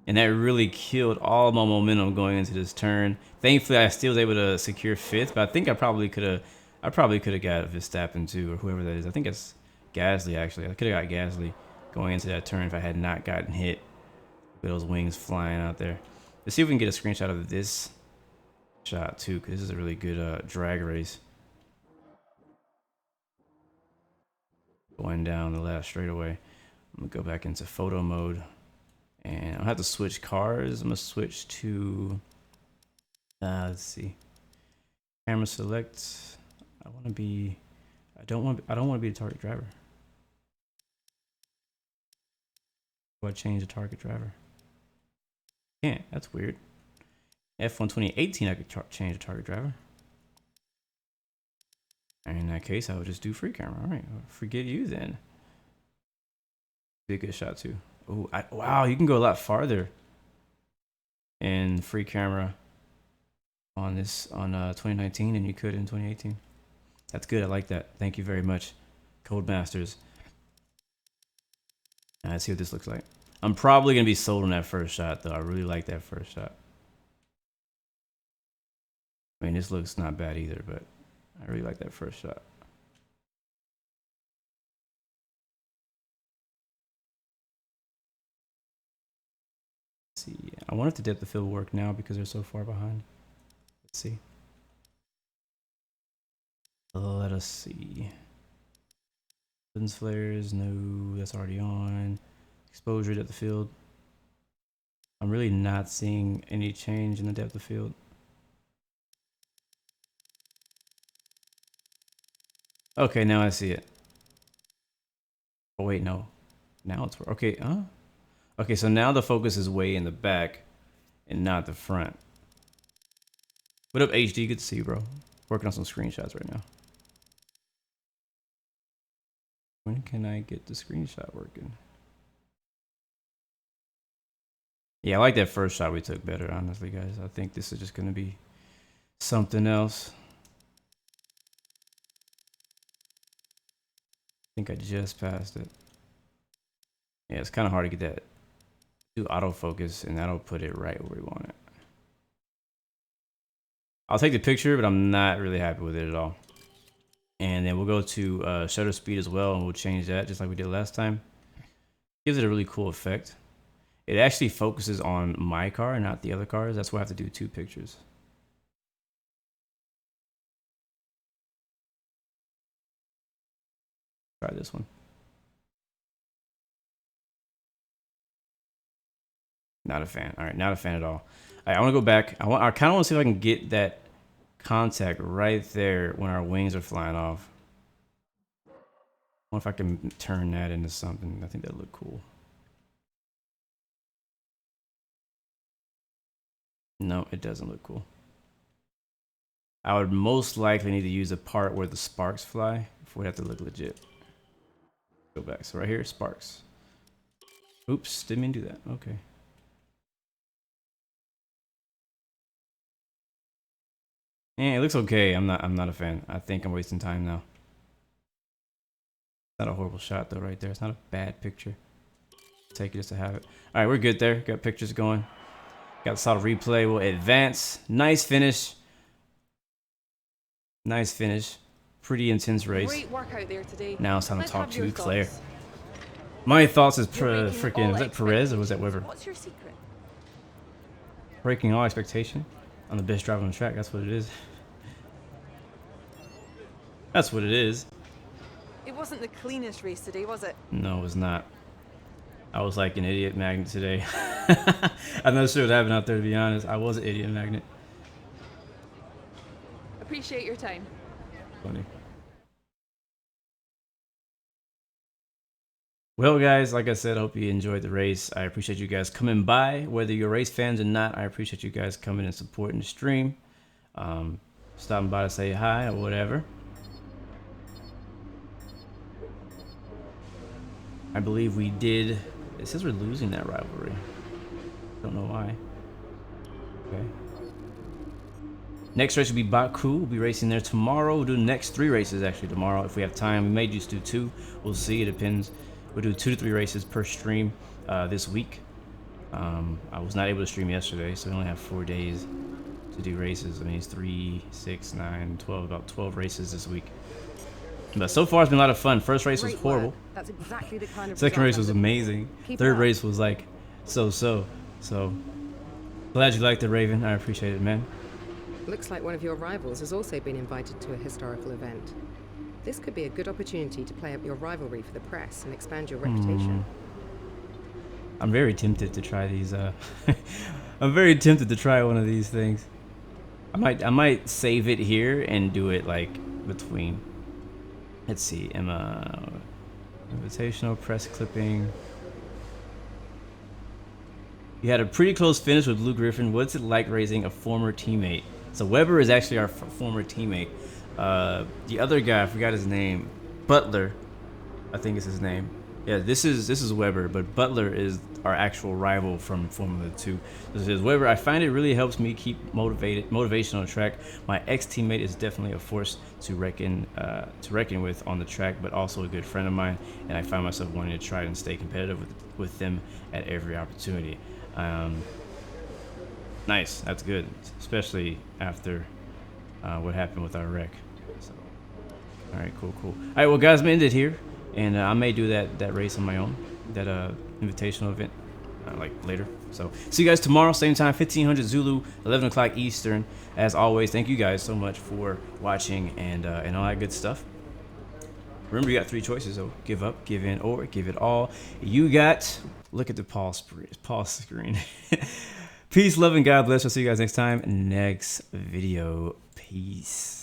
And that really killed all my momentum going into this turn. Thankfully, I still was able to secure 5th, but I think I probably could have got Verstappen too, or whoever that is. I think it's Gasly, actually. I could have got Gasly going into that turn if I had not gotten hit with those wings flying out there. Let's see if we can get a screenshot of this shot too, because this is a really good drag race. Going down the last straightaway. I'm gonna go back into photo mode, and I'll have to switch cars. I'm gonna switch to let's see, camera select. I want to be. I don't want to be the target driver. Do I change the target driver? Can't. That's weird. F1 2018, I could change the target driver. And in that case, I would just do free camera. All right, forget you then. Be a good shot too. Oh, wow, you can go a lot farther in free camera on this 2019 than you could in 2018. That's good. I like that. Thank you very much, Codemasters. Let's see what this looks like. I'm probably gonna be sold on that first shot though. I really like that first shot. I mean, this looks not bad either, but I really like that first shot. Let's see, I wonder if the depth of field will work now because they're so far behind. Let's see. Let us see. Lens flares, no, that's already on. Exposure depth of field. I'm really not seeing any change in the depth of field. Okay, now I see it. Oh wait, no. Now it's okay. Okay, so now the focus is way in the back and not the front. What up, HD? Good to see you, bro. Working on some screenshots right now. When can I get the screenshot working? Yeah, I like that first shot we took better, honestly, guys. I think this is just going to be something else. I think I just passed it. Yeah, it's kind of hard to get that. Do autofocus, and that'll put it right where we want it. I'll take the picture, but I'm not really happy with it at all. And then we'll go to shutter speed as well, and we'll change that just like we did last time. Gives it a really cool effect. It actually focuses on my car, not the other cars. That's why I have to do 2 pictures. Try this one. Not a fan. All right, not a fan at all. All right, I want to go back. I kind of want to see if I can get that contact right there when our wings are flying off. I wonder if I can turn that into something. I think that'd look cool. No, it doesn't look cool. I would most likely need to use a part where the sparks fly if we have to look legit. Go back. So right here, sparks. Oops, didn't mean to do that. Okay. Yeah, it looks okay. I'm not a fan. I think I'm wasting time now. Not a horrible shot though right there. It's not a bad picture. Take it just to have it. All right, we're good there. Got pictures going. Got a solid replay. We'll advance. Nice finish. Nice finish. Pretty intense race.
Great work out there today.
Now it's time to
Let's
talk
have your
to Claire.
thoughts.
My thoughts is
You're breaking
freaking.
all
Was that Perez or was that
expectations.
Weber?
What's your secret?
Breaking all expectation. I'm the best driver on the track. That's what it is. That's what it is.
It wasn't the cleanest race today, was it?
No, it was not. I was like an idiot magnet today. I'm not sure what happened out there, to be honest. I was an idiot magnet.
Appreciate your time.
Funny. Well, guys, like I said, I hope you enjoyed the race. I appreciate you guys coming by. Whether you're race fans or not, I appreciate you guys coming and supporting the stream. Stopping by to say hi or whatever. I believe we did. It says we're losing that rivalry. Don't know why. Okay. Next race will be Baku. We'll be racing there tomorrow. We'll do the next 3 races actually tomorrow if we have time. We may just do 2. We'll see. It depends. We'll do 2 to 3 races per stream this week. I was not able to stream yesterday, so we only have 4 days to do races. I mean, it's 3, 6, 9, 12, about 12 races this week. But so far, it's been a lot of fun. First race was horrible.
That's exactly the kind of
Second race
result
was
I'm looking
amazing.
for. Keep it
Third
up.
race was like so. Glad you liked it, Raven. I appreciate it, man.
Looks like one of your rivals has also been invited to a historical event. This could be a good opportunity to play up your rivalry for the press and expand your reputation.
I'm very tempted to try these. I'm very tempted to try one of these things. I might save it here and do it like between. Let's see, invitational press clipping. You had a pretty close finish with Blue Griffin. What's it like racing a former teammate? So Weber is actually our former teammate. The other guy, I forgot his name. Butler, I think is his name. Yeah, this is Weber, but Butler is our actual rival from Formula 2. This is Weber. I find it really helps me keep motivation on the track. My ex-teammate is definitely a force to reckon with on the track, but also a good friend of mine, and I find myself wanting to try and stay competitive with them at every opportunity. Nice, that's good, especially after what happened with our wreck. So, all right, cool. All right, well, guys, I'm gonna end it here. And I may do that race on my own, that invitational event, like later. So see you guys tomorrow, same time, 1500 Zulu, 11 o'clock Eastern. As always, thank you guys so much for watching and all that good stuff. Remember, you got 3 choices: so give up, give in, or give it all. You got. Look at the pause screen. Peace, love, and God bless. I'll see you guys next time. Next video. Peace.